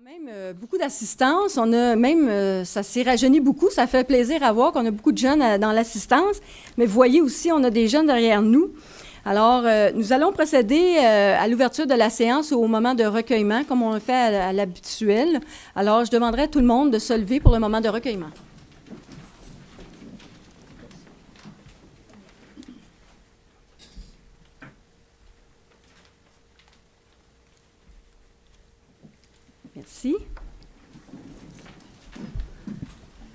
Même beaucoup d'assistance. On a même, ça s'est rajeuni beaucoup. Ça fait plaisir à voir qu'on a beaucoup de jeunes dans l'assistance. Mais vous voyez aussi, on a des jeunes derrière nous. Alors, nous allons procéder à l'ouverture de la séance au moment de recueillement, comme on le fait à l'habituel. Alors, je demanderai à tout le monde de se lever pour le moment de recueillement. Merci.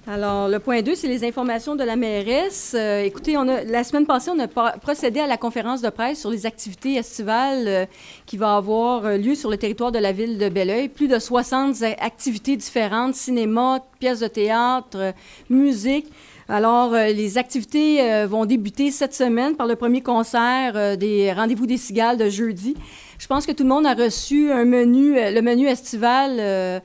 Alors, le point 2, c'est les informations de la mairesse. Écoutez, la semaine passée, on a procédé à la conférence de presse sur les activités estivales qui va avoir lieu sur le territoire de la ville de Belleuil. Plus de 60 activités différentes, cinéma, pièces de théâtre, musique. Alors, les activités vont débuter cette semaine par le premier concert des Rendez-vous des Cigales de jeudi. Je pense que tout le monde a reçu le menu estival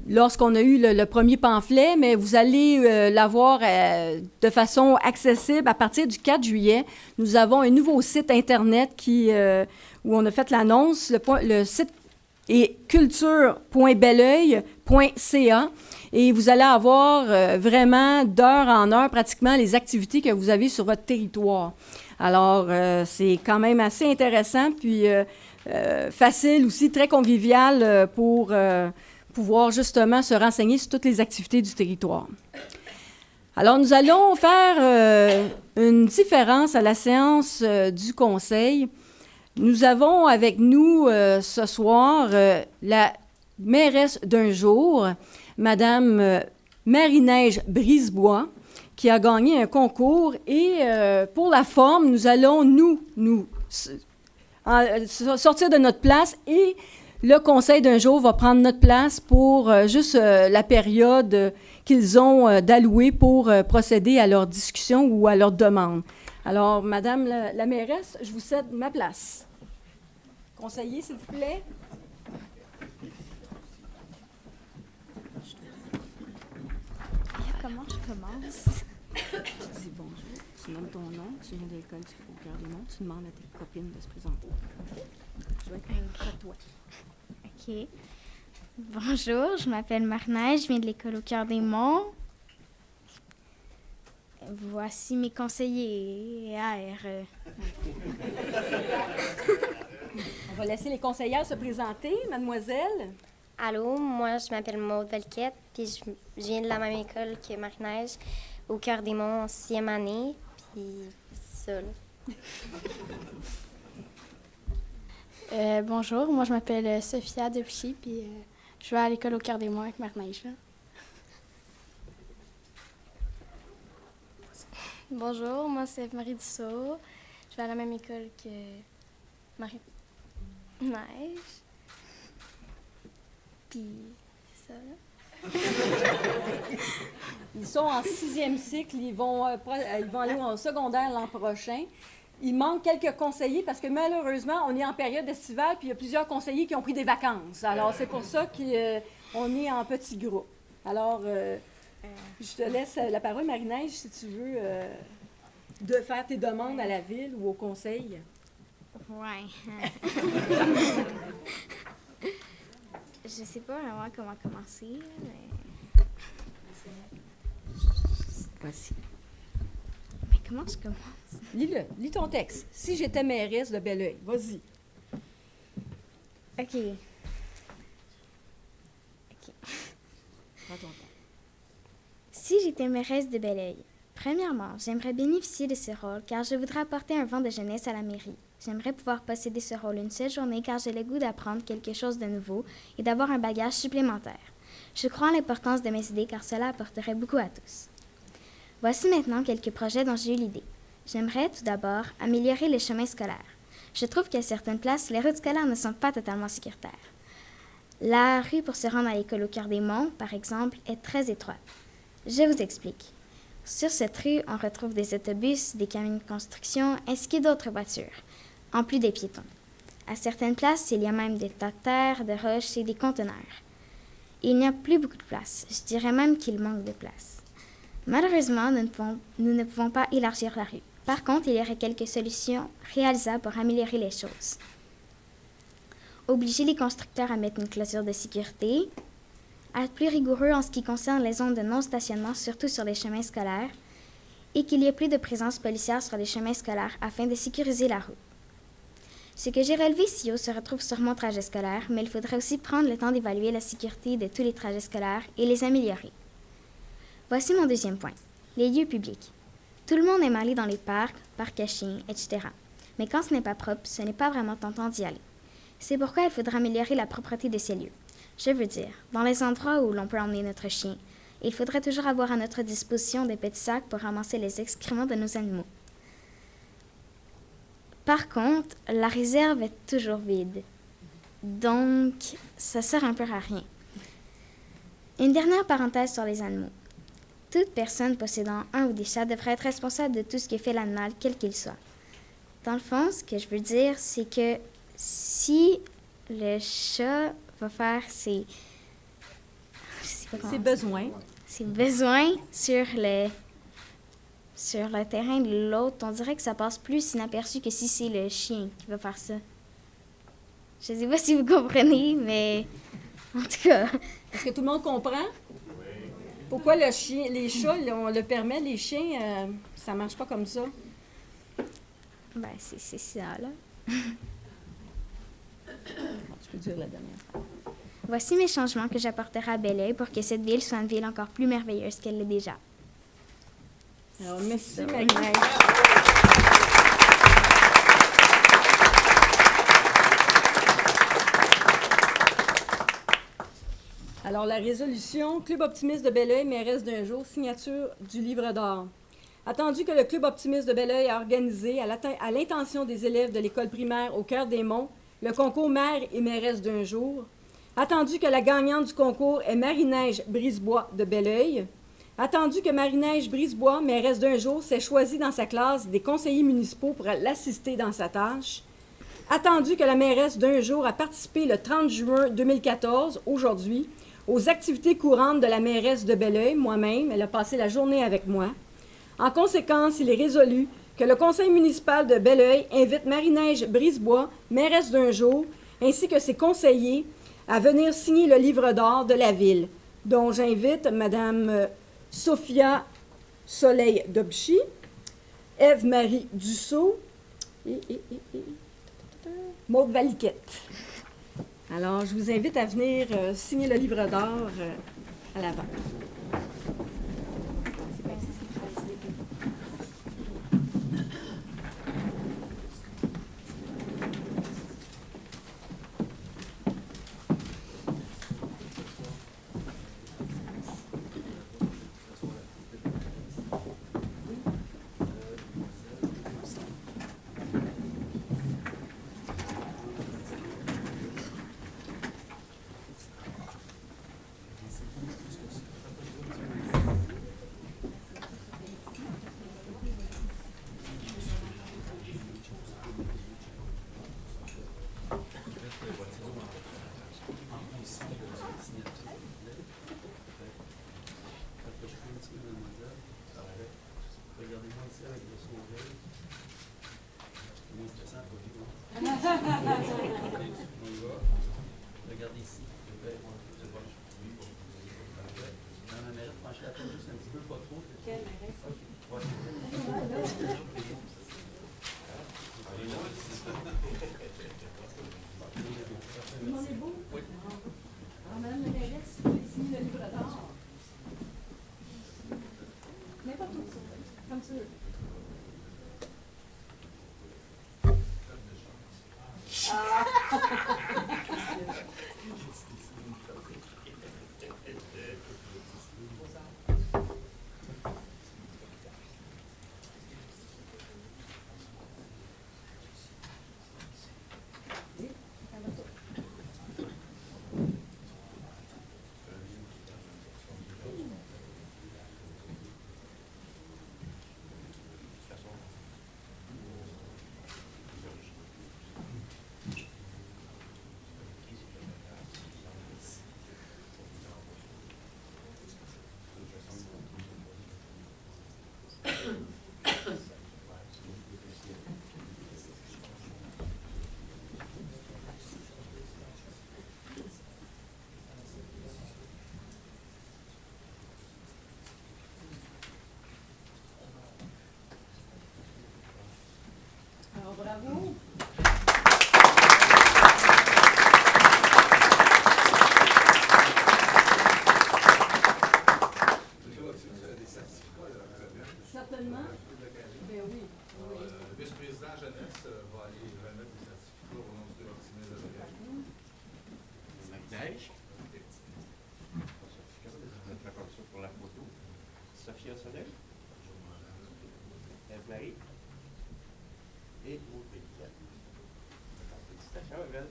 lorsqu'on a eu le premier pamphlet, mais vous allez l'avoir de façon accessible à partir du 4 juillet. Nous avons un nouveau site Internet où on a fait l'annonce. Le site est culture.belleuil.ca et vous allez avoir vraiment d'heure en heure pratiquement les activités que vous avez sur votre territoire. Alors, c'est quand même assez intéressant, puis facile aussi, très convivial pour pouvoir justement se renseigner sur toutes les activités du territoire. Alors, nous allons faire une différence à la séance du Conseil. Nous avons avec nous ce soir la mairesse d'un jour, Madame Marie-Neige Brisebois, qui a gagné un concours. Et pour la forme, nous allons sortir de notre place et le conseil d'un jour va prendre notre place pour juste la période qu'ils ont d'allouer pour procéder à leur discussion ou à leur demande. Alors, Madame la mairesse, je vous cède ma place. Conseiller, s'il vous plaît. Comment je commence? Tu dis bonjour, tu nommes ton nom, tu viens de l'école au cœur des monts, tu demandes à tes copines de se présenter. Je vais être près de toi. OK. Bonjour, je m'appelle Marie-Neige, je viens de l'école au cœur des monts. Voici mes conseillers AR. On va laisser les conseillères se présenter, mademoiselle. Allô, moi je m'appelle Maude Velquette, puis je viens de la même école que Marie-Neige, au Cœur des Monts en 6e année, puis ça, là. Bonjour, moi je m'appelle Sophia Depchy, puis je vais à l'école au Cœur des Monts avec Marie-Neige. Bonjour, moi c'est Marie Dussault. Je vais à la même école que Marie-Neige. Puis c'est ça, là. Ils sont en 6e cycle, ils vont aller au secondaire l'an prochain. Il manque quelques conseillers parce que malheureusement, on est en période estivale puis il y a plusieurs conseillers qui ont pris des vacances. Alors, c'est pour ça qu'on est en petit groupe. Alors, je te laisse la parole, Marie-Neige, si tu veux de faire tes demandes à la ville ou au conseil. Ouais. Je sais pas vraiment comment commencer, mais... Voici. Mais comment je commence? Lis-le, lis ton texte. Si j'étais mairesse de Belleuil, vas-y. OK. Prends ton temps. Si j'étais mairesse de Belleuil, premièrement, j'aimerais bénéficier de ce rôle car je voudrais apporter un vent de jeunesse à la mairie. J'aimerais pouvoir posséder ce rôle une seule journée car j'ai le goût d'apprendre quelque chose de nouveau et d'avoir un bagage supplémentaire. Je crois en l'importance de mes idées car cela apporterait beaucoup à tous. Voici maintenant quelques projets dont j'ai eu l'idée. J'aimerais tout d'abord améliorer les chemins scolaires. Je trouve qu'à certaines places, les routes scolaires ne sont pas totalement sécuritaires. La rue pour se rendre à l'école au Cœur des Monts, par exemple, est très étroite. Je vous explique. Sur cette rue, on retrouve des autobus, des camions de construction, ainsi que d'autres voitures, en plus des piétons. À certaines places, il y a même des tas de terre, de roches et des conteneurs. Il n'y a plus beaucoup de place. Je dirais même qu'il manque de place. Malheureusement, nous ne pouvons pas élargir la rue. Par contre, il y aurait quelques solutions réalisables pour améliorer les choses. obliger les constructeurs à mettre une clôture de sécurité, être plus rigoureux en ce qui concerne les zones de non-stationnement, surtout sur les chemins scolaires, et qu'il y ait plus de présence policière sur les chemins scolaires afin de sécuriser la route. Ce que j'ai relevé si haut se retrouve sur mon trajet scolaire, mais il faudrait aussi prendre le temps d'évaluer la sécurité de tous les trajets scolaires et les améliorer. Voici mon deuxième point, les lieux publics. Tout le monde aime aller dans les parcs à chiens, etc. Mais quand ce n'est pas propre, ce n'est pas vraiment tentant d'y aller. C'est pourquoi il faudra améliorer la propreté de ces lieux. Je veux dire, dans les endroits où l'on peut emmener notre chien, il faudrait toujours avoir à notre disposition des petits sacs pour ramasser les excréments de nos animaux. Par contre, la réserve est toujours vide. Donc, ça sert un peu à rien. Une dernière parenthèse sur les animaux. Toute personne possédant un ou des chats devrait être responsable de tout ce que fait l'animal, quel qu'il soit. Dans le fond, ce que je veux dire, c'est que si le chat va faire ses besoins sur le terrain de l'autre, on dirait que ça passe plus inaperçu que si c'est le chien qui va faire ça. Je ne sais pas si vous comprenez, mais en tout cas... Est-ce que tout le monde comprend? Pourquoi les chats, on le permet, les chiens, ça ne marche pas comme ça? Ben, c'est ça, là. Tu peux dire la dernière fois. Voici mes changements que j'apporterai à Bel-Air pour que cette ville soit une ville encore plus merveilleuse qu'elle l'est déjà. Alors, merci, Marie-Neige. Alors, la résolution, Club optimiste de Belleuil, mairesse d'un jour, signature du livre d'or. Attendu que le Club optimiste de Belleuil a organisé, à l'intention des élèves de l'école primaire au Cœur des Monts, le concours maire et mairesse d'un jour. Attendu que la gagnante du concours est Marie-Neige Brisebois de Belleuil. Attendu que Marie-Neige Brisebois, mairesse d'un jour, s'est choisie dans sa classe des conseillers municipaux pour l'assister dans sa tâche. Attendu que la mairesse d'un jour a participé le 30 juin 2014, aujourd'hui, aux activités courantes de la mairesse de Belleuil, moi-même. Elle a passé la journée avec moi. En conséquence, il est résolu que le conseil municipal de Belleuil invite Marie-Neige Brisebois, mairesse d'un jour, ainsi que ses conseillers, à venir signer le livre d'or de la ville, dont j'invite Mme Sophia Soleil-Dobchi, Ève-Marie Dussault et Maude Valiquette. Alors, je vous invite à venir signer le livre d'or à l'avant. Regardez ici. Madame la mairesse, penchez la tête juste un petit peu, pas trop. Quelle mairesse? Tout le monde est beau? Oui. Alors, Madame la mairesse, vous pouvez signer le livre d'or. N'importe où, comme ça. Certainement. Ben oui. Le vice-président jeunesse va aller remettre des certificats au nom du Optimiste de Montréal. Marie-Neige. Je vais faire comme ça pour la photo. Sophia Soleil. Eve-Marie. Et Maud Bellicat. Félicitations, Evel.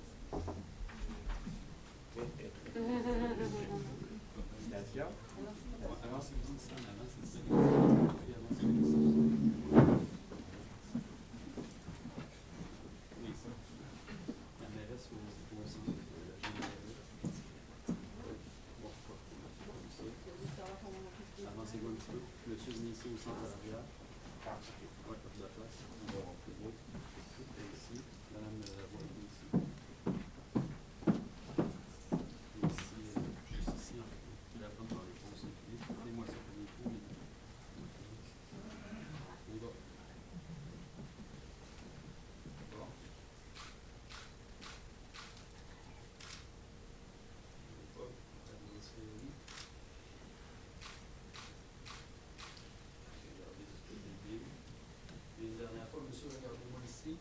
Félicitations. Avancez-vous ici en avant, c'est ça. Puis avancez-vous ici. Oui, ça. La mairesse au centre de la générale. Bon, comme ça. Avancez-vous un petit peu. Monsieur, venez ici au centre de l'arrière. Oui, pas de place. On va avoir plus haut. Et ici. Madame Lavoie, venez ici. Et ici, juste ici, en fait. Je vais la prendre par les pauses. Faites-moi ça comme il faut. On y va. Bon. Et une dernière fois, monsieur, regardez-moi ici.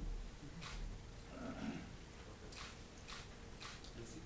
Merci.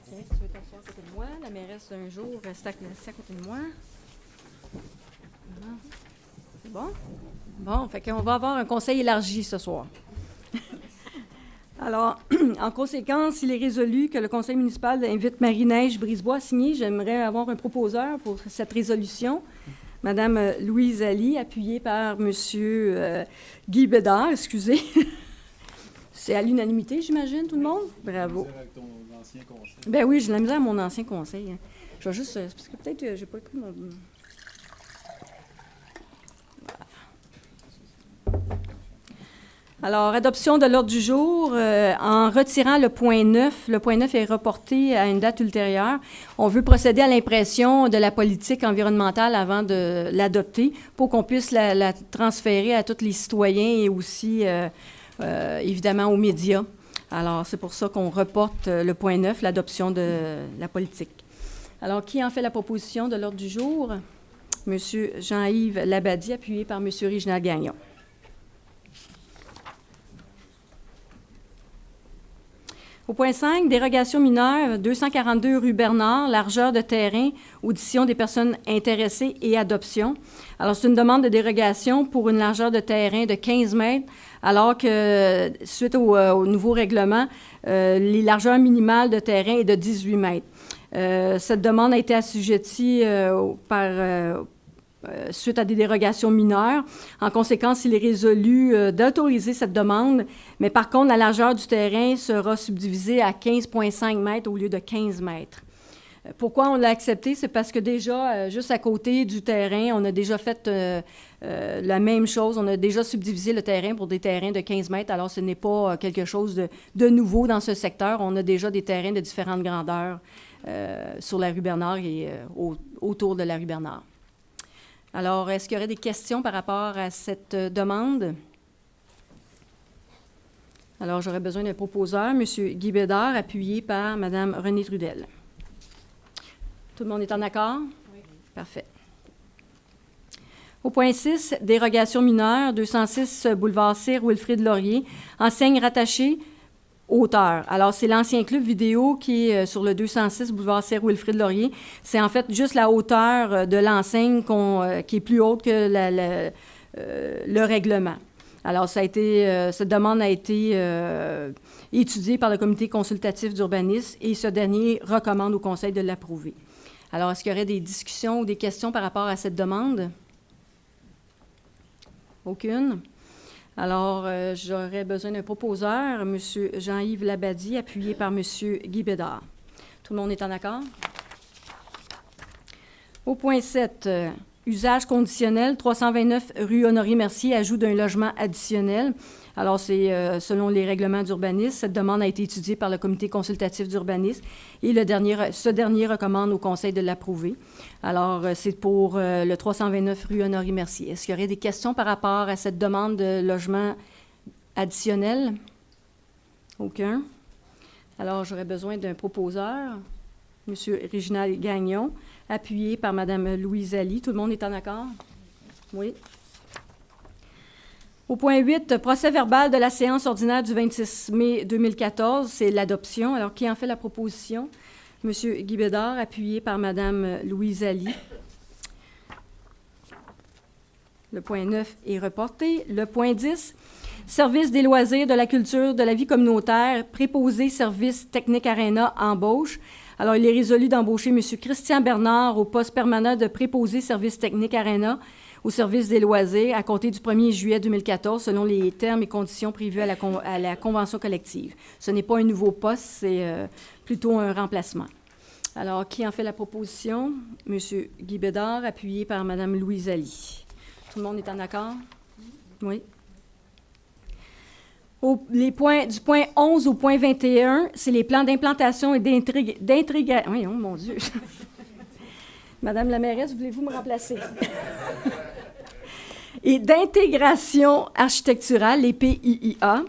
Tiens, si tu veux t'asseoir à côté de moi, la mairesse d'un jour reste assise à côté de moi. Voilà. C'est bon? Bon, fait qu'on va avoir un conseil élargi ce soir. Alors, en conséquence, il est résolu que le conseil municipal invite Marie-Neige Brisebois à signer. J'aimerais avoir un proposeur pour cette résolution. Madame Louise Ali, appuyée par Monsieur Guy Bédard, excusez. C'est à l'unanimité, j'imagine, tout le monde? Bravo. Avec ton ancien conseil. Ben oui, j'ai de la misère à mon ancien conseil. Hein. Je vais juste... parce que peut-être j'ai pas pris mon... Alors, adoption de l'ordre du jour, en retirant le point 9. Le point 9 est reporté à une date ultérieure. On veut procéder à l'impression de la politique environnementale avant de l'adopter pour qu'on puisse la transférer à tous les citoyens et aussi, évidemment, aux médias. Alors, c'est pour ça qu'on reporte le point 9, l'adoption de la politique. Alors, qui en fait la proposition de l'ordre du jour? Monsieur Jean-Yves Labadie, appuyé par Monsieur Réginald Gagnon. Au point 5, dérogation mineure, 242 rue Bernard, largeur de terrain, audition des personnes intéressées et adoption. Alors, c'est une demande de dérogation pour une largeur de terrain de 15 mètres, alors que, suite au nouveau règlement, les largeurs minimales de terrain est de 18 mètres. Cette demande a été assujettie suite à des dérogations mineures. En conséquence, il est résolu d'autoriser cette demande, mais par contre, la largeur du terrain sera subdivisée à 15,5 mètres au lieu de 15 mètres. Pourquoi on l'a accepté? C'est parce que déjà, juste à côté du terrain, on a déjà fait la même chose. On a déjà subdivisé le terrain pour des terrains de 15 mètres. Alors, ce n'est pas quelque chose de nouveau dans ce secteur. On a déjà des terrains de différentes grandeurs sur la rue Bernard et autour de la rue Bernard. Alors, est-ce qu'il y aurait des questions par rapport à cette demande? Alors, j'aurais besoin d'un proposeur, M. Guy Bédard, appuyé par Mme Renée Trudel. Tout le monde est en accord? Oui. Parfait. Au point 6, dérogation mineure, 206 boulevard Cyr, Wilfrid Laurier, enseigne rattachée, hauteur. Alors, c'est l'ancien club vidéo qui est sur le 206 boulevard Cyr, Wilfrid Laurier. C'est en fait juste la hauteur de l'enseigne qui est plus haute que le règlement. Alors, cette demande a été étudiée par le comité consultatif d'urbanisme et ce dernier recommande au conseil de l'approuver. Alors, est-ce qu'il y aurait des discussions ou des questions par rapport à cette demande? Aucune. Alors, j'aurais besoin d'un proposeur, M. Jean-Yves Labadie, appuyé par M. Guy Bédard. Tout le monde est en accord? Au point 7, usage conditionnel, 329 rue Honoré-Mercier, ajout d'un logement additionnel. Alors, c'est selon les règlements d'urbanisme. Cette demande a été étudiée par le comité consultatif d'urbanisme et ce dernier recommande au conseil de l'approuver. Alors, c'est pour le 329 rue Honoré-Mercier. Est-ce qu'il y aurait des questions par rapport à cette demande de logement additionnel? Aucun. Alors, j'aurais besoin d'un proposeur, M. Réginald Gagnon, appuyé par Mme Louise Ali. Tout le monde est en accord? Oui. Au point 8, procès verbal de la séance ordinaire du 26 mai 2014, c'est l'adoption. Alors, qui en fait la proposition? M. Guy Bédard, appuyé par Mme Louise Ali. Le point 9 est reporté. Le point 10, service des loisirs, de la culture, de la vie communautaire, préposé, service technique Arena, embauche. Alors, il est résolu d'embaucher M. Christian Bernard au poste permanent de préposé, service technique Arena, au service des loisirs à compter du 1er juillet 2014 selon les termes et conditions prévus à la convention collective. Ce n'est pas un nouveau poste, c'est plutôt un remplacement. Alors, qui en fait la proposition? M. Guy Bédard, appuyé par Mme Louise Ali. Tout le monde est en accord? Oui. Du point 11 au point 21, c'est les plans d'implantation et d'intégration. Oui, oh mon Dieu! Madame la mairesse, voulez-vous me remplacer? Et d'intégration architecturale, les PIIA.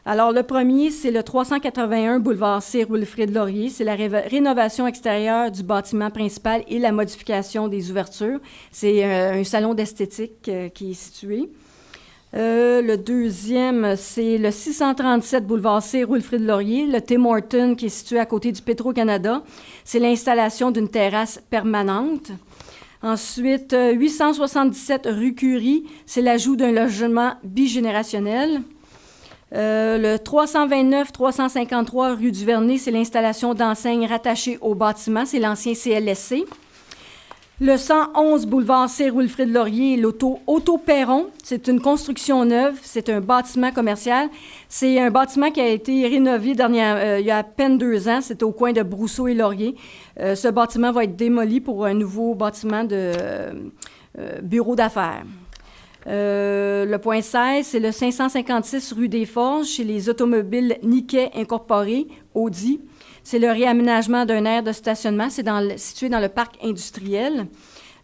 Alors, le premier, c'est le 381 boulevard Sir Wilfrid Laurier. C'est la rénovation extérieure du bâtiment principal et la modification des ouvertures. C'est un salon d'esthétique qui est situé. Le deuxième, c'est le 637 boulevard Sir Wilfrid Laurier, le Tim Horton qui est situé à côté du Petro-Canada. C'est l'installation d'une terrasse permanente. Ensuite, 877 rue Curie, c'est l'ajout d'un logement bigénérationnel. Le 329-353 rue du Vernet, c'est l'installation d'enseignes rattachées au bâtiment, c'est l'ancien CLSC. Le 111 boulevard Sir Wilfrid Laurier, l'Auto-Perron, c'est une construction neuve, c'est un bâtiment commercial. C'est un bâtiment qui a été rénové il y a à peine 2 ans, c'est au coin de Brousseau et Laurier. Ce bâtiment va être démoli pour un nouveau bâtiment de bureau d'affaires. Le point 16, c'est le 556 rue des Forges, chez les automobiles Nikkei Incorporés, Audi. C'est le réaménagement d'un aire de stationnement. C'est situé dans le parc industriel.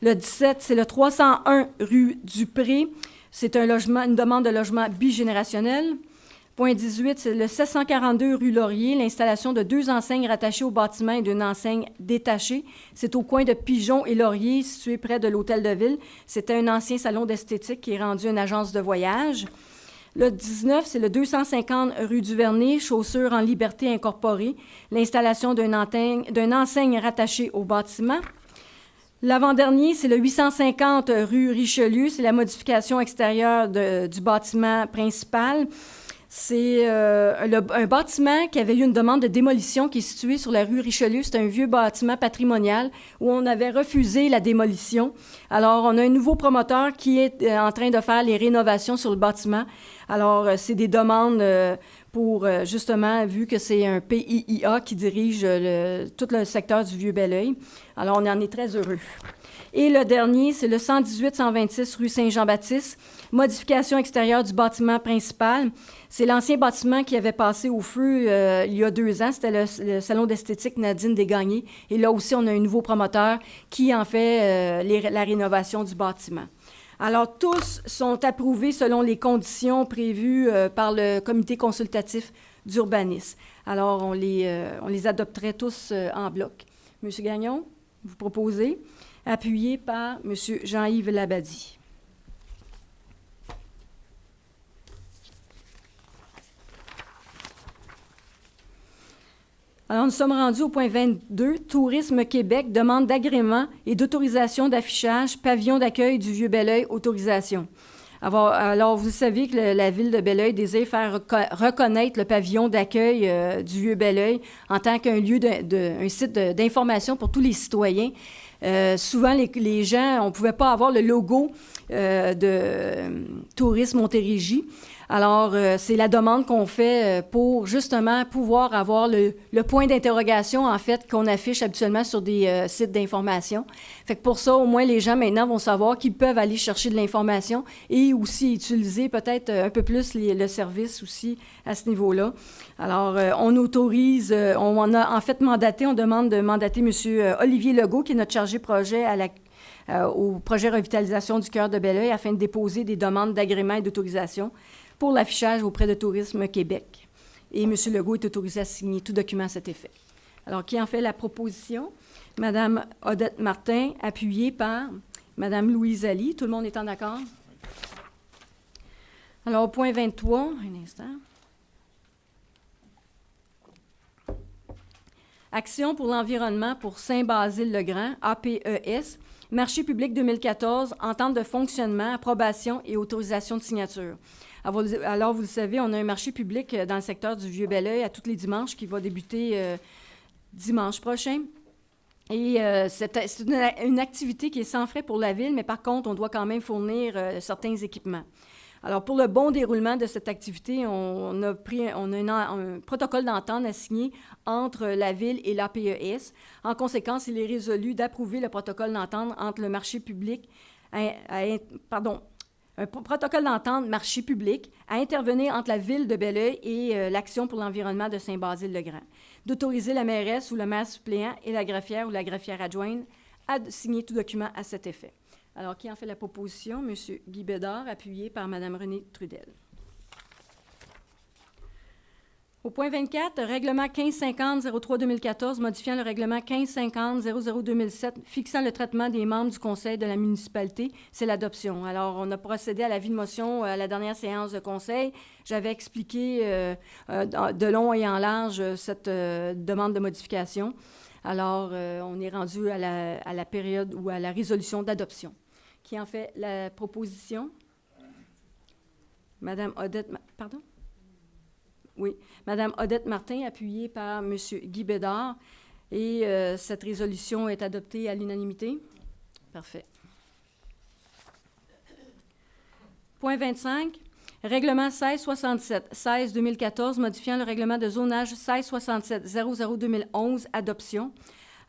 Le 17, c'est le 301 rue Dupré. C'est une demande de logement bigénérationnel. Point 18, c'est le 742 rue Laurier, l'installation de 2 enseignes rattachées au bâtiment et d'une enseigne détachée. C'est au coin de Pigeon et Laurier, situé près de l'Hôtel de Ville. C'était un ancien salon d'esthétique qui est rendu une agence de voyage. Le 19, c'est le 250 rue du Vernet, chaussures en liberté incorporée, l'installation d'une enseigne rattachée au bâtiment. L'avant-dernier, c'est le 850 rue Richelieu, c'est la modification extérieure du bâtiment principal. C'est un bâtiment qui avait eu une demande de démolition qui est situé sur la rue Richelieu. C'est un vieux bâtiment patrimonial où on avait refusé la démolition. Alors, on a un nouveau promoteur qui est en train de faire les rénovations sur le bâtiment. Alors, c'est des demandes pour, justement, vu que c'est un PIIA qui dirige tout le secteur du Vieux-Belleuil. Alors, on en est très heureux. Et le dernier, c'est le 118-126 rue Saint-Jean-Baptiste, modification extérieure du bâtiment principal. C'est l'ancien bâtiment qui avait passé au feu il y a 2 ans. C'était le salon d'esthétique Nadine Desgagnés. Et là aussi, on a un nouveau promoteur qui en fait la rénovation du bâtiment. Alors, tous sont approuvés selon les conditions prévues par le comité consultatif d'urbanisme. Alors, on les adopterait tous en bloc. M. Gagnon, vous proposez, appuyé par M. Jean-Yves Labadie. Alors, nous sommes rendus au point 22. Tourisme Québec, demande d'agrément et d'autorisation d'affichage, pavillon d'accueil du Vieux-Belleuil, autorisation. Alors, vous savez que la Ville de Belleuil désire faire reconnaître le pavillon d'accueil du vieux Belleuil en tant qu'un lieu, un site d'information pour tous les citoyens. Souvent, les gens, on ne pouvait pas avoir le logo de Tourisme Montérégie. Alors, c'est la demande qu'on fait pour justement pouvoir avoir le point d'interrogation, en fait, qu'on affiche habituellement sur des sites d'information. Fait que pour ça, au moins, les gens maintenant vont savoir qu'ils peuvent aller chercher de l'information et aussi utiliser peut-être un peu plus le service aussi à ce niveau-là. Alors, on autorise, on a en fait mandaté, on demande de mandater M. Olivier Legault, qui est notre chargé projet au projet Revitalisation du cœur de Belleuil, afin de déposer des demandes d'agrément et d'autorisation pour l'affichage auprès de Tourisme Québec. Et M. Legault est autorisé à signer tout document à cet effet. Alors, qui en fait la proposition? Mme Odette Martin, appuyée par Mme Louise Ali. Tout le monde étant d'accord? Alors, au point 23, un instant. Action pour l'environnement pour Saint-Basile-le-Grand, APES, marché public 2014, entente de fonctionnement, approbation et autorisation de signature. Alors, vous le savez, on a un marché public dans le secteur du Vieux-Belleuil à tous les dimanches qui va débuter dimanche prochain. Et c'est une activité qui est sans frais pour la Ville, mais par contre, on doit quand même fournir certains équipements. Alors, pour le bon déroulement de cette activité, on a un protocole d'entente à signer entre la Ville et l'APES. En conséquence, il est résolu d'approuver le protocole d'entente entre le marché public, un protocole d'entente marché public à intervenir entre la Ville de Belleuil et l'Action pour l'environnement de Saint-Basile-le-Grand, d'autoriser la mairesse ou le maire suppléant et la greffière ou la greffière adjointe à signer tout document à cet effet. Alors, qui en fait la proposition? M. Guy Bédard, appuyé par Mme Renée Trudel. Au point 24, règlement 1550-03-2014 modifiant le règlement 1550-00-2007 fixant le traitement des membres du conseil de la municipalité, c'est l'adoption. Alors, on a procédé à l'avis de motion à la dernière séance de conseil. J'avais expliqué de long et en large cette demande de modification. Alors, on est rendu à la période ou à la résolution d'adoption. Qui en fait la proposition? Madame Odette... Pardon? Oui. Madame Odette Martin, appuyée par M. Guy Bédard. Et cette résolution est adoptée à l'unanimité. Parfait. Point 25. Règlement 1667, 16-2014, modifiant le règlement de zonage 1667-00-2011, adoption.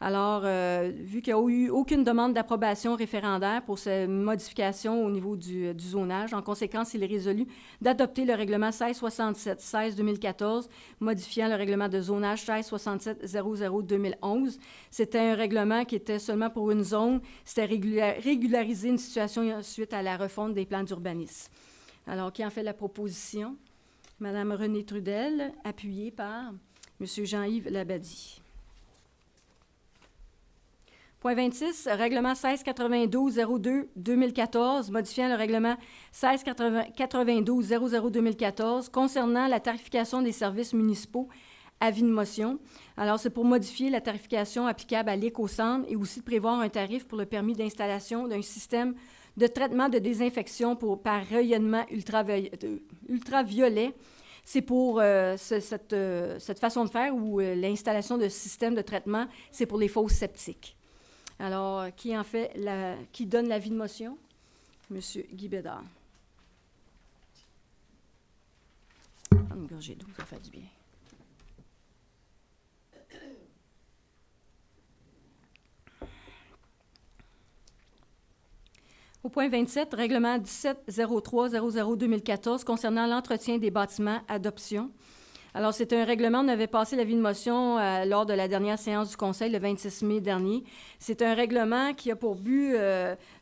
Alors, vu qu'il n'y a eu aucune demande d'approbation référendaire pour ces modifications au niveau du zonage, en conséquence, il est résolu d'adopter le règlement 1667, 16-2014, modifiant le règlement de zonage 1667-00-2011. C'était un règlement qui était seulement pour une zone. C'était régulariser une situation suite à la refonte des plans d'urbanisme. Alors, qui en fait la proposition? Mme Renée Trudel, appuyée par M. Jean-Yves Labadie. Point 26, règlement 1692-02-2014, modifiant le règlement 1692-00-2014 concernant la tarification des services municipaux. Avis de motion. Alors, c'est pour modifier la tarification applicable à l'éco-centre et aussi de prévoir un tarif pour le permis d'installation d'un système de traitement de désinfection par rayonnement ultraviolet. C'est pour cette façon de faire où l'installation de système de traitement, c'est pour les fosses septiques. Alors, qui donne l'avis de motion? M. Guy Bédard. Prendre une gorgée d'eau, ça fait du bien. Au point 27, règlement 1703-00-2014 concernant l'entretien des bâtiments, adoption. Alors, c'est un règlement, on avait passé l'avis de motion lors de la dernière séance du Conseil le 26 mai dernier. C'est un règlement qui a pour but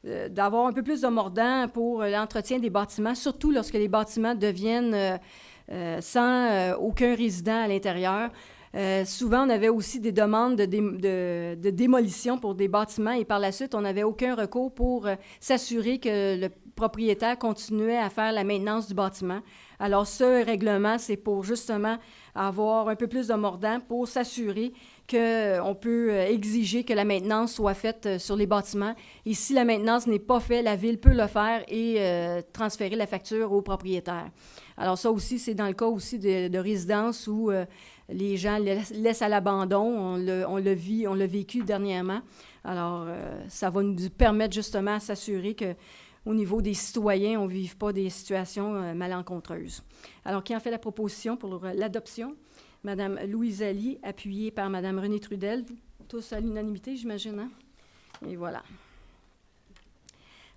d'avoir un peu plus de mordant pour l'entretien des bâtiments, surtout lorsque les bâtiments deviennent sans aucun résident à l'intérieur. Souvent, on avait aussi des demandes de démolition pour des bâtiments et par la suite, on n'avait aucun recours pour s'assurer que le propriétaire continuait à faire la maintenance du bâtiment. Alors, ce règlement, c'est pour justement avoir un peu plus de mordant pour s'assurer qu'on peut exiger que la maintenance soit faite sur les bâtiments. Et si la maintenance n'est pas faite, la Ville peut le faire et transférer la facture au propriétaire. Alors ça aussi, c'est dans le cas aussi de résidences où les gens laissent à l'abandon. On l'a vécu dernièrement. Alors, ça va nous permettre justement de s'assurer qu'au niveau des citoyens, on ne vive pas des situations malencontreuses. Alors, qui en fait la proposition pour l'adoption? Madame Louise Ali, appuyée par Madame Renée Trudel. Tous à l'unanimité, j'imagine, hein? Et voilà.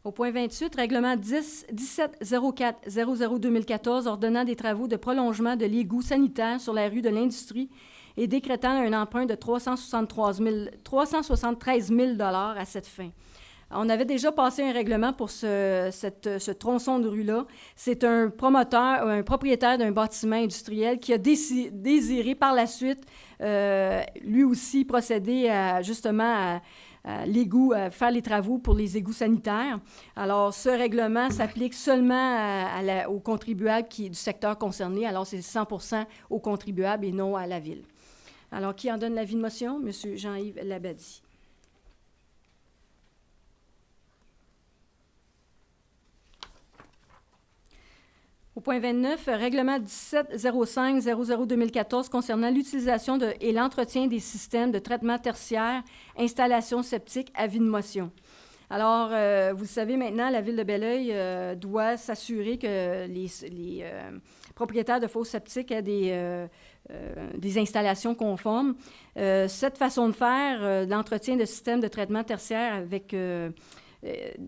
Au point 28, règlement 1704-00-2014 ordonnant des travaux de prolongement de l'égout sanitaire sur la rue de l'Industrie et décrétant un emprunt de 373 000 à cette fin. On avait déjà passé un règlement pour ce tronçon de rue-là. C'est un promoteur, un propriétaire d'un bâtiment industriel qui a désiré par la suite, lui aussi, procéder justement à l'égout, à faire les travaux pour les égouts sanitaires. Alors, ce règlement s'applique seulement aux contribuables du secteur concerné. Alors, c'est 100% aux contribuables et non à la Ville. Alors, qui en donne l'avis de motion? M. Jean-Yves Labadie. Au point 29, règlement 1705-00-2014 concernant l'utilisation et l'entretien des systèmes de traitement tertiaire, installation septique, avis de motion. Alors, vous le savez maintenant, la Ville de Belleuil doit s'assurer que les propriétaires de fosses septiques aient des installations conformes. Cette façon de faire, l'entretien de systèmes de traitement tertiaire avec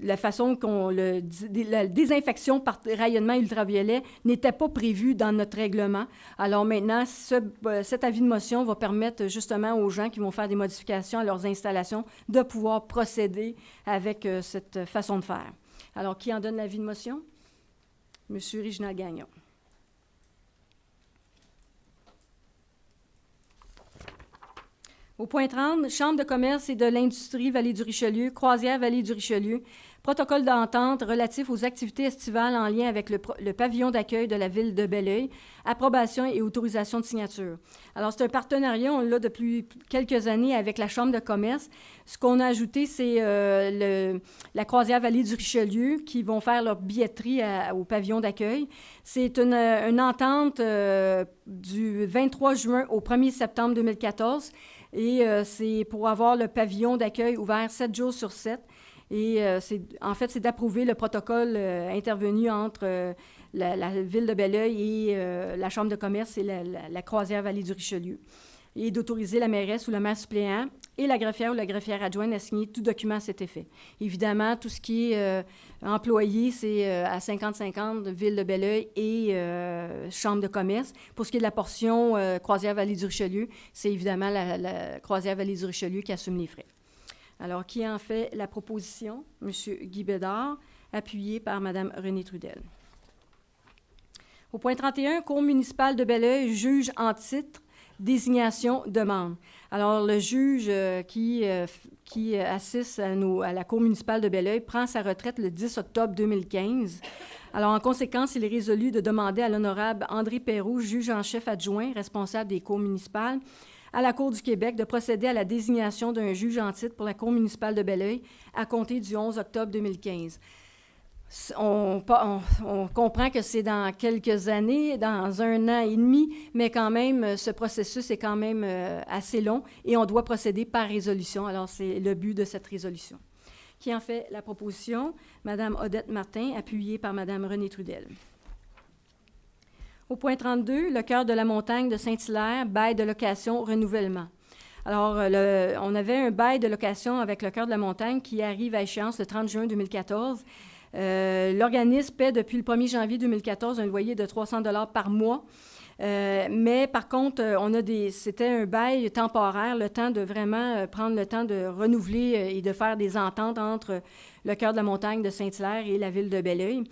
la façon la désinfection par rayonnement ultraviolet n'était pas prévue dans notre règlement. Alors maintenant, cet avis de motion va permettre justement aux gens qui vont faire des modifications à leurs installations de pouvoir procéder avec cette façon de faire. Alors, qui en donne l'avis de motion? Monsieur Réginald Gagnon. Au point 30, Chambre de commerce et de l'industrie Vallée-du-Richelieu, Croisière Vallée-du-Richelieu, protocole d'entente relatif aux activités estivales en lien avec le pavillon d'accueil de la Ville de Belleuil, approbation et autorisation de signature. Alors, c'est un partenariat, on l'a depuis quelques années avec la Chambre de commerce. Ce qu'on a ajouté, c'est la Croisière Vallée-du-Richelieu qui vont faire leur billetterie au pavillon d'accueil. C'est une entente du 23 juin au 1er septembre 2014. Et c'est pour avoir le pavillon d'accueil ouvert 7 jours sur 7. Et c'est d'approuver le protocole intervenu entre la Ville de Belleuil et la Chambre de commerce et la Croisière Vallée-du-Richelieu. Et d'autoriser la mairesse ou le maire suppléant et la greffière ou la greffière adjointe à signer tout document à cet effet. Évidemment, tout ce qui est employé, c'est à 50-50 Ville de Belleuil et Chambre de commerce. Pour ce qui est de la portion Croisière Vallée-du-Richelieu, c'est évidemment la Croisière Vallée-du-Richelieu qui assume les frais. Alors, qui en fait la proposition? M. Guy Bédard, appuyé par Mme Renée Trudel. Au point 31, Cour municipale de Belleuil, juge en titre, désignation, demande. Alors, le juge qui assiste à la Cour municipale de Belleuil prend sa retraite le 10 octobre 2015. Alors, en conséquence, il est résolu de demander à l'honorable André Perrault, juge en chef adjoint, responsable des cours municipales, à la Cour du Québec de procéder à la désignation d'un juge en titre pour la Cour municipale de Belleuil à compter du 11 octobre 2015. On comprend que c'est dans quelques années, dans 1 an et demi, mais quand même, ce processus est quand même assez long et on doit procéder par résolution. Alors, c'est le but de cette résolution. Qui en fait la proposition? Madame Odette Martin, appuyée par Madame Renée Trudel. Au point 32, le Cœur de la montagne de Saint-Hilaire, bail de location, renouvellement. Alors, on avait un bail de location avec le Cœur de la montagne qui arrive à échéance le 30 juin 2014. L'organisme paie depuis le 1er janvier 2014 un loyer de 300 $ par mois. Mais par contre, c'était un bail temporaire, le temps de vraiment prendre le temps de renouveler et de faire des ententes entre le Cœur de la montagne de Saint-Hilaire et la Ville de Belleuil.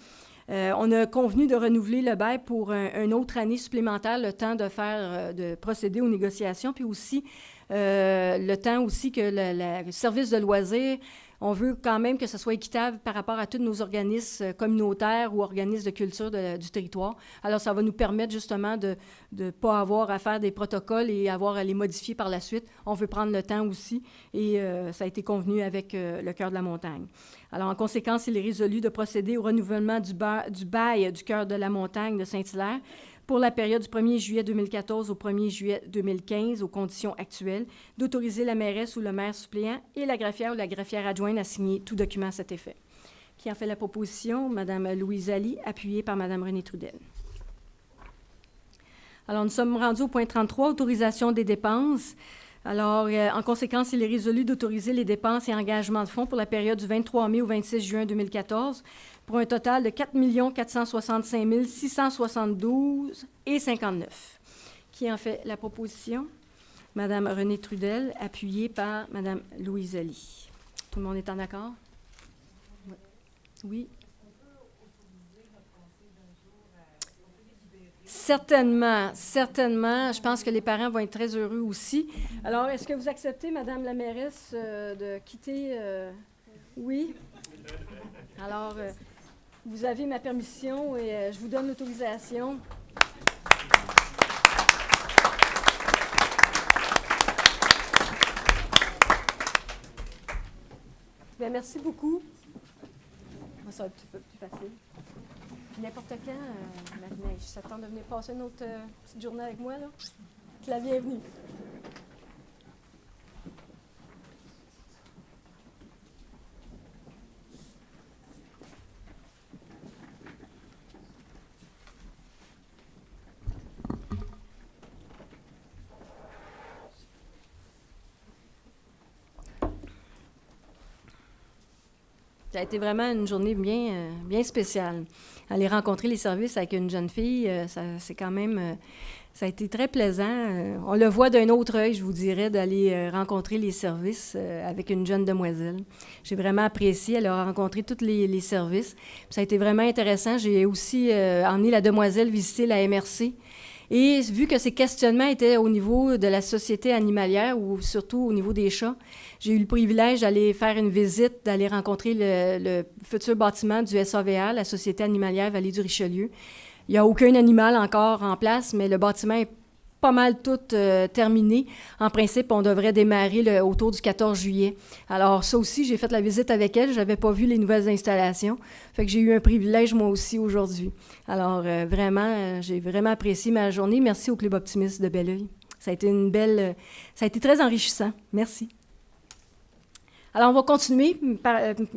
On a convenu de renouveler le bail pour une autre année supplémentaire, le temps de procéder aux négociations, puis aussi le temps aussi que le service de loisirs, On veut quand même que ce soit équitable par rapport à tous nos organismes communautaires ou organismes de culture du territoire. Alors, ça va nous permettre justement de ne pas avoir à faire des protocoles et avoir à les modifier par la suite. On veut prendre le temps aussi et ça a été convenu avec le Cœur de la montagne. Alors, en conséquence, il est résolu de procéder au renouvellement du bail du Cœur de la montagne de Saint-Hilaire pour la période du 1er juillet 2014 au 1er juillet 2015, aux conditions actuelles, d'autoriser la mairesse ou le maire suppléant et la greffière ou la greffière adjointe à signer tout document à cet effet. Qui en fait la proposition? Mme Louise Ali, appuyée par Mme Renée Trudel. Alors, nous sommes rendus au point 33, autorisation des dépenses. Alors, en conséquence, il est résolu d'autoriser les dépenses et engagements de fonds pour la période du 23 mai au 26 juin 2014 pour un total de 4 465 672,59 $. Qui en fait la proposition? Mme Renée Trudel, appuyée par Mme Louise Ali. Tout le monde est en accord? Oui. Certainement, certainement. Je pense que les parents vont être très heureux aussi. Alors, est-ce que vous acceptez, Madame la mairesse, de quitter? Oui. Alors, vous avez ma permission et je vous donne l'autorisation. Bien, merci beaucoup. Ça va être plus facile. N'importe quand, Marie-Neige, ça tente de venir passer une autre petite journée avec moi, là. La bienvenue. Ça a été vraiment une journée bien spéciale. Aller rencontrer les services avec une jeune fille, c'est quand même... ça a été très plaisant. On le voit d'un autre œil, je vous dirais, d'aller rencontrer les services avec une jeune demoiselle. J'ai vraiment apprécié. Elle a rencontré tous les services. Ça a été vraiment intéressant. J'ai aussi emmené la demoiselle visiter la MRC. Et vu que ces questionnements étaient au niveau de la société animalière ou surtout au niveau des chats, j'ai eu le privilège d'aller faire une visite, d'aller rencontrer le futur bâtiment du SAVA, la Société animalière Vallée du Richelieu. Il n'y a aucun animal encore en place, mais le bâtiment est pas mal tout terminé. En principe, on devrait démarrer autour du 14 juillet. Alors, ça aussi, j'ai fait la visite avec elle. Je n'avais pas vu les nouvelles installations. Fait que j'ai eu un privilège, moi aussi, aujourd'hui. Alors, vraiment, j'ai vraiment apprécié ma journée. Merci au Club Optimiste de Belleuil. Ça a été ça a été très enrichissant. Merci. Alors, on va continuer.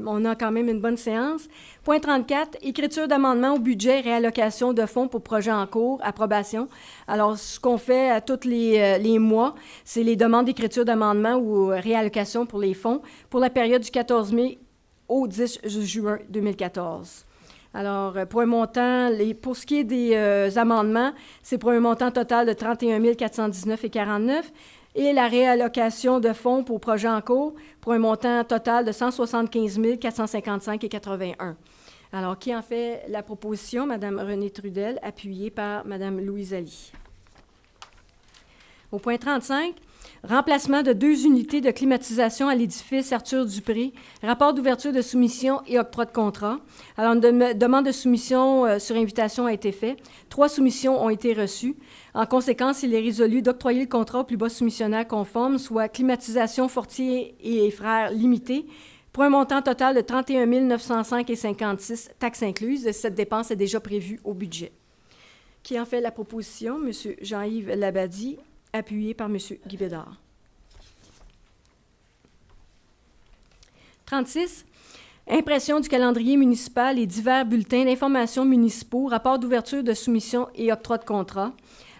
On a quand même une bonne séance. Point 34, écriture d'amendement au budget, réallocation de fonds pour projets en cours, approbation. Alors, ce qu'on fait à tous les mois, c'est les demandes d'écriture d'amendement ou réallocation pour les fonds pour la période du 14 mai au 10 juin 2014. Alors, pour un montant, pour ce qui est des amendements, c'est pour un montant total de 31 419,49 $. Et la réallocation de fonds pour projets en cours pour un montant total de 175 455,81 $. Alors, qui en fait la proposition? Mme Renée Trudel, appuyée par Mme Louise Ali. Au point 35, remplacement de 2 unités de climatisation à l'édifice Arthur Dupré, rapport d'ouverture de soumission et octroi de contrat. Alors, une demande de soumission sur invitation a été faite. 3 soumissions ont été reçues. En conséquence, il est résolu d'octroyer le contrat au plus bas soumissionnaire conforme, soit Climatisation Fortier et Frères Limités, pour un montant total de 31 905,56 $, taxes incluses. Cette dépense est déjà prévue au budget. Qui en fait la proposition? M. Jean-Yves Labadie, appuyé par M. Guy Bédard. 36. Impression du calendrier municipal et divers bulletins d'information municipaux, rapport d'ouverture de soumission et octroi de contrat.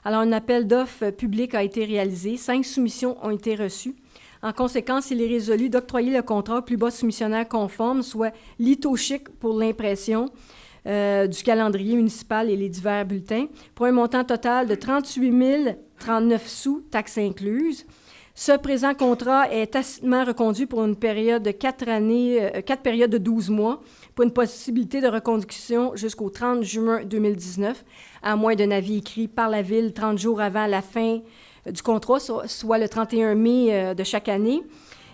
Alors, un appel d'offres public a été réalisé. 5 soumissions ont été reçues. En conséquence, il est résolu d'octroyer le contrat au plus bas soumissionnaire conforme, soit Lithochic pour l'impression du calendrier municipal et les divers bulletins, pour un montant total de 38 039 sous, taxes incluses. Ce présent contrat est tacitement reconduit pour une période de 4 périodes de 12 mois, pour une possibilité de reconduction jusqu'au 30 juin 2019, à moins d'un avis écrit par la Ville 30 jours avant la fin du contrat, soit le 31 mai de chaque année.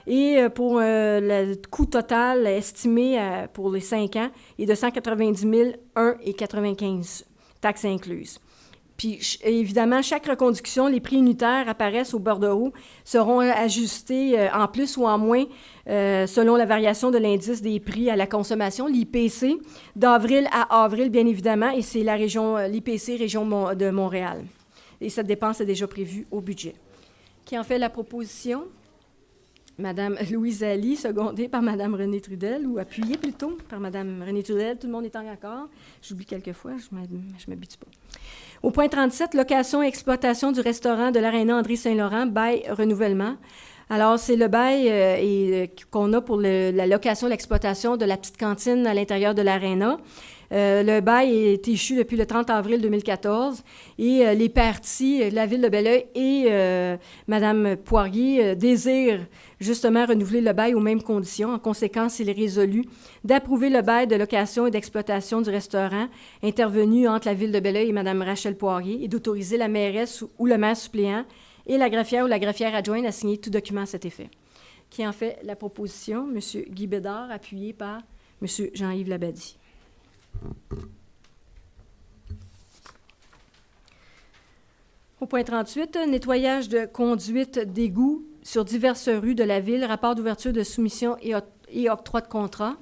Et pour le coût total estimé pour les 5 ans est de 190 001,95 taxes incluses. Puis, évidemment, chaque reconduction, les prix unitaires apparaissent au bordereau, seront ajustés en plus ou en moins selon la variation de l'indice des prix à la consommation, l'IPC, d'avril à avril, bien évidemment, et c'est la région, l'IPC région de Montréal. Et cette dépense est déjà prévue au budget. Qui en fait la proposition? Madame Louise Ali, secondée par Madame Renée Trudel, ou appuyée plutôt par Madame Renée Trudel. Tout le monde est en accord. J'oublie quelquefois, je ne m'habitue pas. Au point 37, location et exploitation du restaurant de l'Aréna André Saint-Laurent, bail renouvellement. Alors, c'est le bail qu'on a pour la location et l'exploitation de la petite cantine à l'intérieur de l'Aréna. Le bail est échu depuis le 30 avril 2014 et les parties, la Ville de Belleuil et Mme Poirier désirent justement renouveler le bail aux mêmes conditions. En conséquence, il est résolu d'approuver le bail de location et d'exploitation du restaurant intervenu entre la Ville de Belleuil et Mme Rachel Poirier et d'autoriser la mairesse ou le maire suppléant et la greffière ou la greffière adjointe à signer tout document à cet effet. Qui en fait la proposition? M. Guy Bédard, appuyé par M. Jean-Yves Labadie. Au point 38, nettoyage de conduites d'égouts sur diverses rues de la ville, rapport d'ouverture de soumission et octroi de contrat.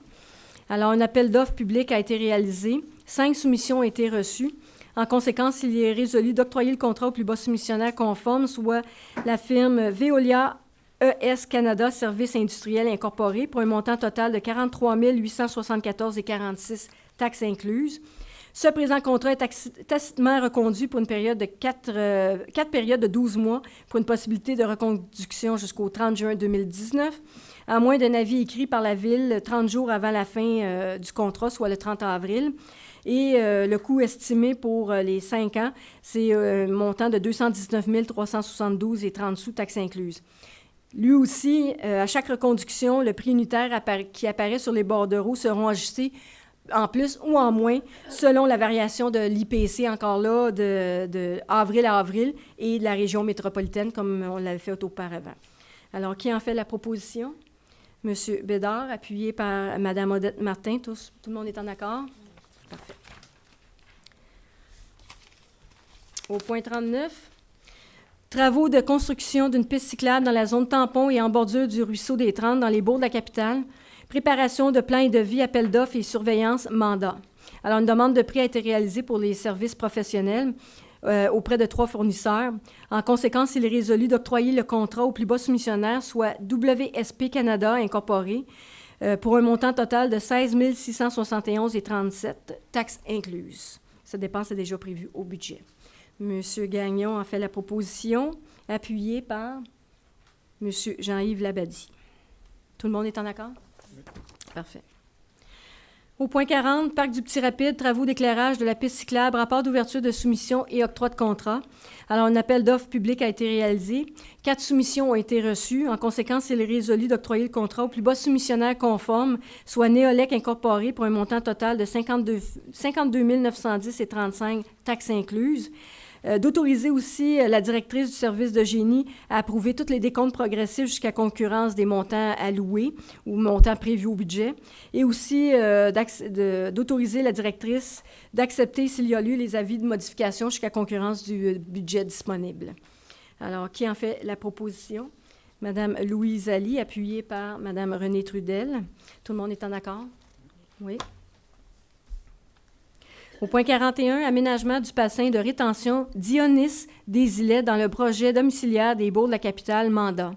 Alors, un appel d'offres public a été réalisé. 5 soumissions ont été reçues. En conséquence, il est résolu d'octroyer le contrat au plus bas soumissionnaire conforme, soit la firme Veolia ES Canada Services industriels incorporés, pour un montant total de 43 874,46 taxes incluses. Ce présent contrat est tacitement reconduit pour une période de 4 périodes de 12 mois pour une possibilité de reconduction jusqu'au 30 juin 2019, à moins d'un avis écrit par la Ville 30 jours avant la fin du contrat, soit le 30 avril. Et le coût estimé pour les 5 ans, c'est un montant de 219 372,30 sous, taxes incluses. Lui aussi, à chaque reconduction, le prix unitaire qui apparaît sur les bordereaux seront ajustés en plus ou en moins, selon la variation de l'IPC, encore là, de avril à avril, et de la région métropolitaine, comme on l'avait fait auparavant. Alors, qui en fait la proposition? M. Bédard, appuyé par Mme Odette Martin. Tout le monde est en accord? Parfait. Au point 39, travaux de construction d'une piste cyclable dans la zone tampon et en bordure du ruisseau des 30 dans les bourgs de la capitale. Préparation de plans et devis, appel d'offres et surveillance, mandat. Alors, une demande de prix a été réalisée pour les services professionnels auprès de 3 fournisseurs. En conséquence, il est résolu d'octroyer le contrat au plus bas soumissionnaire, soit WSP Canada Incorporé, pour un montant total de 16 671,37, taxes incluses. Cette dépense est déjà prévue au budget. M. Gagnon a fait la proposition, appuyée par M. Jean-Yves Labadie. Tout le monde est en accord? Parfait. Au point 40, Parc du Petit-Rapide, travaux d'éclairage de la piste cyclable, rapport d'ouverture de soumission et octroi de contrat. Alors, un appel d'offres public a été réalisé. 4 soumissions ont été reçues. En conséquence, il est résolu d'octroyer le contrat au plus bas soumissionnaire conforme, soit Néolec Incorporé, pour un montant total de 52 910,35 taxes incluses. D'autoriser aussi la directrice du service de génie à approuver tous les décomptes progressifs jusqu'à concurrence des montants alloués ou montants prévus au budget, et aussi d'autoriser la directrice d'accepter, s'il y a lieu, les avis de modification jusqu'à concurrence du budget disponible. Alors, qui en fait la proposition? Madame Louise Ali, appuyée par Madame Renée Trudel. Tout le monde est en accord? Oui. Au point 41, aménagement du bassin de rétention Dionys des Îlets dans le projet domiciliaire des bourgs de la capitale, mandat.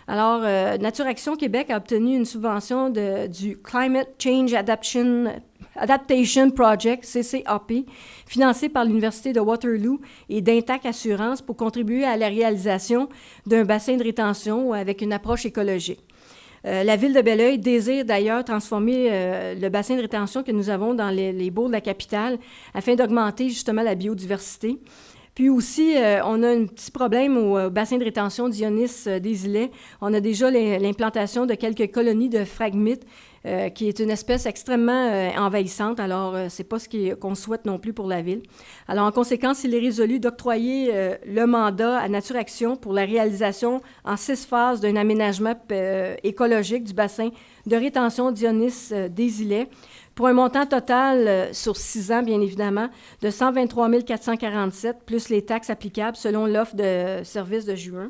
Alors, Nature Action Québec a obtenu une subvention du Climate Change Adaptation Project, CCAP, financé par l'Université de Waterloo et d'Intac Assurance pour contribuer à la réalisation d'un bassin de rétention avec une approche écologique. La Ville de Belleuil désire d'ailleurs transformer le bassin de rétention que nous avons dans les bourgs de la capitale afin d'augmenter justement la biodiversité. Puis aussi, on a un petit problème au bassin de rétention Dionys des Îlets. On a déjà l'implantation de quelques colonies de phragmites, qui est une espèce extrêmement envahissante. Alors, c'est pas ce qu'on souhaite non plus pour la ville. Alors, en conséquence, il est résolu d'octroyer le mandat à Nature Action pour la réalisation en 6 phases d'un aménagement écologique du bassin de rétention Dionys des Îlets, pour un montant total sur 6 ans, bien évidemment, de 123 447, plus les taxes applicables selon l'offre de service de juin.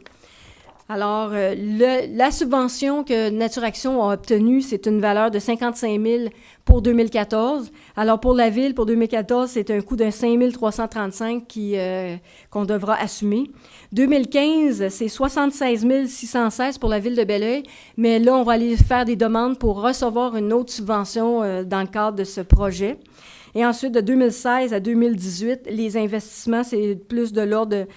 Alors, la subvention que Nature Action a obtenue, c'est une valeur de 55 000 pour 2014. Alors, pour la Ville, pour 2014, c'est un coût de 5 335 qu'on devra assumer. 2015, c'est 76 616 pour la Ville de Belleuil, mais là, on va aller faire des demandes pour recevoir une autre subvention dans le cadre de ce projet. Et ensuite, de 2016 à 2018, les investissements, c'est plus de l'ordre de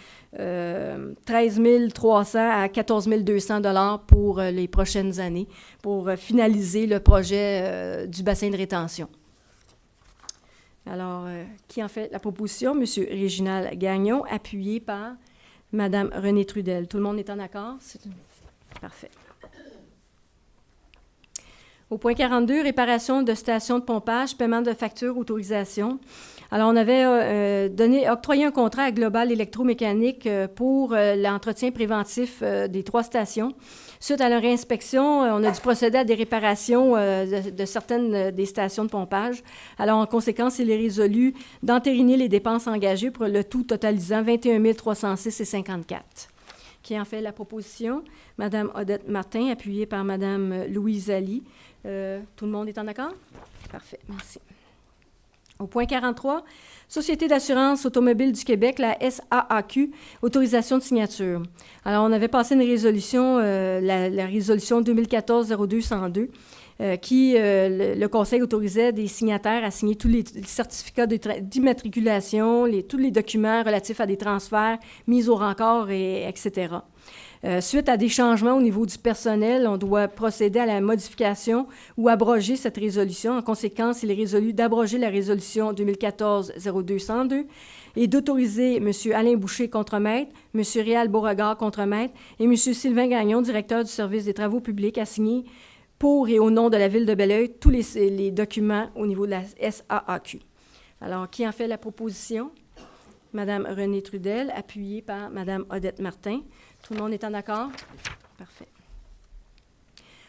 13 300 à 14 200 $ pour les prochaines années pour finaliser le projet du bassin de rétention. Alors, qui en fait la proposition? M. Réginald Gagnon, appuyé par Mme Renée Trudel. Tout le monde est en accord? Parfait. Au point 42, réparation de stations de pompage, paiement de factures, autorisation. Alors, on avait octroyé un contrat à Global Électromécanique pour l'entretien préventif des 3 stations. Suite à leur réinspection, on a dû procéder à des réparations de certaines des stations de pompage. Alors, en conséquence, il est résolu d'entériner les dépenses engagées pour le tout totalisant 21 306,54. Qui en fait la proposition? Mme Odette Martin, appuyée par Mme Louise Ali. Tout le monde est en accord? Parfait, merci. Au point 43, Société d'assurance automobile du Québec, la SAAQ, autorisation de signature. Alors, on avait passé une résolution, la résolution 2014-02-102, qui, le Conseil autorisait des signataires à signer tous les certificats d'immatriculation, tous les documents relatifs à des transferts, mises au rencort, etc. Suite à des changements au niveau du personnel, on doit procéder à la modification ou abroger cette résolution. En conséquence, il est résolu d'abroger la résolution 2014-02-102 et d'autoriser M. Alain Boucher, contremaître, M. Réal Beauregard, contremaître, et M. Sylvain Gagnon, directeur du service des travaux publics, à signer pour et au nom de la Ville de Belleuil tous les documents au niveau de la SAAQ. Alors, qui en fait la proposition? Mme Renée Trudel, appuyée par Mme Odette Martin. Tout le monde est en accord? Parfait.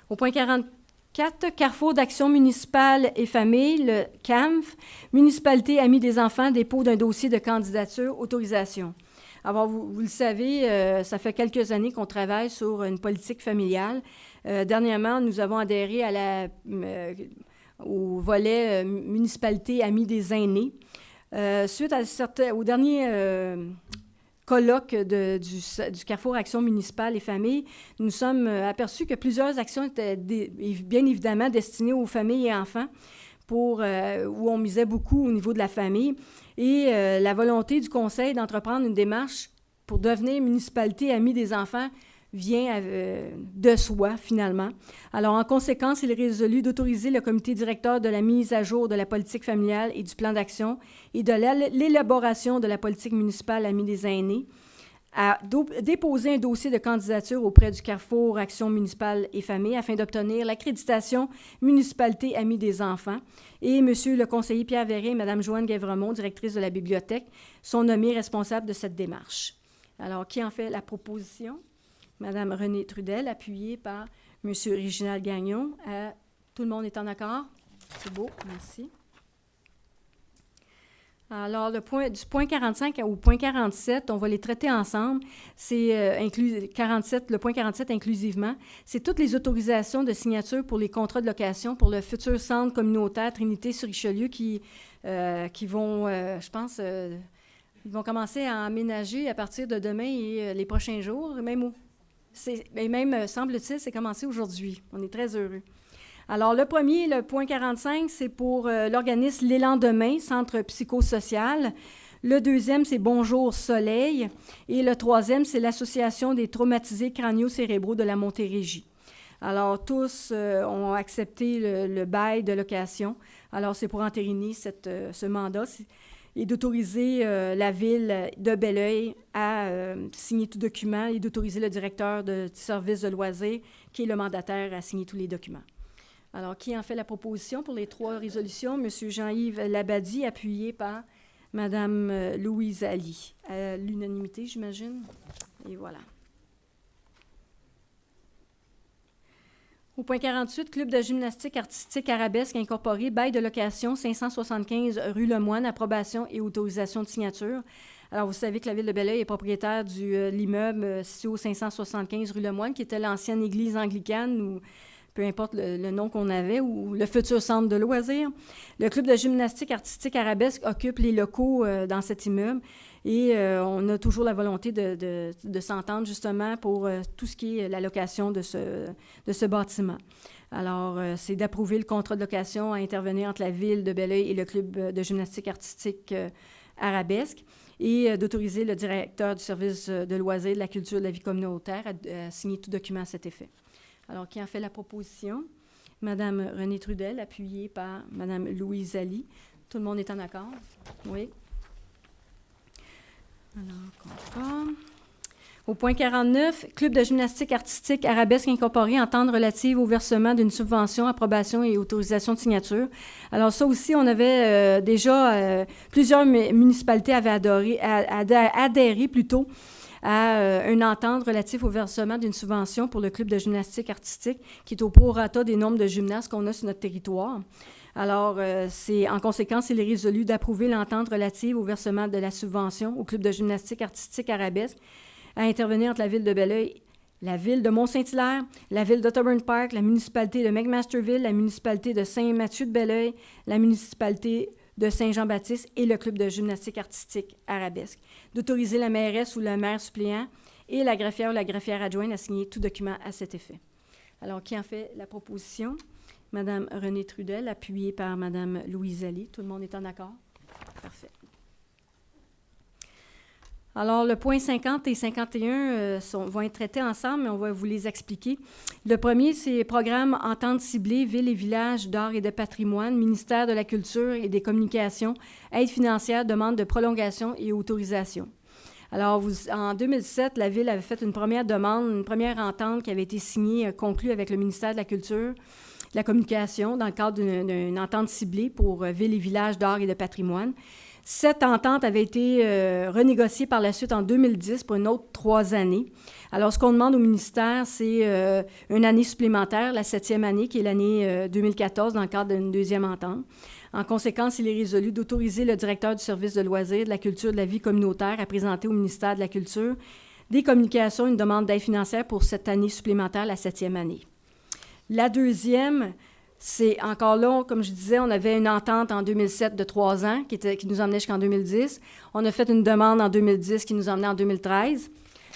Au point 44, Carrefour d'action municipale et famille, le CAMF, Municipalité Amis des enfants, dépôt d'un dossier de candidature, autorisation. Alors, vous le savez, ça fait quelques années qu'on travaille sur une politique familiale. Dernièrement, nous avons adhéré au volet Municipalité Amis des aînés. Suite au dernier colloque du Carrefour Action municipale et famille, nous sommes aperçus que plusieurs actions étaient bien évidemment destinées aux familles et enfants, où on misait beaucoup au niveau de la famille. Et la volonté du Conseil d'entreprendre une démarche pour devenir municipalité amie des enfants vient de soi, finalement. Alors, en conséquence, il est résolu d'autoriser le comité directeur de la mise à jour de la politique familiale et du plan d'action et de l'élaboration de la politique municipale amie des aînés à déposer un dossier de candidature auprès du Carrefour Action municipale et famille afin d'obtenir l'accréditation municipalité amie des enfants. Et M. le conseiller Pierre Verret et Mme Joanne Guévremont, directrice de la bibliothèque, sont nommés responsables de cette démarche. Alors, qui en fait la proposition? Mme Renée Trudel, appuyée par M. Réginald Gagnon. Tout le monde est en accord? C'est beau, merci. Alors, du point 45 au point 47, on va les traiter ensemble. C'est le point 47 inclusivement. C'est toutes les autorisations de signature pour les contrats de location pour le futur centre communautaire Trinité-sur-Richelieu qui vont, je pense, ils vont commencer à aménager à partir de demain et les prochains jours, même, semble-t-il, c'est commencé aujourd'hui. On est très heureux. Alors, le premier, le point 45, c'est pour l'organisme L'Élan Demain, centre psychosocial. Le deuxième, c'est Bonjour Soleil. Et le troisième, c'est l'Association des traumatisés crânio-cérébraux de la Montérégie. Alors, tous ont accepté le bail de location. Alors, c'est pour entériner ce mandat. et d'autoriser la Ville de Belleuil à signer tout document et d'autoriser le directeur du service de loisirs, qui est le mandataire, à signer tous les documents. Alors, qui en fait la proposition pour les 3 résolutions? M. Jean-Yves Labadie, appuyé par Mme Louise Ali. À l'unanimité, j'imagine. Et voilà. Au point 48, Club de gymnastique artistique arabesque incorporé, bail de location 575 rue Lemoine, approbation et autorisation de signature. Alors, vous savez que la Ville de Belleuil est propriétaire de l'immeuble situé au 575 rue Lemoine, qui était l'ancienne église anglicane, ou peu importe le nom qu'on avait, ou le futur centre de loisirs. Le Club de gymnastique artistique arabesque occupe les locaux dans cet immeuble. Et on a toujours la volonté de s'entendre justement pour tout ce qui est la location de ce bâtiment. Alors, c'est d'approuver le contrat de location à intervenir entre la Ville de Belleuil et le Club de gymnastique artistique arabesque et d'autoriser le directeur du service de loisirs, de la culture et de la vie communautaire à signer tout document à cet effet. Alors, qui en fait la proposition? Mme Renée Trudel, appuyée par Mme Louise Ali. Tout le monde est en accord? Oui. Alors, au point 49, Club de gymnastique artistique arabesque incorporé, entente relative au versement d'une subvention, approbation et autorisation de signature. Alors ça aussi, on avait déjà, plusieurs municipalités avaient adhéré plutôt à une entente relative au versement d'une subvention pour le Club de gymnastique artistique qui est au prorata des nombres de gymnastes qu'on a sur notre territoire. Alors, en conséquence, il est résolu d'approuver l'entente relative au versement de la subvention au Club de gymnastique artistique arabesque à intervenir entre la Ville de Belleuil, la Ville de Mont-Saint-Hilaire, la Ville d'Otterburn Park, la municipalité de McMasterville, la municipalité de Saint-Mathieu-de-Belleuil, la municipalité de Saint-Jean-Baptiste et le Club de gymnastique artistique arabesque. D'autoriser la mairesse ou le maire suppléant et la greffière ou la greffière adjointe à signer tout document à cet effet. Alors, qui en fait la proposition? Mme Renée Trudel, appuyée par Mme Louise Ali. Tout le monde est en accord? Parfait. Alors, le point 50 et 51 vont être traités ensemble, mais on va vous les expliquer. Le premier, c'est programme Entente ciblée, Villes et villages d'art et de patrimoine, ministère de la Culture et des Communications, aide financière, demande de prolongation et autorisation. Alors, en 2007, la Ville avait fait une première demande, une première entente qui avait été signée, conclue avec le ministère de la Culture, de la Communication, dans le cadre d'une entente ciblée pour Villes et villages d'art et de patrimoine. Cette entente avait été renégociée par la suite en 2010 pour une autre 3 années. Alors, ce qu'on demande au ministère, c'est une année supplémentaire, la 7e année, qui est l'année 2014, dans le cadre d'une 2e entente. En conséquence, il est résolu d'autoriser le directeur du service de loisirs, de la culture et de la vie communautaire à présenter au ministère de la Culture des Communications une demande d'aide financière pour cette année supplémentaire, la 7e année. La deuxième, c'est encore là, comme je disais, on avait une entente en 2007 de 3 ans qui nous emmenait jusqu'en 2010. On a fait une demande en 2010 qui nous emmenait en 2013.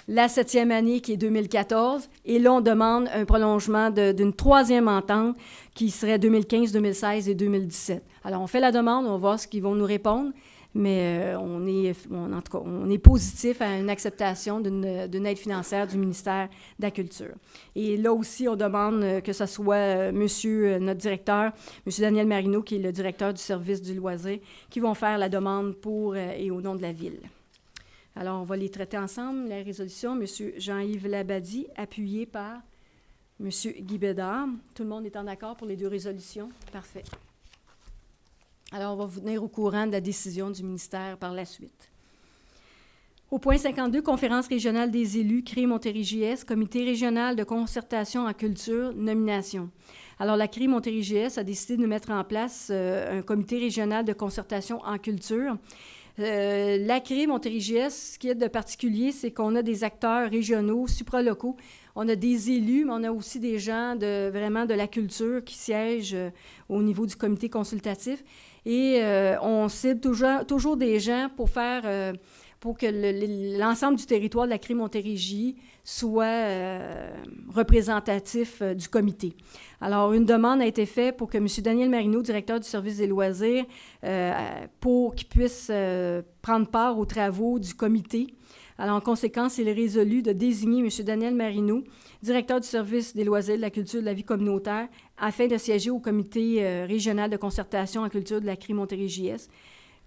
La 7e année qui est 2014. Et là, on demande un prolongement d'une 3e entente qui serait 2015, 2016 et 2017. Alors, on fait la demande, on va voir ce qu'ils vont nous répondre. Mais en tout cas, on est positif à une acceptation d'une aide financière du ministère de la Culture. Et là aussi, on demande que ce soit notre directeur, M. Daniel Marino, qui est le directeur du service du loisir, qui vont faire la demande pour et au nom de la Ville. Alors, on va les traiter ensemble. La résolution, M. Jean-Yves Labadie, appuyé par M. Guy Bédard. Tout le monde est en accord pour les 2 résolutions? Parfait. Alors, on va vous tenir au courant de la décision du ministère par la suite. Au point 52, Conférence régionale des élus, CRI Montérégie-Est, Comité régional de concertation en culture, nomination. Alors, la CRI Montérégie-Est a décidé de mettre en place un comité régional de concertation en culture. La CRI Montérégie-Est, ce qui est de particulier, c'est qu'on a des acteurs régionaux, supralocaux. On a des élus, mais on a aussi des gens vraiment de la culture qui siègent au niveau du comité consultatif. Et on cible toujours des gens pour que l'ensemble du territoire de la CRI Montérégie soit représentatif du comité. Alors, une demande a été faite pour que M. Daniel Marino, directeur du service des loisirs, pour qu'il puisse prendre part aux travaux du comité. Alors, en conséquence, il est résolu de désigner M. Daniel Marino, directeur du service des loisirs, de la culture et de la vie communautaire, afin de siéger au comité régional de concertation en culture de la CRI Montérégie-Est.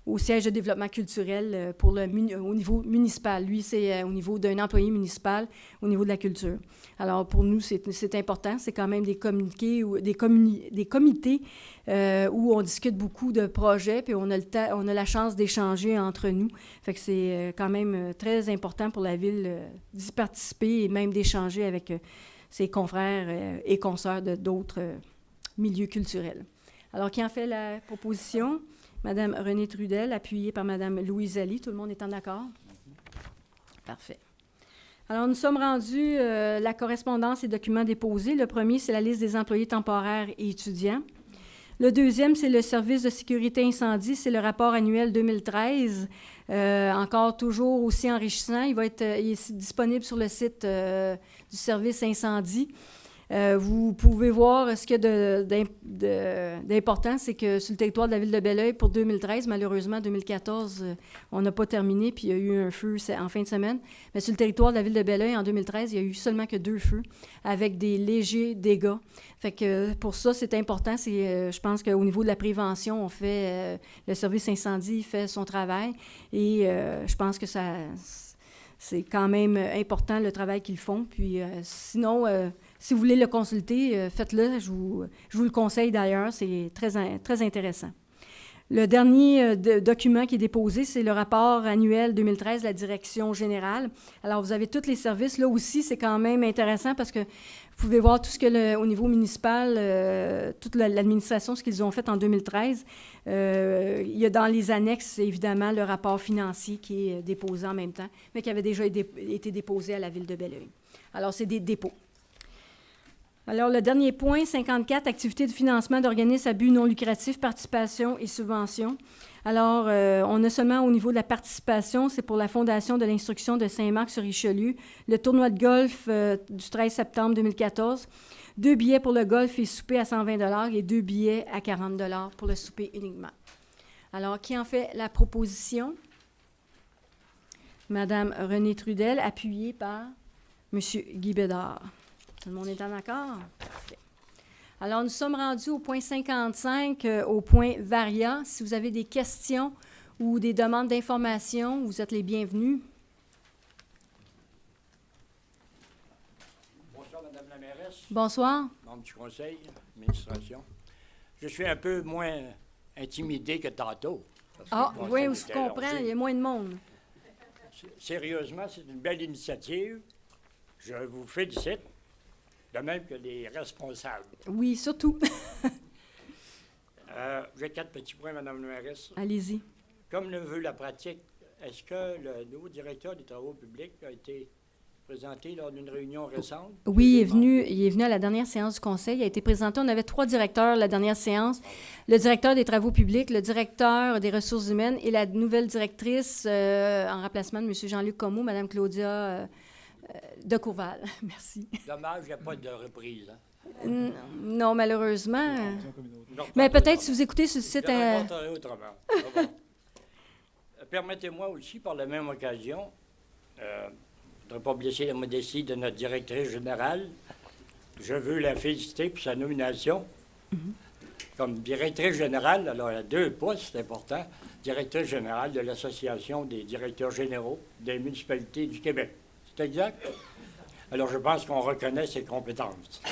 au siège de développement culturel pour au niveau municipal. Lui, c'est au niveau d'un employé municipal au niveau de la culture. Alors, pour nous, c'est important. C'est quand même des communiqués ou des comités où on discute beaucoup de projets, puis on a la chance d'échanger entre nous. Fait que c'est quand même très important pour la Ville d'y participer et même d'échanger avec ses confrères et consoeurs d'autres milieux culturels. Alors, qui en fait la proposition? Madame Renée Trudel, appuyée par Madame Louise Ali. Tout le monde est en accord? Parfait. Alors, nous sommes rendus la correspondance et documents déposés. Le premier, c'est la liste des employés temporaires et étudiants. Le deuxième, c'est le service de sécurité incendie. C'est le rapport annuel 2013. Encore toujours aussi enrichissant. Il est disponible sur le site du service incendie. Vous pouvez voir ce qu'il y a d'important, c'est que sur le territoire de la Ville de Belleuil, pour 2013, malheureusement, 2014, on n'a pas terminé, puis il y a eu un feu en fin de semaine. Mais sur le territoire de la Ville de Belleuil, en 2013, il y a eu seulement que 2 feux, avec des légers dégâts. Fait que pour ça, c'est important. Je pense qu'au niveau de la prévention, on fait le service incendie fait son travail, et je pense que c'est quand même important le travail qu'ils font. Puis sinon, si vous voulez le consulter, faites-le. Je vous le conseille d'ailleurs. C'est très intéressant. Le dernier document qui est déposé, c'est le rapport annuel 2013 de la Direction générale. Alors, vous avez tous les services. Là aussi, c'est quand même intéressant parce que vous pouvez voir tout ce que au niveau municipal, toute l'administration, ce qu'ils ont fait en 2013. Il y a dans les annexes, évidemment, le rapport financier qui est déposé en même temps, mais qui avait déjà été déposé à la Ville de Belleuil. Alors, c'est des dépôts. Alors, le dernier point, 54, activités de financement d'organismes à but non lucratif, participation et subventions. Alors, on a seulement au niveau de la participation, c'est pour la Fondation de l'instruction de Saint-Marc-sur-Richelieu, le tournoi de golf du 13 septembre 2014, 2 billets pour le golf et souper à 120 et 2 billets à 40 pour le souper uniquement. Alors, qui en fait la proposition? Madame Renée Trudel, appuyée par Monsieur Guy Bédard. Tout le monde est en accord? Parfait. Alors, nous sommes rendus au point 55, au point Varia. Si vous avez des questions ou des demandes d'information, vous êtes les bienvenus. Bonsoir, Madame la mairesse. Bonsoir. Membre du conseil d'administration. Je suis un peu moins intimidé que tantôt. Oui, je comprends, il y a moins de monde. Sérieusement, c'est une belle initiative. Je vous félicite. De même que les responsables. Oui, surtout. J'ai 4 petits points, Mme la mairesse. Allez-y. Comme le veut la pratique, est-ce que le nouveau directeur des travaux publics a été présenté lors d'une réunion récente? Oui, il est venu à la dernière séance du conseil. Il a été présenté. On avait 3 directeurs la dernière séance. Le directeur des travaux publics, le directeur des ressources humaines et la nouvelle directrice en remplacement de M. Jean-Luc Comeau, Mme Claudia de Courval. Merci. Dommage, il n'y a pas de reprise. Hein? Non, malheureusement. Mais peut-être si vous écoutez sur le site... Je rencontrerai autrement. Bon. Permettez-moi aussi, par la même occasion, je ne voudrais pas blesser la modestie de notre directrice générale. Je veux la féliciter pour sa nomination. Comme directrice générale, alors elle a 2 postes, c'est important, directrice générale de l'Association des directeurs généraux des municipalités du Québec. C'est exact? Alors, je pense qu'on reconnaît ses compétences.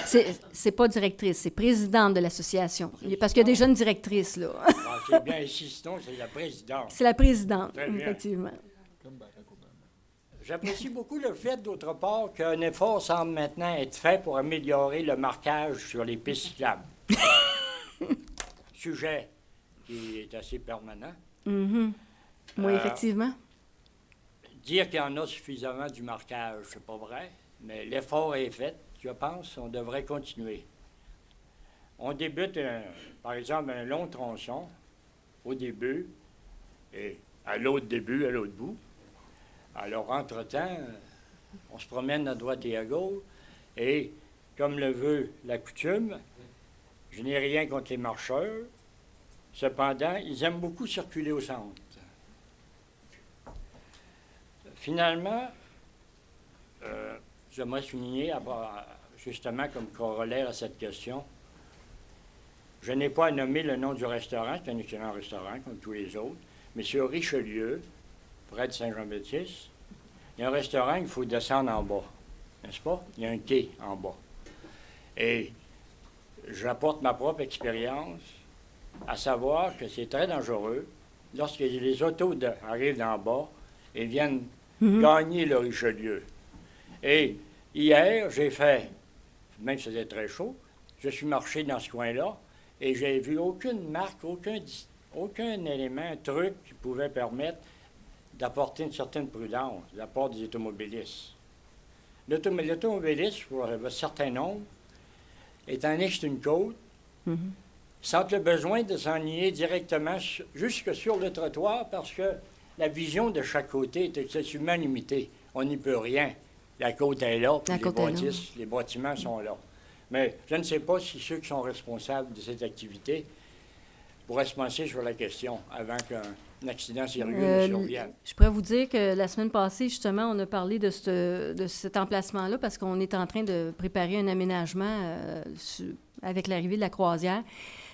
C'est pas directrice, c'est présidente de l'association. Parce qu'il y a déjà une directrice, là. C'est bien, insistons, c'est la présidente. C'est la présidente, effectivement. J'apprécie beaucoup le fait, d'autre part, qu'un effort semble maintenant être fait pour améliorer le marquage sur les pistes cyclables. Sujet qui est assez permanent. Oui, effectivement. Dire qu'il y en a suffisamment du marquage, c'est pas vrai, mais l'effort est fait, je pense, on devrait continuer. On débute, par exemple, un long tronçon au début et à l'autre début, à l'autre bout. Alors, entre-temps, on se promène à droite et à gauche et, comme le veut la coutume, je n'ai rien contre les marcheurs. Cependant, ils aiment beaucoup circuler au centre. Finalement, j'aimerais souligner, justement comme corollaire à cette question, je n'ai pas à nommer le nom du restaurant, c'est un excellent restaurant comme tous les autres, Mais sur Richelieu, près de Saint-Jean-Baptiste, il y a un restaurant, il faut descendre en bas, n'est-ce pas? Il y a un quai en bas. Et j'apporte ma propre expérience, à savoir que c'est très dangereux lorsque les autos arrivent d'en bas et viennent gagner le Richelieu. Et hier, j'ai fait, même si c'était très chaud, je suis marché dans ce coin-là et j'ai vu aucune marque, aucun élément, un truc qui pouvait permettre d'apporter une certaine prudence de la part des automobilistes. L'automobiliste, pour un certain nombre, étant donné que c'est une côte, sentent le besoin de s'enligner directement jusque sur le trottoir parce que la vision de chaque côté est excessivement limitée. On n'y peut rien. La côte est là, puis les bâtiments sont là. Mais je ne sais pas si ceux qui sont responsables de cette activité pourraient se pencher sur la question avant qu'un accident sérieux ne survienne. Je pourrais vous dire que la semaine passée, justement, on a parlé de cet emplacement-là parce qu'on est en train de préparer un aménagement avec l'arrivée de la croisière.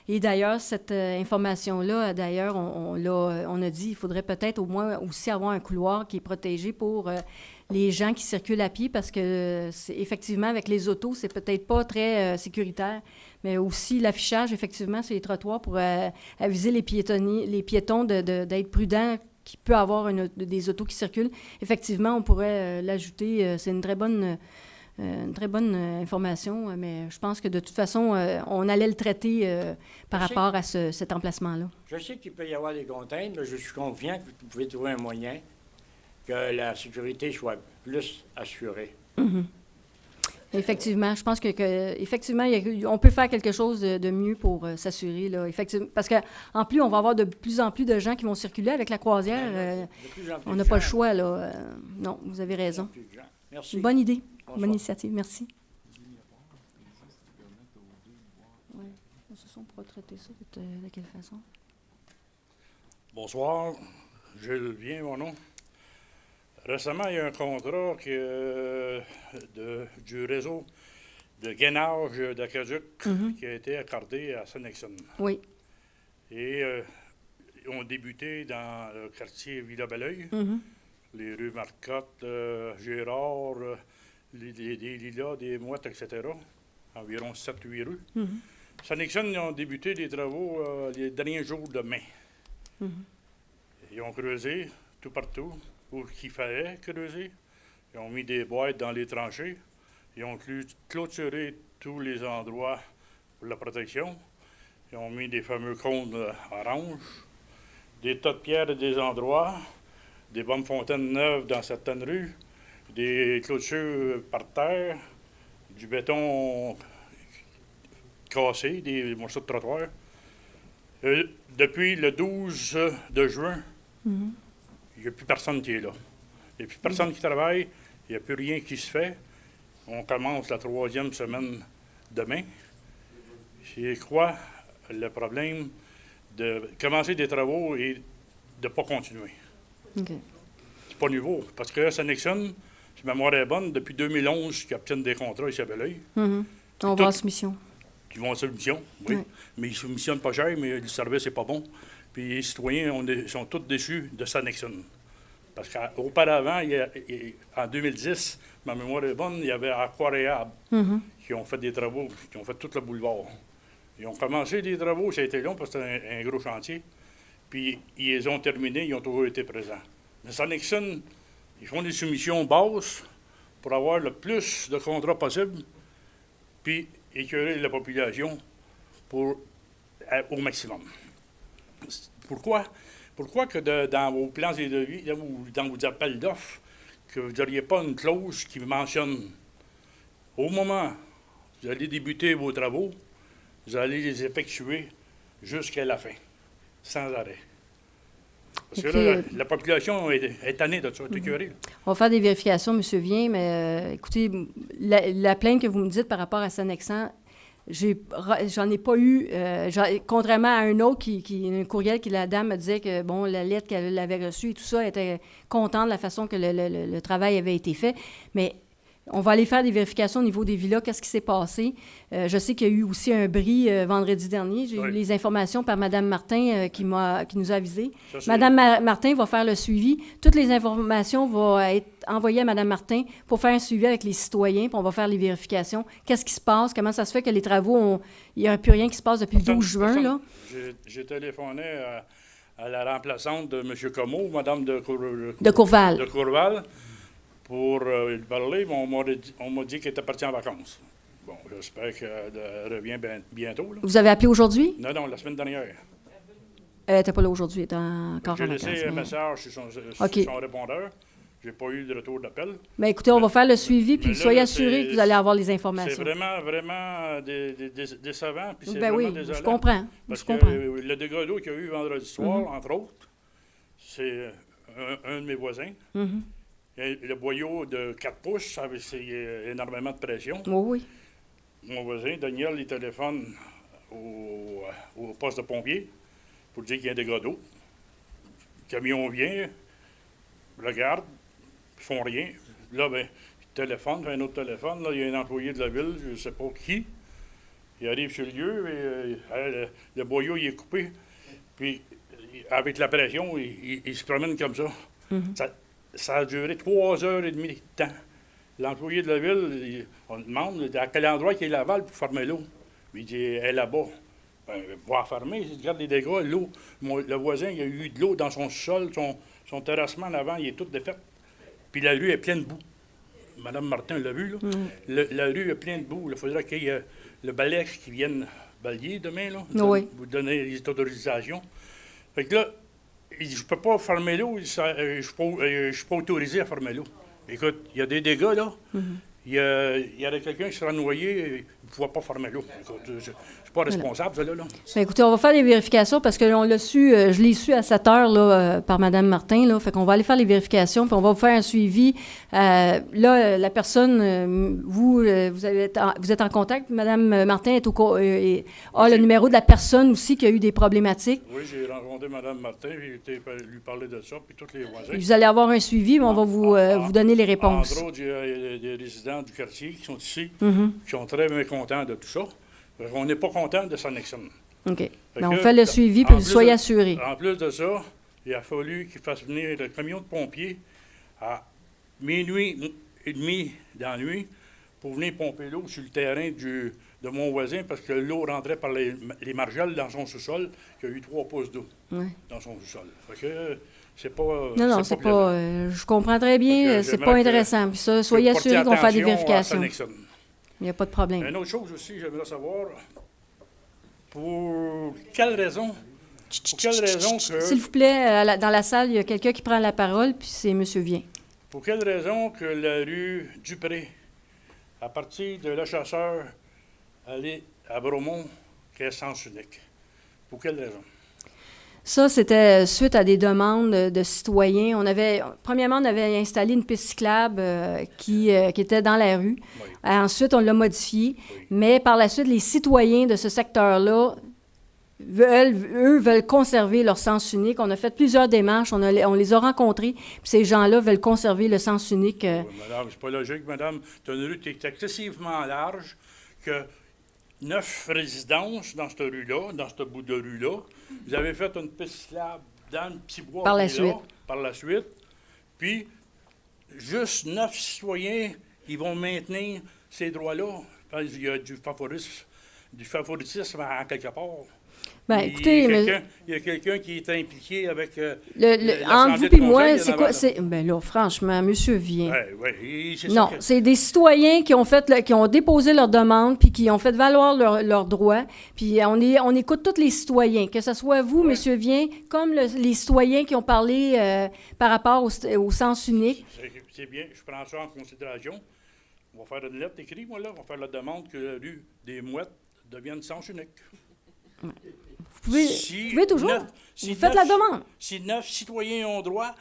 Et d'ailleurs, cette information-là, on a dit qu'il faudrait peut-être au moins aussi avoir un couloir qui est protégé pour les gens qui circulent à pied parce que, effectivement, avec les autos, c'est peut-être pas très sécuritaire, mais aussi l'affichage, effectivement, sur les trottoirs pour aviser les piétons d'être prudents qu'il peut avoir des autos qui circulent. Effectivement, on pourrait l'ajouter. C'est une très bonne information, mais je pense que de toute façon, on allait le traiter par rapport à cet emplacement-là. Je sais qu'il peut y avoir des contraintes, mais je suis confiant que vous pouvez trouver un moyen que la sécurité soit plus assurée. Effectivement, je pense effectivement, on peut faire quelque chose de mieux pour s'assurer, là, effectivement, parce qu'en plus, on va avoir de plus en plus de gens qui vont circuler avec la croisière. On n'a pas le choix, là. Non, vous avez raison. Merci. Bonne idée. Bonsoir. Bonne initiative. Merci. Oui, on pourra traiter ça de quelle façon? Bonsoir, Gilles Bien, mon nom. Récemment, il y a un contrat du réseau de gainage d'aqueduc qui a été accordé à Sennexon. Oui. Et ils ont débuté dans le quartier Villa-Belleuil, les rues Marcotte, Gérard, des Lilas, des Mouettes, etc. Environ 7-8 rues. Sennexon, ils ont débuté les travaux les derniers jours de mai. Ils ont creusé tout partout où il fallait creuser. Ils ont mis des boîtes dans les tranchées. Ils ont clôturé tous les endroits pour la protection. Ils ont mis des fameux cônes oranges, des tas de pierres à des endroits, des bonnes fontaines neuves dans certaines rues, des clôtures par terre, du béton cassé, des morceaux de trottoir. Depuis le 12 de juin, il n'y a plus personne qui est là. Il n'y a plus personne qui travaille, il n'y a plus rien qui se fait. On commence la 3e semaine demain. C'est quoi le problème de commencer des travaux et de ne pas continuer? C'est pas nouveau, parce que Sennexon, si ma mémoire est bonne, depuis 2011, qu'ils obtiennent des contrats ici à Belleuil. On va en soumission. Ils vont en soumission, oui. Mais ils ne soumissionnent pas cher, mais le service n'est pas bon. Puis les citoyens sont tous déçus de Sennexon. Parce qu'auparavant, en 2010, ma mémoire est bonne, il y avait Aquaréable qui ont fait des travaux, qui ont fait tout le boulevard. Ils ont commencé des travaux, ça a été long parce que c'était un gros chantier. Puis ils les ont terminés, ils ont toujours été présents. Mais Sennexon, ils font des soumissions basses pour avoir le plus de contrats possible, puis écœurer la population au maximum. Pourquoi que dans vos plans et devis, ou dans vos appels d'offres, que vous n'auriez pas une clause qui mentionne au moment où vous allez débuter vos travaux, vous allez les effectuer jusqu'à la fin, sans arrêt. Parce que là, la population est tannée de ça, est écœurée. On va faire des vérifications, M. Vien, mais écoutez, la plainte que vous me dites par rapport à Sennexon, j'en ai pas eu, contrairement à un autre, un courriel que la dame me disait que, bon, la lettre qu'elle avait reçue et tout ça, elle était contente de la façon que le travail avait été fait. Mais On va aller faire des vérifications au niveau des villas, qu'est-ce qui s'est passé. Je sais qu'il y a eu aussi un bris vendredi dernier. J'ai eu les informations par Mme Martin qui nous a avisé. Mme Martin va faire le suivi. Toutes les informations vont être envoyées à Mme Martin pour faire un suivi avec les citoyens, puis on va faire les vérifications. Qu'est-ce qui se passe? Comment ça se fait que les travaux, il n'y a plus rien qui se passe depuis le 12 juin, là? J'ai téléphoné à la remplaçante de M. Comeau, Mme de Courval, pour lui parler. On m'a dit qu'elle était partie en vacances. Bon, j'espère qu'elle revient bientôt. Là. Vous avez appelé aujourd'hui? Non, la semaine dernière. Elle n'était pas là aujourd'hui, elle était encore en vacances. J'ai laissé un message sur son répondeur. Je n'ai pas eu de retour d'appel. Bien, écoutez, on va faire le suivi, puis soyez assurés que vous allez avoir les informations. C'est vraiment décevant, puis c'est oui, désolant. je comprends. Parce que le dégât d'eau qu'il y a eu vendredi soir, entre autres, c'est un de mes voisins. Le boyau de 4 pouces, c'est énormément de pression. Oui. Mon voisin, Daniel, il téléphone au poste de pompier pour dire qu'il y a un dégât d'eau. Le camion vient, regarde, ils font rien. Là, il téléphone, fait un autre téléphone. Là, il y a un employé de la ville, je ne sais pas qui. Il arrive sur le lieu et le boyau, il est coupé. Puis, avec la pression, il se promène comme ça. Ça a duré 3h30 de temps. L'employé de la ville, on demande à quel endroit il y a l'aval pour fermer l'eau. Il dit, elle est là-bas. Va fermer, il regarde les dégâts, l'eau. Le voisin, il y a eu de l'eau dans son sol, son terrassement en avant, il est tout défait. Puis la rue est pleine de boue. Mme Martin l'a vu, là. La rue est pleine de boue. Il faudrait qu'il y ait le balai qui vienne balayer demain, là. Vous donner les autorisations. Fait que là, il dit, je ne peux pas fermer l'eau, je ne suis pas autorisé à fermer l'eau. Écoute, il y a des dégâts, là. Il y aurait quelqu'un qui sera noyé, il ne pourra pas fermer l'eau. Écoute, je ne suis pas responsable, ça, là. Bien, écoutez, on va faire les vérifications parce que on l'a su, je l'ai su à 7 heures là, par Mme Martin. Là, fait qu'on va aller faire les vérifications, puis on va vous faire un suivi. Là, la personne, vous êtes en contact. Mme Martin a le numéro de la personne aussi qui a eu des problématiques. Oui, j'ai rencontré Mme Martin, j'ai lui parlé de ça, puis tous les voisins. Vous allez avoir un suivi, mais on va vous donner les réponses. Entre autres, il y a des résidents du quartier qui sont ici, qui sont très mécontents de tout ça. On n'est pas content de s'annexer. OK. On fait le suivi, puis soyez assurés. En plus de ça, il a fallu qu'il fasse venir le camion de pompiers à minuit et demi dans la nuit pour venir pomper l'eau sur le terrain de mon voisin parce que l'eau rentrait par les margelles dans son sous-sol, qui a eu 3 pouces d'eau dans son sous-sol. Fait que c'est pas... Non, c'est pas... je comprends très bien, c'est pas intéressant. Puis ça, soyez assurés qu'on fait des vérifications. Il n'y a pas de problème. Une autre chose aussi, j'aimerais savoir, pour quelle raison que... S'il vous plaît, dans la salle, il y a quelqu'un qui prend la parole, puis c'est M. Vien. Pour quelle raison que la rue Dupré, à partir de Le Chasseur, aller à Bromont, qu'est sens unique? Pour quelle raison? Ça, c'était suite à des demandes de citoyens. Premièrement, on avait installé une piste cyclable qui était dans la rue. Oui. Ensuite, on l'a modifiée. Oui. Mais par la suite, les citoyens de ce secteur-là veulent conserver leur sens unique. On a fait plusieurs démarches, on les a rencontrés, puis ces gens-là veulent conserver le sens unique. Oui, madame, c'est pas logique, madame. Tu as une rue qui est excessivement large, que 9 résidences dans cette rue-là, dans ce bout de rue-là. Vous avez fait une piste cyclable dans le petit bois par la suite. Puis, juste 9 citoyens qui vont maintenir ces droits-là. Il y a du favoritisme à quelque part. Ben, écoutez, il y a quelqu'un qui est impliqué avec entre vous et moi, c'est quoi? Ben là, franchement, monsieur Vien. Oui, c'est non, c'est des citoyens qui ont déposé leur demande puis qui ont fait valoir leurs droits. Puis on écoute tous les citoyens, que ce soit vous, monsieur Vien, comme les citoyens qui ont parlé par rapport au sens unique. C'est bien, je prends ça en considération. On va faire une lettre écrite, moi, là. On va faire la demande que la rue des Mouettes devienne sens unique. Ouais. Vous pouvez toujours. Vous faites la demande. Si 9 citoyens ont droit,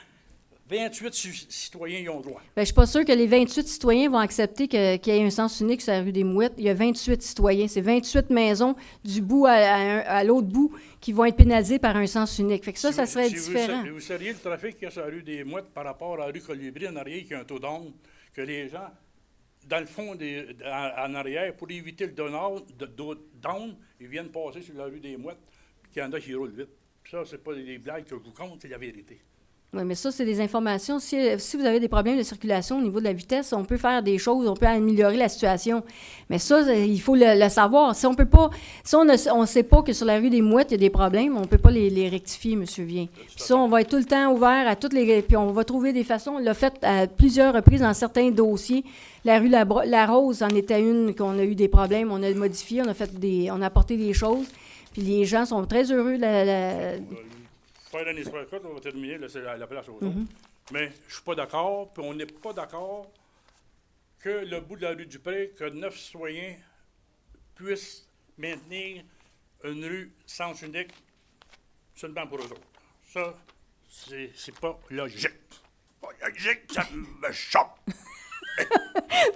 28 citoyens y ont droit. Bien, je ne suis pas sûre que les 28 citoyens vont accepter qu'il y ait un sens unique sur la rue des Mouettes. Il y a 28 citoyens. C'est 28 maisons du bout à l'autre bout qui vont être pénalisées par un sens unique. Fait que ça serait différent. Vous saviez le trafic qu'il y a sur la rue des Mouettes par rapport à la rue Colibri en arrière, qui a un taux d'ombre, que les gens dans le fond, en arrière, pour éviter le down, ils viennent passer sur la rue des Mouettes, puis qu'il y en a qui roulent vite. Ça, c'est pas des blagues que je vous compte, c'est la vérité. Oui, mais ça, c'est des informations. Si vous avez des problèmes de circulation au niveau de la vitesse, on peut faire des choses, on peut améliorer la situation. Mais ça, il faut le savoir. Si on peut pas, si on ne sait pas que sur la rue des Mouettes, il y a des problèmes, on ne peut pas les rectifier, M. Vien. Puis ça, on va être tout le temps ouvert à toutes les... Puis on va trouver des façons. On l'a fait à plusieurs reprises dans certains dossiers. La rue La Rose en était une qu'on a eu des problèmes. On a modifié, on a apporté des choses. Puis les gens sont très heureux Faire une histoire courte, on va terminer, laisser la place aux autres. Mais je ne suis pas d'accord, puis on n'est pas d'accord que le bout de la rue Dupré, que 9 citoyens puissent maintenir une rue sens unique seulement pour eux autres. Ça, c'est pas logique. Pas logique, ça me choque.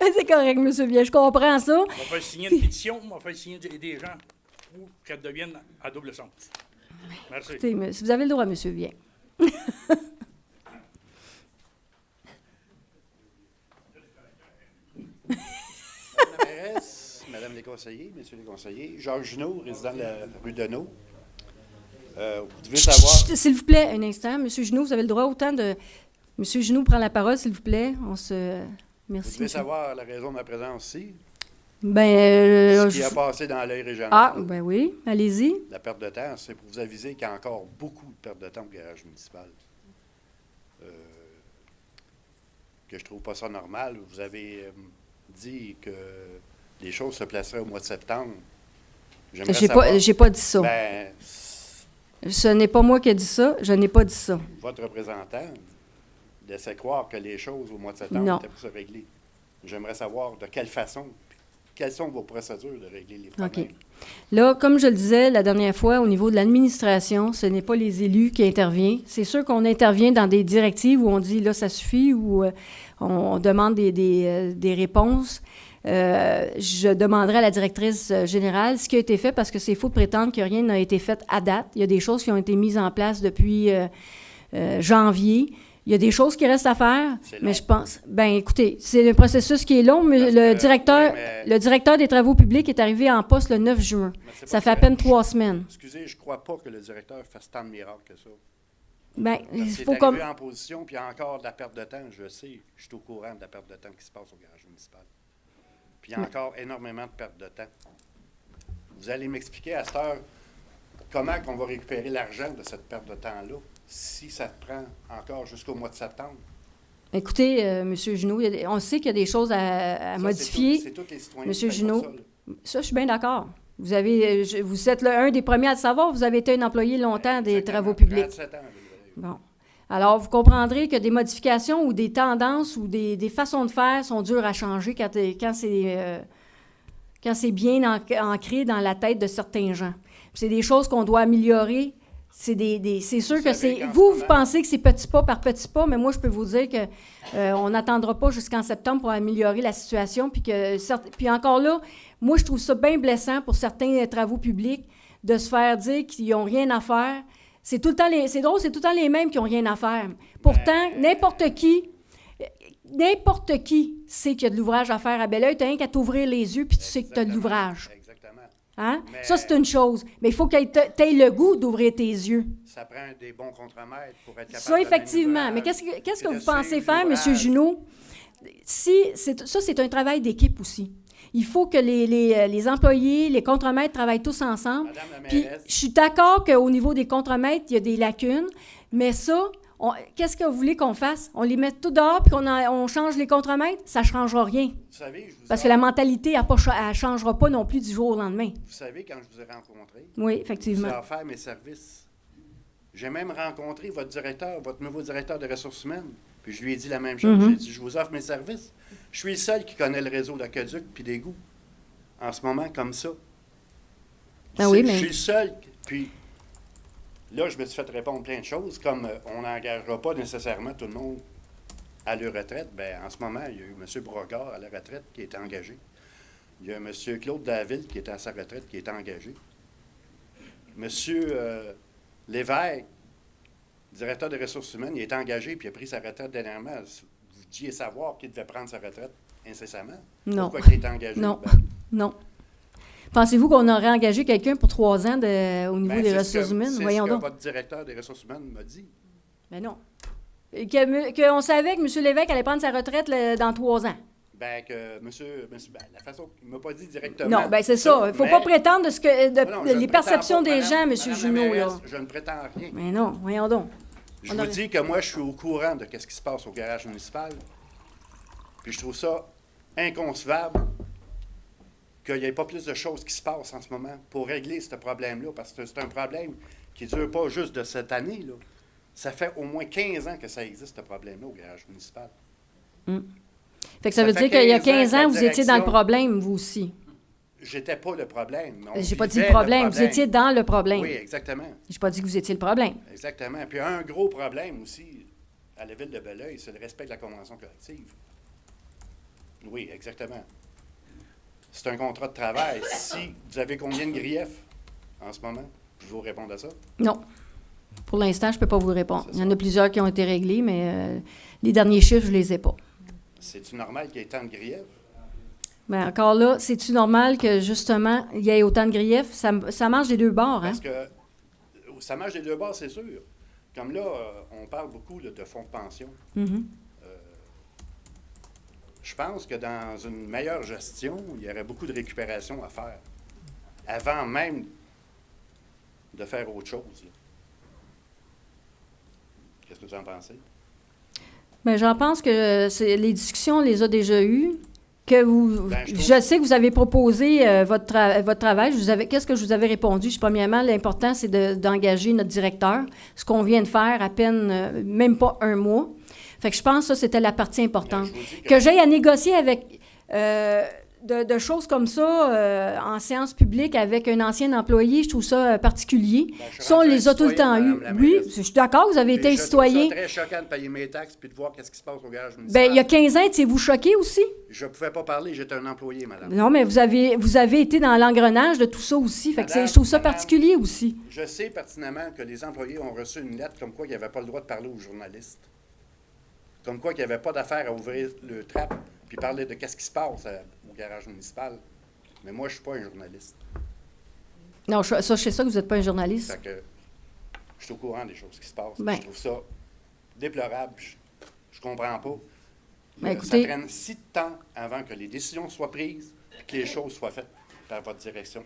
C'est correct, M. Vien, je comprends ça. On va faire signer une pétition, on va faire signer des gens pour qu'elles deviennent à double sens. Merci. Écoutez, vous avez le droit, M. Vien. Madame la mairesse, Madame les conseillers, Messieurs les conseillers, Georges Junot, résident de la rue Deneau. Vous devez savoir... S'il vous plaît, un instant. M. Junot, vous avez le droit autant de... M. Junot prend la parole, s'il vous plaît. Merci. Vous devez savoir la raison de ma présence ici. Ce qui a passé dans l'œil régional. Ah, ben oui, allez-y. La perte de temps, c'est pour vous aviser qu'il y a encore beaucoup de perte de temps au garage municipal. Que je trouve pas ça normal. Vous avez dit que les choses se placeraient au mois de septembre. J'ai pas dit ça. Ben, ce n'est pas moi qui ai dit ça. Je n'ai pas dit ça. Votre représentant laissait croire que les choses au mois de septembre étaient pour se régler. J'aimerais savoir de quelle façon. Quelles sont vos procédures de régler les problèmes? OK. Là, comme je le disais la dernière fois, au niveau de l'administration, ce n'est pas les élus qui interviennent. C'est sûr qu'on intervient dans des directives où on dit, là, ça suffit, où on demande des réponses. Je demanderai à la directrice générale ce qui a été fait, parce que c'est faux de prétendre que rien n'a été fait à date. Il y a des choses qui ont été mises en place depuis janvier. Il y a des choses qui restent à faire, mais je pense... Bien, écoutez, c'est un processus qui est long, mais le directeur des travaux publics est arrivé en poste le 9 juin. Ça fait à peine 3 semaines. Excusez, je ne crois pas que le directeur fasse tant de miracles que ça. Bien, il faut comme... Il est arrivé en position, puis il y a encore de la perte de temps. Je sais, je suis au courant de la perte de temps qui se passe au garage municipal. Puis il y a encore énormément de perte de temps. Vous allez m'expliquer à cette heure comment on va récupérer l'argent de cette perte de temps-là, si ça prend encore jusqu'au mois de septembre? Écoutez, M. Junot, on sait qu'il y a des choses à modifier. C'est tous les citoyens M. Junot, ça, je suis bien d'accord. Vous êtes un des premiers à le savoir. Vous avez été un employé longtemps des travaux publics. 37 ans. Bon. Alors, vous comprendrez que des modifications ou des tendances ou des façons de faire sont dures à changer quand c'est bien ancré dans la tête de certains gens. Puis c'est des choses qu'on doit améliorer. C'est sûr que c'est... Vous pensez que c'est petit pas par petit pas, mais moi, je peux vous dire qu'on n'attendra pas jusqu'en septembre pour améliorer la situation. Puis encore là, moi, je trouve ça bien blessant pour certains travaux publics de se faire dire qu'ils n'ont rien à faire. C'est tout le temps c'est drôle, c'est tout le temps les mêmes qui n'ont rien à faire. Pourtant, n'importe qui sait qu'il y a de l'ouvrage à faire à Belleuil. Tu n'as rien qu'à t'ouvrir les yeux, puis tu sais que tu as de l'ouvrage. Hein? Ça, c'est une chose. Mais il faut que tu aies le goût d'ouvrir tes yeux. Ça prend des bons contremaîtres pour être capable ça, effectivement. Mais qu'est-ce que vous pensez faire, M. Junot? Ça, c'est un travail d'équipe aussi. Il faut que les employés, les contremaîtres travaillent tous ensemble. Puis, je suis d'accord qu'au niveau des contremaîtres, il y a des lacunes, mais ça... Qu'est-ce que vous voulez qu'on fasse? On les met tout dehors puis on change les contremaîtres? Ça ne changera rien. Vous savez, parce que la mentalité, elle ne changera pas non plus du jour au lendemain. Vous savez, quand je vous ai rencontré, oui, effectivement. Je vous ai offert mes services. J'ai même rencontré votre nouveau directeur de ressources humaines. Puis je lui ai dit la même chose. J'ai dit, je vous offre mes services. Je suis le seul qui connaît le réseau d'aqueduc puis d'égouts. En ce moment, comme ça. Oui, je suis le seul. Puis... Là, je me suis fait répondre plein de choses, comme on n'engagera pas nécessairement tout le monde à leur retraite. Bien, en ce moment, il y a eu M. Brogard à la retraite qui est engagé. Il y a M. Claude Daville qui est à sa retraite qui est engagé. M. Lévesque, directeur des ressources humaines, il est engagé puis il a pris sa retraite dernièrement. Vous deviez savoir qu'il devait prendre sa retraite. incessamment. Non. Pourquoi il est engagé? Non. Ben, Non. Pensez-vous qu'on aurait engagé quelqu'un pour 3 ans au niveau ben, des c'est ressources humaines? C'est Voyons ce que donc. votre directeur des ressources humaines m'a dit. Mais non. Qu'on savait que M. Lévesque allait prendre sa retraite dans 3 ans. Ben, que monsieur ben, la façon, il ne m'a pas dit directement. Non, ben c'est ça. Il ne faut pas prétendre de Non, je ne les prétends perceptions pas, des madame- gens, M. madame la Junot, là. mairesse, je ne prétends rien. Mais non, voyons donc. Je vous dis que moi, je suis au courant de ce qui se passe au garage municipal. Puis je trouve ça inconcevable qu'il n'y ait pas plus de choses qui se passent en ce moment pour régler ce problème-là, parce que c'est un problème qui ne dure pas juste de cette année, là. Ça fait au moins 15 ans que ça existe, ce problème-là, au garage municipal. Fait que ça veut dire qu'il y a 15 ans, vous étiez dans le direction- problème, vous aussi. J'étais pas le problème. mais on J'ai pas dit vivait le problème, vous étiez dans le problème. Oui, exactement. J'ai pas dit que vous étiez le problème. Exactement. Puis un gros problème aussi à la ville de Belleuil, c'est le respect de la convention collective. Oui, exactement. C'est un contrat de travail. Si vous avez combien de griefs en ce moment, je vous réponds à ça. Non. Pour l'instant, je ne peux pas vous répondre. Il y en a plusieurs qui ont été réglés, mais les derniers chiffres, je ne les ai pas. C'est-tu normal qu'il y ait tant de griefs? Bien, encore là, c'est-tu normal que, justement, il y ait autant de griefs? Ça marche des deux bords, hein? Parce que ça marche des deux bords, c'est sûr. Comme là, on parle beaucoup là, de fonds de pension. Mhm. Je pense que dans une meilleure gestion, il y aurait beaucoup de récupération à faire avant même de faire autre chose, là. Qu'est-ce que vous en pensez? Bien, j'en pense que les discussions, on les a déjà eues. Que Ben, je sais que vous avez proposé votre travail. Qu'est-ce que je vous avais répondu? Premièrement, l'important, c'est d'engager notre directeur, ce qu'on vient de faire à peine, même pas un mois. Fait que je pense que ça, c'était la partie importante. Je vous dis Que j'aille à négocier avec de choses comme ça en séance publique avec un ancien employé, je trouve ça particulier. Ben, je suis ça, on rendu les a tout le citoyen, temps eu. madame la Oui, mairesse. je suis d'accord, vous avez été Puis un citoyen. Je trouve ça très choquant de payer mes taxes puis de voir qu'est-ce qui se passe au garage municipal. Bien, il y a 15 ans, étiez-vous choqué aussi? Je ne pouvais pas parler, j'étais un employé, madame. Non, mais vous avez été dans l'engrenage de tout ça aussi. Fait que Madame, je trouve ça madame, particulier aussi. Je sais pertinemment que les employés ont reçu une lettre comme quoi ils n'avaient pas le droit de parler aux journalistes. Comme quoi qu'il n'y avait pas d'affaire à ouvrir le trap puis parler de qu'est-ce qui se passe au garage municipal. Mais moi, je ne suis pas un journaliste. Non, je sais ça que vous n'êtes pas un journaliste. Fait que je suis au courant des choses qui se passent. Ben. Je trouve ça déplorable. Je comprends pas. Ben, Ça écoutez- prenne si de temps avant que les décisions soient prises et que les choses soient faites par votre direction.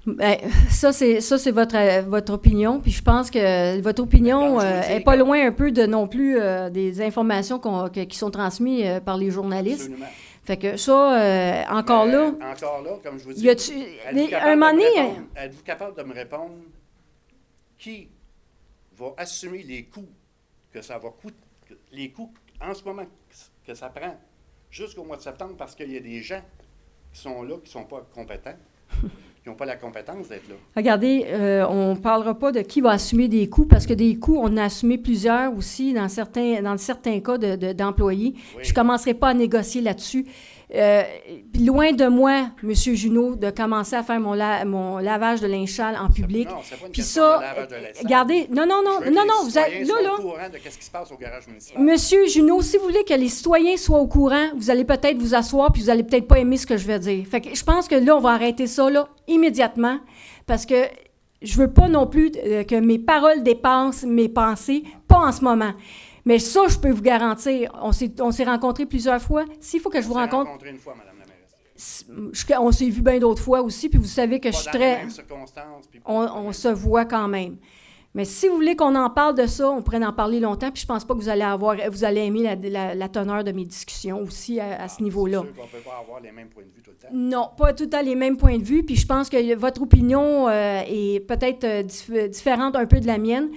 Ben, ça, c'est votre opinion. Puis je pense que votre opinion Ben, comme je vous dis, est pas loin un peu de non plus des informations qui sont transmises par les journalistes. Absolument. Fait que ça, encore Mais, là, encore là, comme je vous dis, y a-tu- êtes-vous capable un moment de me donné, répondre- êtes-vous capable de me répondre qui va assumer les coûts que ça va coûter, les coûts en ce moment que ça prend jusqu'au mois de septembre, parce qu'il y a des gens qui sont là, qui ne sont pas compétents, qui n'ont pas la compétence d'être là. regardez, on ne parlera pas de qui va assumer des coûts, parce que des coûts, on a assumé plusieurs aussi dans certains cas d'employés. Oui. Je ne commencerai pas à négocier là-dessus. Puis loin de moi, M. Junot, de commencer à faire mon lavage de linge sale en public. Non, c'est pas une Puis question ça, de lavage de linge sale. regardez, non, Je veux que les vous êtes citoyens soient là. au courant de ce qui se passe au garage municipal. Monsieur Junot, si vous voulez que les citoyens soient au courant, vous allez peut-être vous asseoir puis vous allez peut-être pas aimer ce que je vais dire. Fait que je pense que là, on va arrêter ça là immédiatement parce que je veux pas non plus que mes paroles dépassent mes pensées, pas en ce moment. Mais ça, je peux vous garantir. On s'est rencontrés plusieurs fois. S'il faut que je vous On s'est rencontre, rencontrés une fois, madame la mairesse. on s'est vu bien d'autres fois aussi, puis vous savez que je suis Pas dans les très... mêmes circonstances, puis pas On, dans les on mêmes- se voit quand même. Mais si vous voulez qu'on en parle de ça, on pourrait en parler longtemps, puis je pense pas que vous allez aimer la teneur de mes discussions aussi à ce niveau-là. C'est sûr qu'on ne peut pas avoir les mêmes points de vue tout le temps. Non, pas tout à les mêmes points de vue, puis je pense que votre opinion est peut-être différente un peu de la mienne.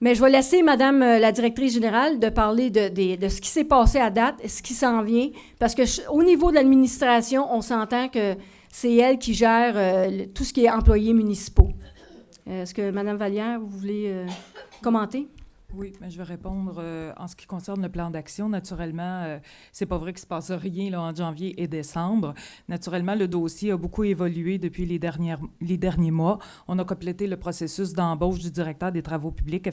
Mais je vais laisser Madame la directrice générale de parler de ce qui s'est passé à date, ce qui s'en vient, parce que au niveau de l'administration, on s'entend que c'est elle qui gère tout ce qui est employés municipaux. Est-ce que Madame Vallière, vous voulez commenter? Oui, mais je vais répondre en ce qui concerne le plan d'action. Naturellement, c'est pas vrai qu'il se passe rien là, en janvier et décembre. Naturellement, le dossier a beaucoup évolué depuis les derniers mois. On a complété le processus d'embauche du directeur des travaux publics.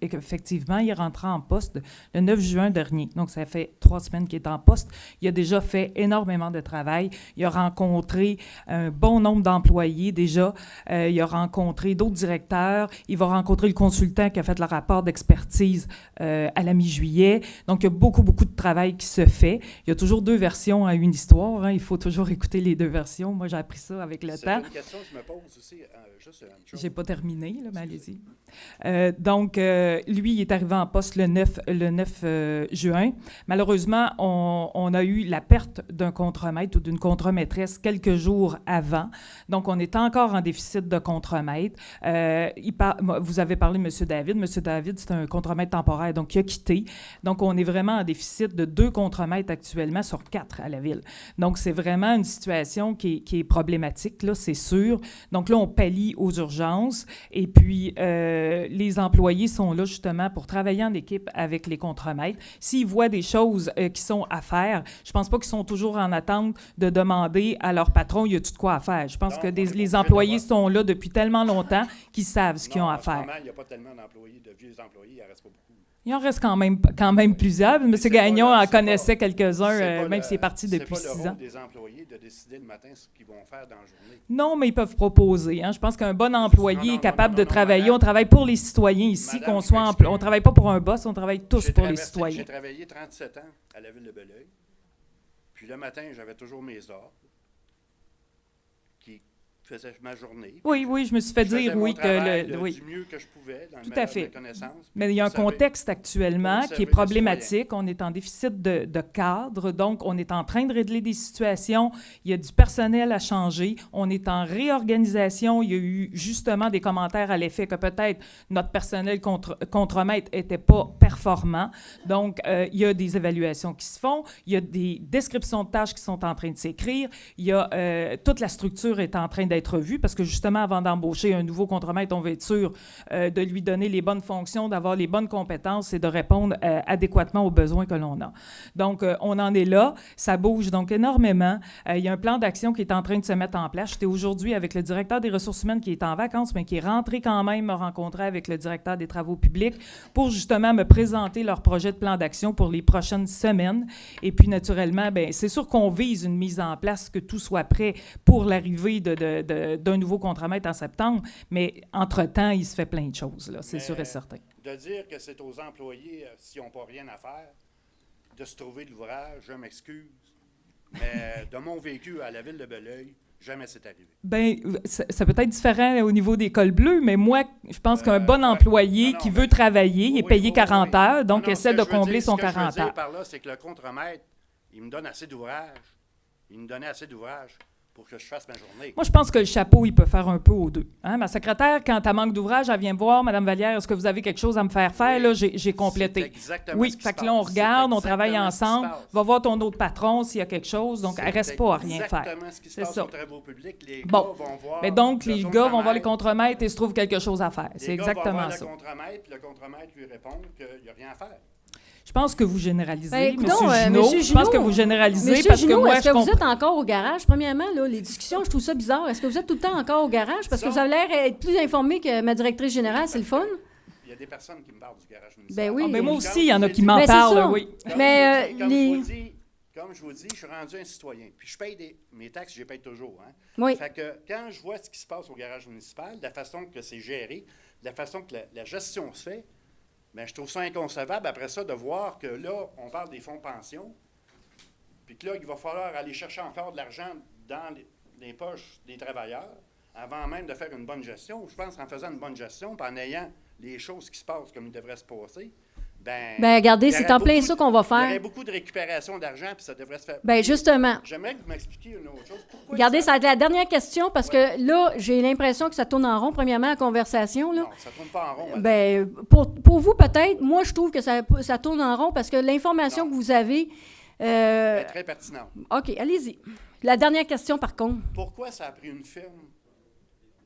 Effectivement, il est rentré en poste le 9 juin dernier. Donc, ça fait 3 semaines qu'il est en poste. Il a déjà fait énormément de travail. Il a rencontré un bon nombre d'employés déjà. Il a rencontré d'autres directeurs. Il va rencontrer le consultant qui a fait le rapport d'expertise à la mi-juillet. Donc, il y a beaucoup de travail qui se fait. Il y a toujours 2 versions à une histoire. Hein. Il faut toujours écouter les 2 versions. Moi, j'ai appris ça avec le temps. C'est une question que je me pose aussi. Juste une chose. J'ai pas terminé, là, mais allez-y. Donc, lui, il est arrivé en poste le 9 juin. Malheureusement, on a eu la perte d'un contremaître ou d'une contremaîtresse quelques jours avant. Donc, on est encore en déficit de contremaître. Vous avez parlé de M. David. M. David, c'est un contremaître temporaire, donc il a quitté. Donc, on est vraiment en déficit de 2 contremaîtres actuellement sur 4 à la ville. Donc, c'est vraiment une situation qui est problématique, là, c'est sûr. Donc là, on pallie aux urgences et puis les employés sont là justement pour travailler en équipe avec les contremaîtres. S'ils voient des choses qui sont à faire, je pense pas qu'ils sont toujours en attente de demander à leur patron, y a-tu de quoi à faire? Je pense que les employés sont là depuis tellement longtemps qu'ils savent ce qu'ils ont à faire. Il n'y a pas tellement d'employés, de vieux employés, il en reste pas beaucoup. Il en reste quand même plusieurs. M. Gagnon en connaissait quelques-uns, même s'il est parti depuis 6 ans. C'est pas le rôle des employés de décider le matin ce qu'ils vont faire dans la journée. Non, mais ils peuvent proposer. Hein. Je pense qu'un bon employé est capable de travailler. Madame, on travaille pour les citoyens ici, qu'on soit on ne travaille pas pour un boss, on travaille tous pour les citoyens. J'ai travaillé 37 ans à la ville de Belleuil. Puis le matin, j'avais toujours mes ordres qui faisaient ma journée. Oui, je me suis fait dire oui que du mieux que je pouvais dans tout à fait. Mes connaissances. Mais il y a un contexte actuellement qui est problématique. On est en déficit de cadre, donc on est en train de régler des situations. Il y a du personnel à changer. On est en réorganisation. Il y a eu justement des commentaires à l'effet que peut-être notre personnel contremaître n'était pas performant. Donc, il y a des évaluations qui se font. Il y a des descriptions de tâches qui sont en train de s'écrire. Il y a toute la structure est en train d'être revue parce que justement, avant d'embaucher un nouveau contremaître, on veut être sûr de lui donner les bonnes fonctions, d'avoir les bonnes compétences et de répondre adéquatement aux besoins que l'on a. Donc, on en est là. Ça bouge donc énormément. Il y a un plan d'action qui est en train de se mettre en place. J'étais aujourd'hui avec le directeur des ressources humaines qui est en vacances, mais qui est rentré quand même me rencontrer avec le directeur des travaux publics pour justement me présenter leur projet de plan d'action pour les prochaines semaines. Et puis, naturellement, bien, c'est sûr qu'on vise une mise en place, que tout soit prêt pour l'arrivée d'un nouveau contremaître en septembre, mais entre-temps, il se fait plein de choses, là, c'est sûr et certain. De dire que c'est aux employés, s'ils n'ont pas rien à faire, de se trouver de l'ouvrage, je m'excuse, mais de mon vécu à la ville de Belleuil, jamais c'est arrivé. Bien, ça peut être différent au niveau des cols bleus, mais moi, je pense qu'un bon employé qui veut travailler, il est payé 40 heures, donc essaie de combler son 40 heures. Ce que je veux dire par là, c'est que le contremaître, il me donne assez d'ouvrages. Il me donnait assez d'ouvrages pour que je fasse ma journée. Moi, je pense que le chapeau, il peut faire un peu aux deux. Hein? Ma secrétaire, quand elle manque d'ouvrage, elle vient me voir, Mme Vallière, est-ce que vous avez quelque chose à me faire faire? Oui, là, j'ai complété. C'est exactement oui, ce qui fait que là, on regarde, on travaille ensemble, va voir ton autre patron s'il y a quelque chose, donc elle ne reste pas à rien faire. C'est exactement ce qui se passe aux travaux publics. Les gars vont voir. Mais donc, les gars vont voir les contremaîtres et se trouvent quelque chose à faire. C'est exactement ça. Le contremaître lui répond qu'il n'y a rien à faire. Je pense que vous généralisez, M. Junot. Je pense que vous généralisez parce que moi, est-ce que vous êtes encore au garage? Premièrement, là, les discussions, je trouve ça bizarre. Est-ce que vous êtes tout le temps encore au garage? Parce que vous avez l'air d'être plus informé que ma directrice générale. C'est le fun? Il y a des personnes qui me parlent du garage municipal. Ben oui. Mais moi aussi, il y en a qui m'en parlent, oui. Mais comme je vous dis, je suis rendu un citoyen. Puis je paye mes taxes, je les paye toujours. Hein? Oui. Fait que quand je vois ce qui se passe au garage municipal, de la façon que c'est géré, de la façon que la gestion se fait, bien, je trouve ça inconcevable après ça de voir que là, on parle des fonds de pension, puis que là, il va falloir aller chercher encore de l'argent dans les poches des travailleurs avant même de faire une bonne gestion. Je pense qu'en faisant une bonne gestion, puis en ayant les choses qui se passent comme ils devraient se passer, bien, regardez, c'est en plein ça qu'on va faire. Il y aurait beaucoup de récupération d'argent, puis ça devrait se faire. Bien, justement. J'aimerais que vous m'expliquiez une autre chose. Pourquoi regardez, ça va être la dernière question, parce que là, j'ai l'impression que ça tourne en rond, premièrement, la conversation. Là. Non, ça ne tourne pas en rond. Bien, pour vous, peut-être. Moi, je trouve que ça tourne en rond, parce que l'information que vous avez... est très pertinente. OK, allez-y. La dernière question, par contre. Pourquoi ça a pris une firme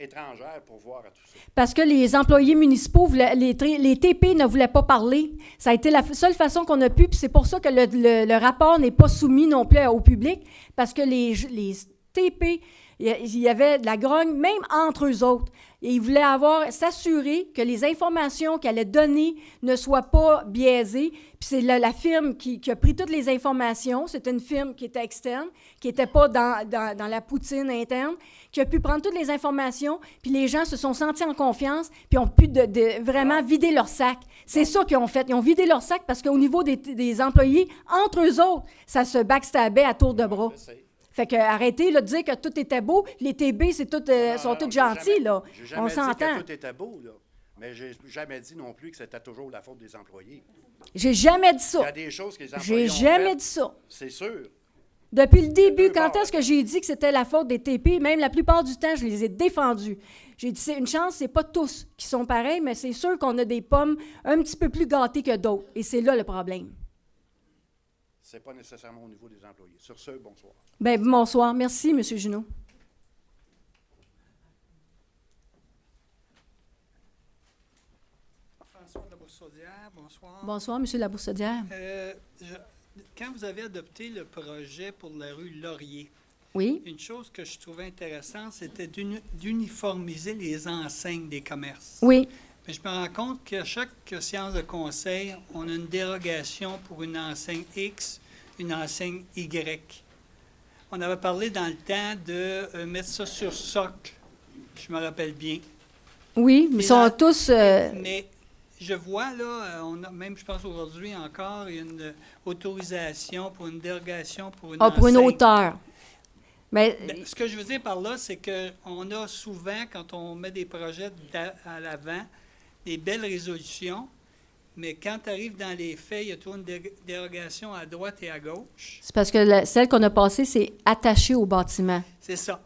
étrangère pour voir à tout ça. Parce que les employés municipaux, les TP ne voulaient pas parler. Ça a été la seule façon qu'on a pu, puis c'est pour ça que le rapport n'est pas soumis non plus au public, parce que les TP, il y avait de la grogne, même entre eux autres. Et ils voulaient s'assurer que les informations qu'elle allaient donner ne soient pas biaisées. Puis c'est la firme qui a pris toutes les informations. C'était une firme qui était externe, qui n'était pas dans la poutine interne, qui a pu prendre toutes les informations. Puis les gens se sont sentis en confiance, puis ont pu vraiment vider leur sac. C'est ça qu'ils ont fait. Ils ont vidé leur sac parce qu'au niveau des employés, entre eux autres, ça se backstabait à tour de bras. Fait que arrêtez là, de dire que tout était beau. Les TB, sont tous gentils, là. On s'entend. J'ai jamais dit que tout était beau, là. Mais j'ai jamais dit non plus que c'était toujours la faute des employés. J'ai jamais dit ça. Il y a des choses que les employés J'ai jamais dit ça. C'est sûr. Depuis le début, quand est-ce que j'ai dit que c'était la faute des TP, même la plupart du temps, je les ai défendus. J'ai dit, c'est une chance, c'est pas tous qui sont pareils, mais c'est sûr qu'on a des pommes un petit peu plus gâtées que d'autres. Et c'est là le problème. C'est pas nécessairement au niveau des employés. Sur ce, bonsoir. Bien, bonsoir. Merci, M. Junot. François Laboursaudière, bonsoir. Bonsoir, M. Laboursaudière. Quand vous avez adopté le projet pour la rue Laurier, oui. Une chose que je trouvais intéressante, c'était d'uniformiser les enseignes des commerces. Oui. Mais je me rends compte qu'à chaque séance de conseil, on a une dérogation pour une enseigne X, une enseigne Y. On avait parlé dans le temps de mettre ça sur socle, je me rappelle bien. Oui, mais ils sont tous... Mais je vois, là, on a, même, je pense aujourd'hui encore, il y a une autorisation pour une dérogation pour une enseigne. Pour une hauteur. Mais ce que je veux dire par là, c'est qu'on a souvent, quand on met des projets à l'avant, des belles résolutions, mais quand tu arrives dans les faits, il y a toujours une dérogation à droite et à gauche. C'est parce que celle qu'on a passée, c'est attachée au bâtiment. C'est ça.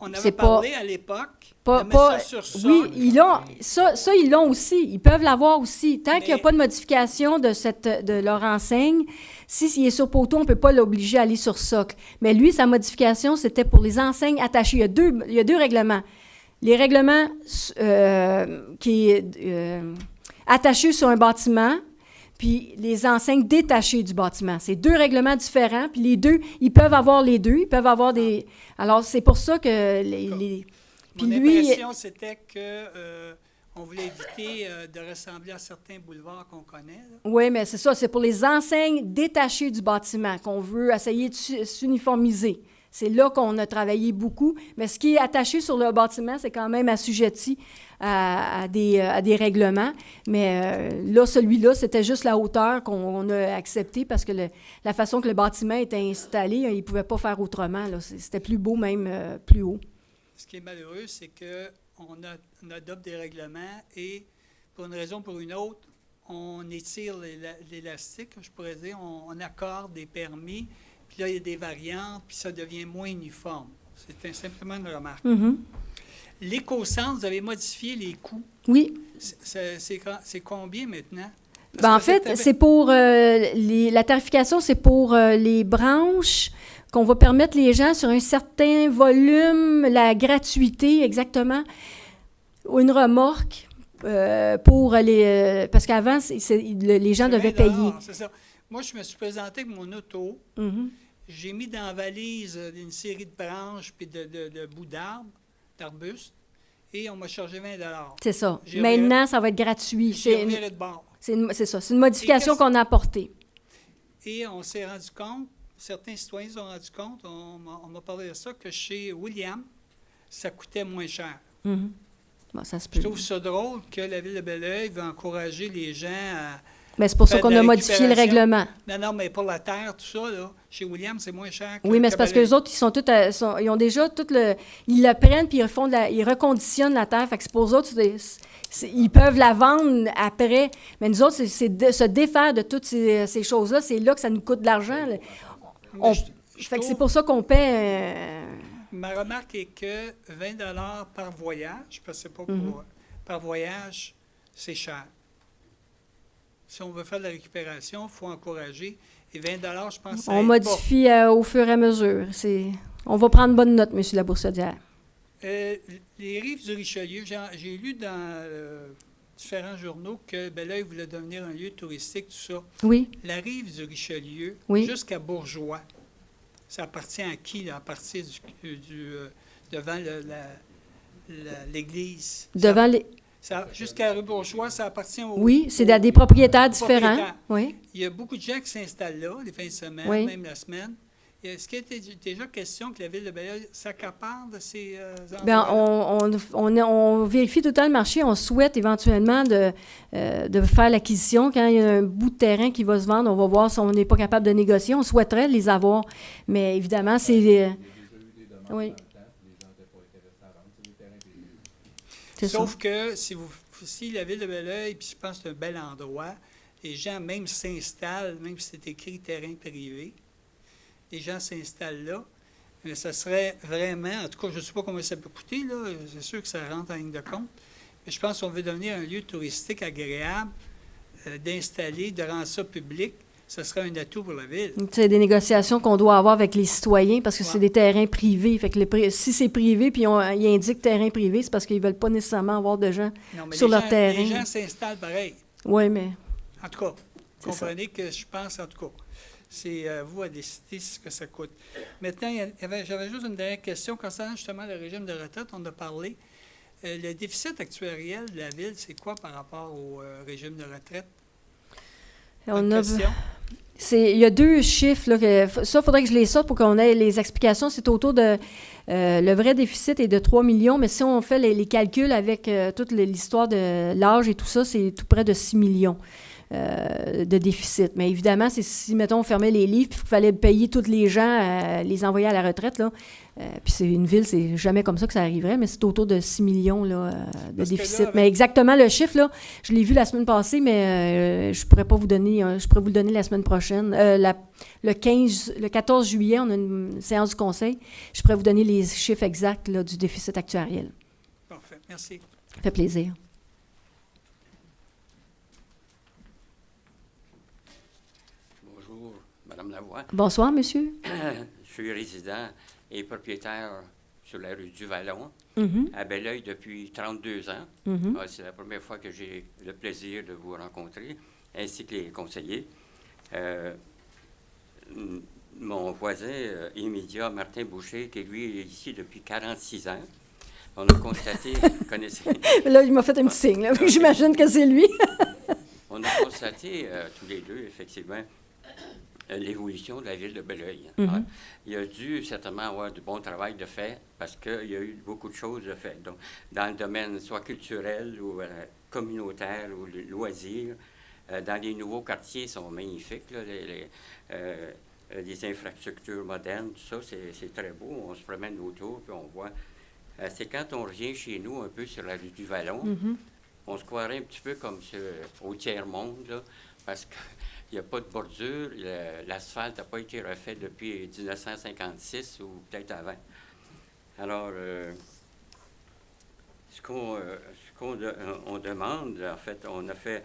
On avait parlé à l'époque de mettre ça sur socle. Oui, ils l'ont. Ça, ils l'ont aussi. Ils peuvent l'avoir aussi. Tant qu'il n'y a pas de modification de leur enseigne, s'il est sur poteau, on ne peut pas l'obliger à aller sur socle. Mais lui, sa modification, c'était pour les enseignes attachées. Il y a deux règlements. Les règlements qui est attachés sur un bâtiment, puis les enseignes détachées du bâtiment. C'est deux règlements différents, puis les deux, ils peuvent avoir les deux. Ils peuvent avoir des... Alors, c'est pour ça que Mon impression, c'était qu'on voulait éviter de ressembler à certains boulevards qu'on connaît. Oui, mais c'est ça. C'est pour les enseignes détachées du bâtiment qu'on veut essayer de s'uniformiser. C'est là qu'on a travaillé beaucoup. Mais ce qui est attaché sur le bâtiment, c'est quand même assujetti à des règlements. Mais là, celui-là, c'était juste la hauteur qu'on a acceptée parce que la façon que le bâtiment était installé, il ne pouvait pas faire autrement. C'était plus beau, même plus haut. Ce qui est malheureux, c'est qu'on adopte des règlements et, pour une raison ou pour une autre, on étire l'élastique, je pourrais dire, on accorde des permis. Puis là, il y a des variantes, puis ça devient moins uniforme. C'est simplement une remarque. Mm-hmm. L'éco-centre, vous avez modifié les coûts. Oui. C'est combien maintenant? En fait, c'est pour la tarification, c'est pour les branches qu'on va permettre les gens sur un certain volume, la gratuité exactement, ou une remorque pour les... parce qu'avant, les gens devaient payer. C'est ça. Moi, je me suis présenté avec mon auto. Mm-hmm. J'ai mis dans la valise une série de branches puis de bouts d'arbustes, et on m'a chargé 20 $. C'est ça. Maintenant, ça va être gratuit. C'est ça. C'est une modification qu'on a apportée. Et on s'est rendu compte, certains citoyens se sont rendus compte, on m'a parlé de ça, que chez William, ça coûtait moins cher. Mm-hmm. Bon, ça se peut. Je trouve ça drôle que la Ville de Belleuil veut encourager les gens à... Mais c'est pour ça qu'on a modifié le règlement. Non, mais pour la terre, tout ça, là, chez William, c'est moins cher. Oui, mais c'est parce que les autres, ils ont déjà tout le... Ils la prennent, puis ils reconditionnent la terre. Fait que c'est pour eux autres, ils peuvent la vendre après. Mais nous autres, c'est de se défaire de toutes ces choses-là. C'est là que ça nous coûte de l'argent. Fait que c'est pour ça qu'on paie... Ma remarque est que 20 $ par voyage, parce que c'est pas par voyage, c'est cher. Si on veut faire de la récupération, il faut encourager. Et 20 $, je pense que ça on modifie au fur et à mesure. On va prendre bonne note, M. Laboursaudière. Les rives du Richelieu, j'ai lu dans différents journaux que Belleuil voulait devenir un lieu touristique, tout ça. Oui. La rive du Richelieu, Oui. jusqu'à Bourgeois, ça appartient à qui, là, à partir devant l'église? Devant les... Jusqu'à rue Bourgeois, ça appartient Oui, c'est à des propriétaires différents. Oui. Il y a beaucoup de gens qui s'installent là, les fins de semaine, Oui. même la semaine. Est-ce qu'il y a déjà question que la Ville de Belleuil s'accapare de ces endroits? Bien, on vérifie tout le temps le marché. On souhaite éventuellement de faire l'acquisition. Quand il y a un bout de terrain qui va se vendre, on va voir si on n'est pas capable de négocier. On souhaiterait les avoir. Mais évidemment, c'est... oui. Sauf que si la Ville de Belleuil, puis je pense que c'est un bel endroit, les gens même s'installent, même si c'est écrit terrain privé, les gens s'installent là, mais ça serait vraiment, en tout cas, je ne sais pas combien ça peut coûter, là, c'est sûr que ça rentre en ligne de compte, mais je pense qu'on veut devenir un lieu touristique agréable, d'installer, de rendre ça public, ça serait un atout pour la Ville. C'est des négociations qu'on doit avoir avec les citoyens parce que c'est des terrains privés. Fait que si c'est privé puis ils indiquent terrain privé, c'est parce qu'ils ne veulent pas nécessairement avoir de gens sur leur terrain. Les gens s'installent pareil. Oui, mais... En tout cas, comprenez que je pense, en tout cas, c'est à vous à décider ce que ça coûte. Maintenant, j'avais juste une dernière question concernant justement le régime de retraite. On a parlé. Le déficit actuariel de la Ville, c'est quoi par rapport au régime de retraite? Il y a deux chiffres. Là, ça, il faudrait que je les sorte pour qu'on ait les explications. C'est autour de... le vrai déficit est de 3 millions, mais si on fait les calculs avec toute l'histoire de l'âge et tout ça, c'est tout près de 6 millions. De déficit. Mais évidemment, c'est si, mettons, on fermait les livres, puis qu'il fallait payer tous les gens, les envoyer à la retraite, là. Puis c'est une ville, c'est jamais comme ça que ça arriverait, mais c'est autour de 6 millions là, de déficit. Mais exactement le chiffre, là, je l'ai vu la semaine passée, mais je pourrais pas vous donner, je pourrais vous le donner la semaine prochaine. Le 14 juillet, on a une séance du conseil. Je pourrais vous donner les chiffres exacts là, du déficit actuariel. Parfait. Merci. Ça fait plaisir. Madame Lavoie. Bonsoir, monsieur. Je suis résident et propriétaire sur la rue du Vallon, à Belleuil depuis 32 ans. C'est la première fois que j'ai le plaisir de vous rencontrer, ainsi que les conseillers. Mon voisin immédiat, Martin Boucher, qui lui est ici depuis 46 ans. On a constaté, vous connaissez... Là, il m'a fait un petit signe, là. J'imagine que c'est lui. On a constaté tous les deux, effectivement, l'évolution de la ville de Belleuil. Il a dû certainement avoir du bon travail de fait parce qu'il y a eu beaucoup de choses de fait. Donc, dans le domaine soit culturel ou communautaire ou loisirs, dans les nouveaux quartiers sont magnifiques, là, les infrastructures modernes, tout ça, c'est très beau. On se promène autour puis on voit. C'est quand on revient chez nous un peu sur la rue du Vallon, on se croirait un petit peu comme au tiers-monde, là, parce que il n'y a pas de bordure. L'asphalte n'a pas été refait depuis 1956 ou peut-être avant. Alors, ce qu'on demande, en fait, on a fait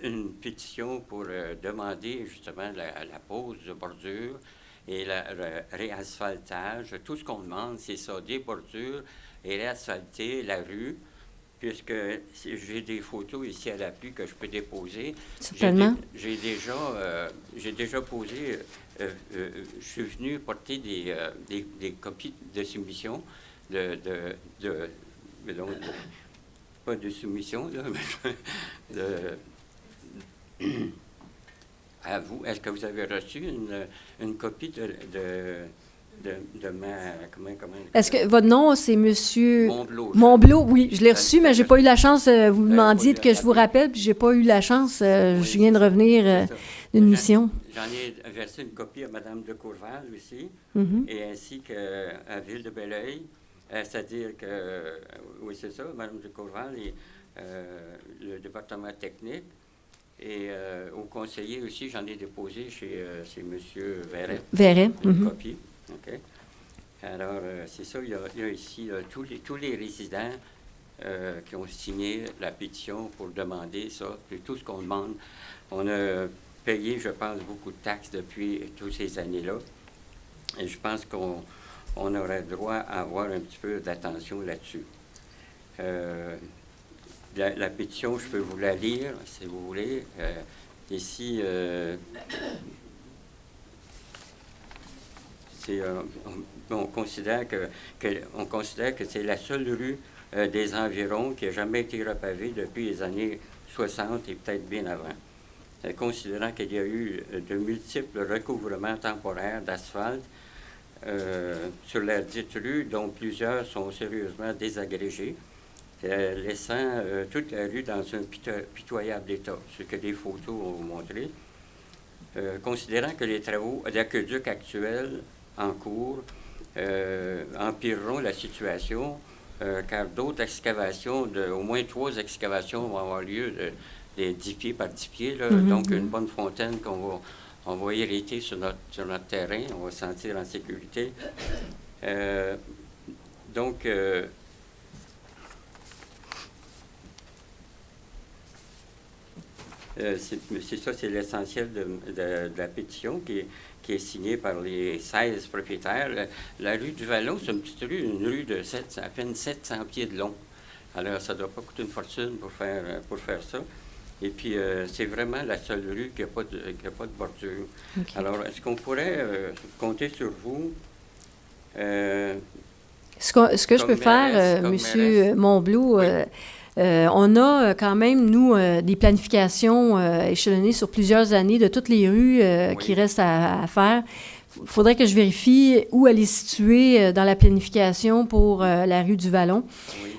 une pétition pour demander justement la pose de bordure et le réasphaltage. Tout ce qu'on demande, c'est ça, des bordures et réasphalter la rue, puisque j'ai des photos ici à l'appui que je peux déposer. J'ai déjà posé, je suis venu porter des copies de soumission, pas de soumission, là, mais à vous. Est-ce que vous avez reçu une copie de ma... Comment Est-ce que votre nom, c'est Monsieur... Montblot. Montblot, oui. Je l'ai reçu, mais je n'ai pas eu la chance. Vous me demandiez que je vous rappelle, puis je n'ai pas eu la chance. Je viens de revenir d'une mission. J'en ai versé une copie à Mme de Courval aussi, et ainsi qu'à Ville de Belleuil. C'est-à-dire que... oui, c'est ça, Mme de Courval et le département technique. Et au conseiller aussi, j'en ai déposé chez M. Verret. Une copie. OK. Alors, c'est ça, il y a ici tous les résidents qui ont signé la pétition pour demander ça, puis tout ce qu'on demande. On a payé, je pense, beaucoup de taxes depuis toutes ces années-là. Et je pense qu'on on aurait droit à avoir un petit peu d'attention là-dessus. La pétition, je peux vous la lire, si vous voulez. Ici, on considère que c'est la seule rue des environs qui n'a jamais été repavée depuis les années 60 et peut-être bien avant. Considérant qu'il y a eu de multiples recouvrements temporaires d'asphalte sur la dite rue, dont plusieurs sont sérieusement désagrégés, laissant toute la rue dans un pitoyable état, ce que les photos vont vous montrer. Considérant que les travaux d'aqueduc actuels en cours empireront la situation, car d'autres excavations, au moins 3 excavations vont avoir lieu de 10 pieds par 10 pieds, là, donc une bonne fontaine on va hériter sur notre terrain, on va se sentir en sécurité. C'est ça, c'est l'essentiel de la pétition qui est signée par les 16 propriétaires. La rue du Vallon, c'est une petite rue, une rue de à peine 700 pieds de long. Alors, ça ne doit pas coûter une fortune pour faire ça. Et puis, c'est vraiment la seule rue qui n'a pas de bordure. Okay. Alors, est-ce qu'on pourrait compter sur vous? Ce que je peux faire, M. Montblou, on a quand même, nous, des planifications échelonnées sur plusieurs années de toutes les rues qui restent à faire. Il faudrait que je vérifie où elle est située dans la planification pour la rue du Vallon.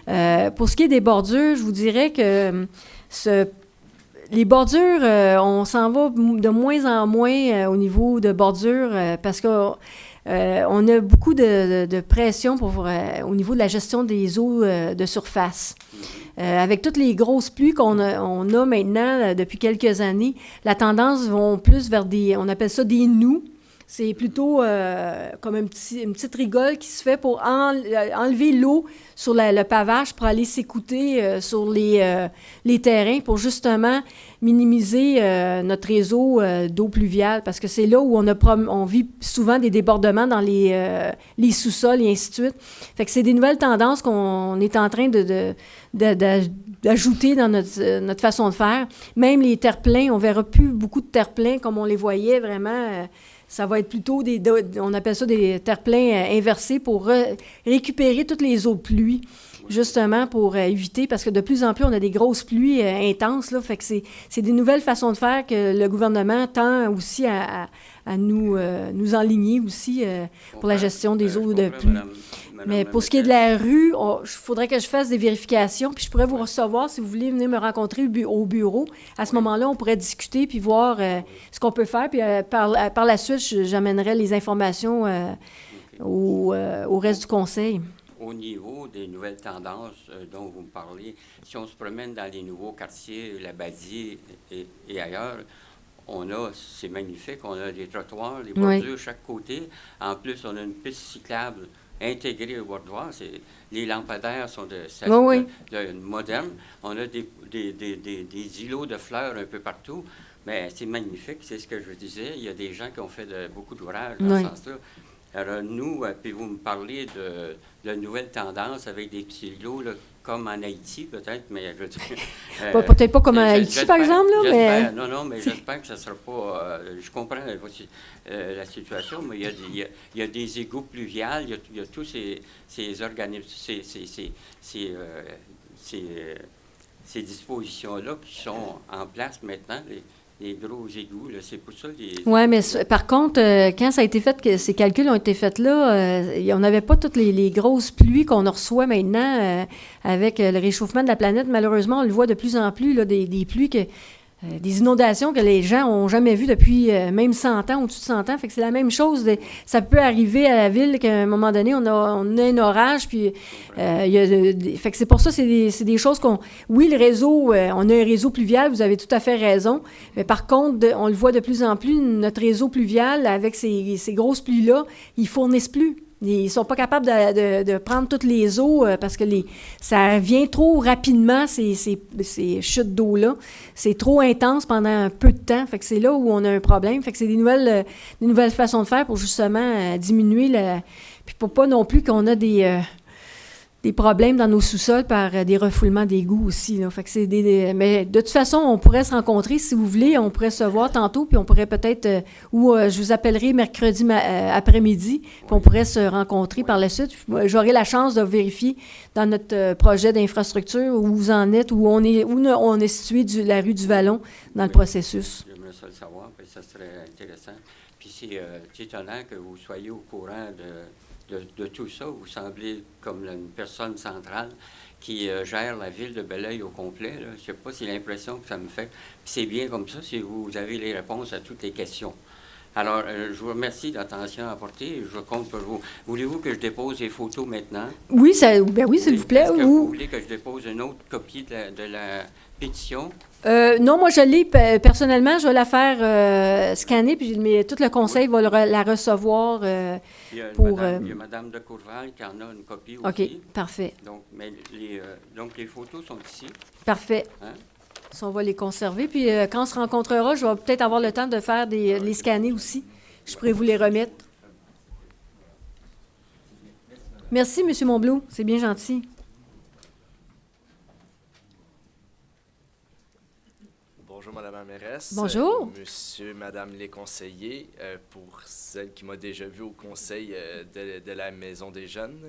Oui. Pour ce qui est des bordures, je vous dirais que les bordures, on s'en va de moins en moins au niveau de bordures parce qu'on a beaucoup de pression au niveau de la gestion des eaux de surface. Avec toutes les grosses pluies qu'on a maintenant depuis quelques années, la tendance va plus vers on appelle ça des nous. C'est plutôt comme une petite rigole qui se fait pour enlever l'eau sur le pavage pour aller s'écouter sur les terrains pour justement minimiser notre réseau d'eau pluviale parce que c'est là où on vit souvent des débordements dans les sous-sols et ainsi de suite. Fait que c'est des nouvelles tendances qu'on est en train d'ajouter dans notre façon de faire. Même les terre-pleins, on ne verra plus beaucoup de terre-pleins comme on les voyait vraiment. Ça va être plutôt on appelle ça des terre-pleins inversés pour récupérer toutes les eaux de pluie, justement pour éviter, parce que de plus en plus, on a des grosses pluies intenses, là, fait que c'est des nouvelles façons de faire que le gouvernement tend aussi à nous enligner aussi pour la gestion des eaux de pluie. Mais pour ce qui est de la rue, il faudrait que je fasse des vérifications, puis je pourrais vous recevoir si vous voulez venir me rencontrer au bureau. À ce moment-là, on pourrait discuter puis voir ce qu'on peut faire. Puis par la suite, j'amènerai les informations au reste du conseil. Au niveau des nouvelles tendances dont vous me parlez, si on se promène dans les nouveaux quartiers, l'Abadie et ailleurs, c'est magnifique, on a des trottoirs, des bordures chaque côté. En plus, on a une piste cyclable intégrés au bordroir. Les lampadaires sont de modernes. On a des îlots de fleurs un peu partout. Mais c'est magnifique, c'est ce que je vous disais. Il y a des gens qui ont fait beaucoup d'ouvrages dans ce sens-là. Alors, nous, puis vous me parlez de nouvelles tendances avec des petits îlots, là, comme en Haïti, peut-être, mais je veux dire... peut-être pas comme en Haïti, par exemple, là, mais... Non, mais j'espère que ça ne sera pas... je comprends la situation, mais il y a des égouts pluviales, il y a tous ces organismes, ces dispositions-là qui sont en place maintenant, les gros égouts, là, c'est pour ça... Oui, mais par contre, quand ça a été fait, ces calculs ont été faits là, on n'avait pas toutes les grosses pluies qu'on reçoit maintenant avec le réchauffement de la planète. Malheureusement, on le voit de plus en plus, là, des pluies des inondations que les gens n'ont jamais vues depuis même 100 ans, au-dessus de 100 ans. Fait que c'est la même chose. Ça peut arriver à la ville qu'à un moment donné, on a un orage, puis fait que c'est pour ça, c'est des choses Oui, le réseau, on a un réseau pluvial, vous avez tout à fait raison, mais par contre, on le voit de plus en plus, notre réseau pluvial, avec ces grosses pluies-là, ils ne fournissent plus. Ils ne sont pas capables de prendre toutes les eaux parce que ça vient trop rapidement, ces chutes d'eau-là. C'est trop intense pendant un peu de temps. Fait que c'est là où on a un problème. Fait que c'est des nouvelles façons de faire pour justement diminuer puis pour pas non plus qu'on a des problèmes dans nos sous-sols par des refoulements d'égouts aussi. Là. Fait que c'est mais de toute façon, on pourrait se rencontrer si vous voulez. On pourrait se voir tantôt, puis on pourrait peut-être... je vous appellerai mercredi après-midi, puis on pourrait se rencontrer par la suite. J'aurai la chance de vérifier dans notre projet d'infrastructure où vous en êtes, où on est situé la rue du Vallon dans le processus. J'aimerais ça le savoir, puis ça serait intéressant. Puis c'est étonnant que vous soyez au courant de tout ça. Vous semblez comme une personne centrale qui gère la ville de Belleuil au complet. Là. Je ne sais pas si l'impression que ça me fait. Puis c'est bien comme ça si vous avez les réponses à toutes les questions. Alors, je vous remercie de l'attention apportée. Je compte pour vous. Voulez-vous que je dépose les photos maintenant? Oui, oui, s'il vous plaît. Est-ce que vous voulez que je dépose une autre copie de la pétition? Non, moi, je l'ai personnellement. Je vais la faire scanner, puis tout le conseil va la recevoir il y a Mme de Courval qui en a une copie aussi. OK, parfait. Donc, les photos sont ici. Parfait. Hein? On va les conserver. Puis quand on se rencontrera, je vais peut-être avoir le temps de faire les scanner aussi. Je pourrais vous les remettre. Merci, M. Montblou. C'est bien gentil. Bonjour, Madame la mairesse. Bonjour. Monsieur, Madame les conseillers, pour celle qui m'a déjà vu au conseil de la Maison des Jeunes.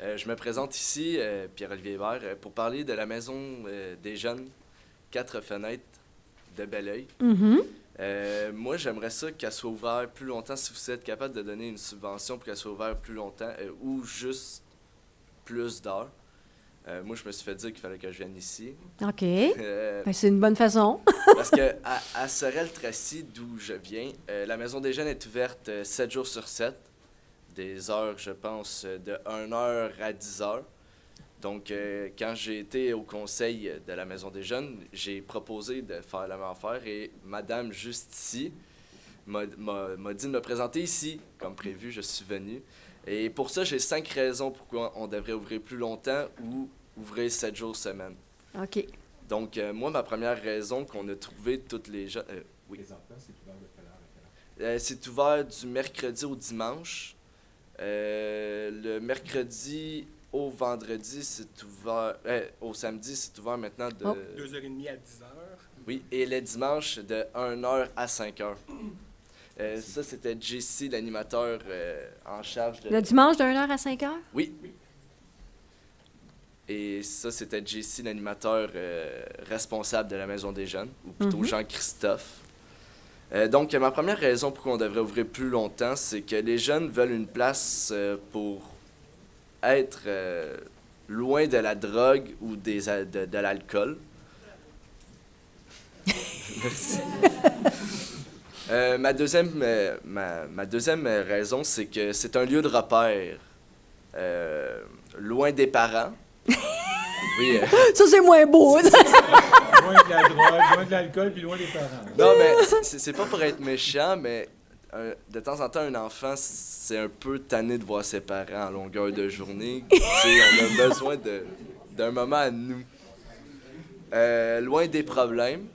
Je me présente ici, Pierre-Olivier Hébert, pour parler de la Maison des Jeunes, 4 fenêtres de Belleuil. Mm-hmm. Moi, j'aimerais ça qu'elle soit ouverte plus longtemps, si vous êtes capable de donner une subvention pour qu'elle soit ouverte plus longtemps ou juste plus d'heures. Moi, je me suis fait dire qu'il fallait que je vienne ici. OK. C'est une bonne façon. Parce qu'à Sorel-Tracy, d'où je viens, la Maison des Jeunes est ouverte 7 jours sur 7. Des heures, je pense, de 1h à 10h. Donc, quand j'ai été au conseil de la Maison des Jeunes, j'ai proposé de faire la même affaire et Madame juste ici m'a dit de me présenter ici. Comme prévu, je suis venu. Et pour ça, j'ai 5 raisons pourquoi on devrait ouvrir plus longtemps ou ouvrir 7 jours semaine. OK. Donc, moi, ma première raison qu'on a trouvé toutes les gens... oui. Les enfants, c'est ouvert de quelle heure à quelle heure? C'est ouvert du mercredi au dimanche. Le mercredi au vendredi, c'est ouvert... au samedi, c'est ouvert maintenant de... 2h30 à 10h. Oui, et le dimanche, de 1h à 5h. Ça, c'était JC, l'animateur en charge de... Le dimanche de 1h à 5h? Oui. Et ça, c'était JC, l'animateur responsable de la Maison des Jeunes, ou plutôt Jean-Christophe. Donc, ma première raison pour qu'on devrait ouvrir plus longtemps, c'est que les jeunes veulent une place pour être loin de la drogue ou de l'alcool. Merci. Ma deuxième raison, c'est que c'est un lieu de repère, loin des parents. Oui, ça, c'est moins beau. Loin de la drogue, loin de l'alcool, puis loin des parents. Non, mais c'est pas pour être méchant, mais de temps en temps, un enfant, c'est un peu tanné de voir ses parents à longueur de journée. On a besoin d'un moment à nous. Loin des problèmes.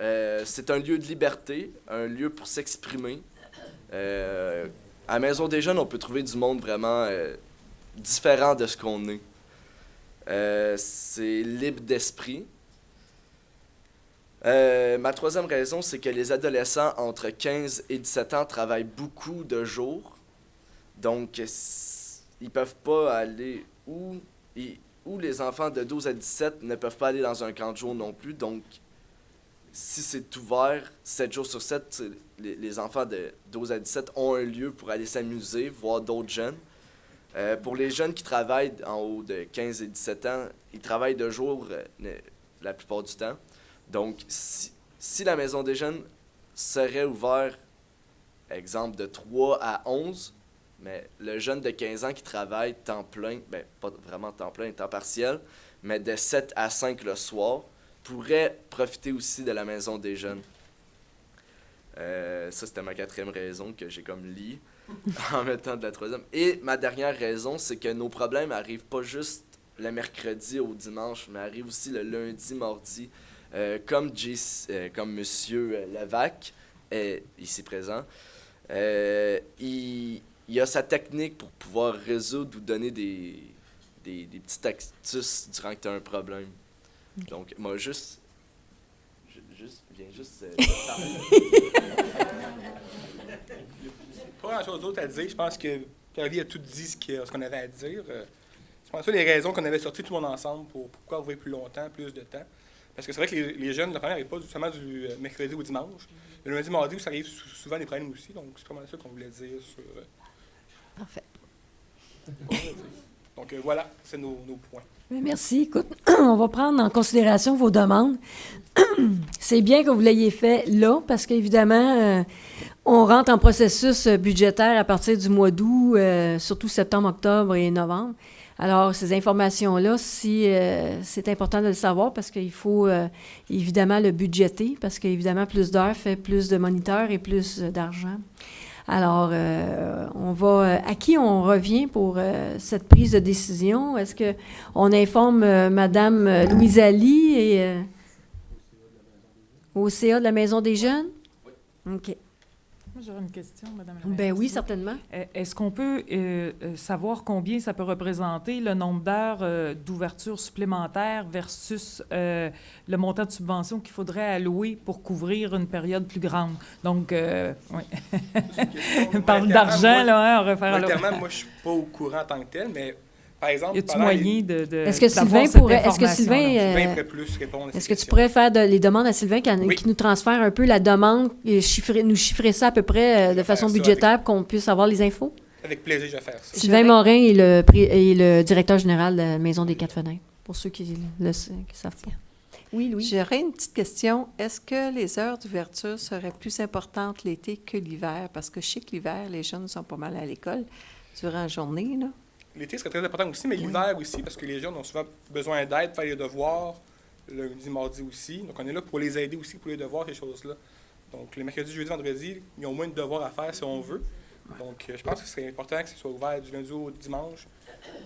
C'est un lieu de liberté, un lieu pour s'exprimer. À la Maison des Jeunes, on peut trouver du monde vraiment différent de ce qu'on est. C'est libre d'esprit. Ma troisième raison, c'est que les adolescents entre 15 et 17 ans travaillent beaucoup de jours. Donc, ils peuvent pas aller où les enfants de 12 à 17 ne peuvent pas aller dans un camp de jour non plus. Donc, si c'est ouvert 7 jours sur 7, les enfants de 12 à 17 ont un lieu pour aller s'amuser, voir d'autres jeunes. Pour les jeunes qui travaillent en haut de 15 et 17 ans, ils travaillent de jour la plupart du temps. Donc, si la Maison des Jeunes serait ouverte, exemple, de 3 à 11, mais le jeune de 15 ans qui travaille temps plein, ben pas vraiment temps plein, temps partiel, mais de 7 à 5 le soir, pourrait profiter aussi de la Maison des Jeunes. Ça, c'était ma quatrième raison que j'ai comme lit. En même temps de la troisième. Et ma dernière raison, c'est que nos problèmes n'arrivent pas juste le mercredi au dimanche, mais arrivent aussi le lundi, mardi. Comme Monsieur Levac, ici présent, il a sa technique pour pouvoir résoudre ou donner des petites astuces durant que tu as un problème. Donc, moi, viens juste Pas grand-chose d'autre à dire. Je pense que Pierre-Louis a tout dit ce qu'on avait à dire. Je pense que les raisons qu'on avait sorties tout le monde ensemble pour pourquoi ouvrir plus longtemps, plus de temps. Parce que c'est vrai que les jeunes, le problème n'arrive pas seulement du mercredi au dimanche. Le lundi, mardi, ça arrive souvent des problèmes aussi. Donc, c'est vraiment ça qu'on voulait dire sur... Parfait. Donc, voilà, c'est nos points. Merci. Écoute, on va prendre en considération vos demandes. C'est bien que vous l'ayez fait là, parce qu'évidemment, on rentre en processus budgétaire à partir du mois d'août, surtout septembre, octobre et novembre. Alors, ces informations-là, c'est important de le savoir parce qu'il faut évidemment le budgéter, parce qu'évidemment, plus d'heures fait plus de moniteurs et plus d'argent. Alors, à qui on revient pour cette prise de décision? Est-ce qu'on informe Mme Louise Ali et au CA de la Maison des Jeunes? Oui. OK. Moi, j'aurais une question, Mme la Ben oui, certainement. Est-ce qu'on peut savoir combien ça peut représenter le nombre d'heures d'ouverture supplémentaire versus le montant de subvention qu'il faudrait allouer pour couvrir une période plus grande? Donc, oui. On parle d'argent, là, hein, on refaire à Clairement, moi, je ne suis pas au courant en tant que tel, mais par exemple... Y a-t-il moyen de Est-ce que Sylvain répondre à Est-ce que tu pourrais faire les demandes à Sylvain qui nous transfère un peu la demande et nous chiffrer ça à peu près de façon budgétaire pour qu'on puisse avoir les infos? Avec plaisir, je vais faire ça. Sylvain Morin est le directeur général de la Maison des Quatre Fenêtres, pour ceux qui ne savent pas. Oui, Louis. J'aurais une petite question. Est-ce que les heures d'ouverture seraient plus importantes l'été que l'hiver? Parce que je sais que l'hiver, les jeunes sont pas mal à l'école durant la journée, là. L'été serait très important aussi, mais l'hiver aussi, parce que les jeunes ont souvent besoin d'aide, faire les devoirs, le lundi, mardi aussi. Donc, on est là pour les aider aussi, pour les devoirs, ces choses-là. Donc, les mercredis, jeudi, vendredi, ils ont moins de devoirs à faire si on veut. Donc, je pense que c'est important que ce soit ouvert du lundi au dimanche,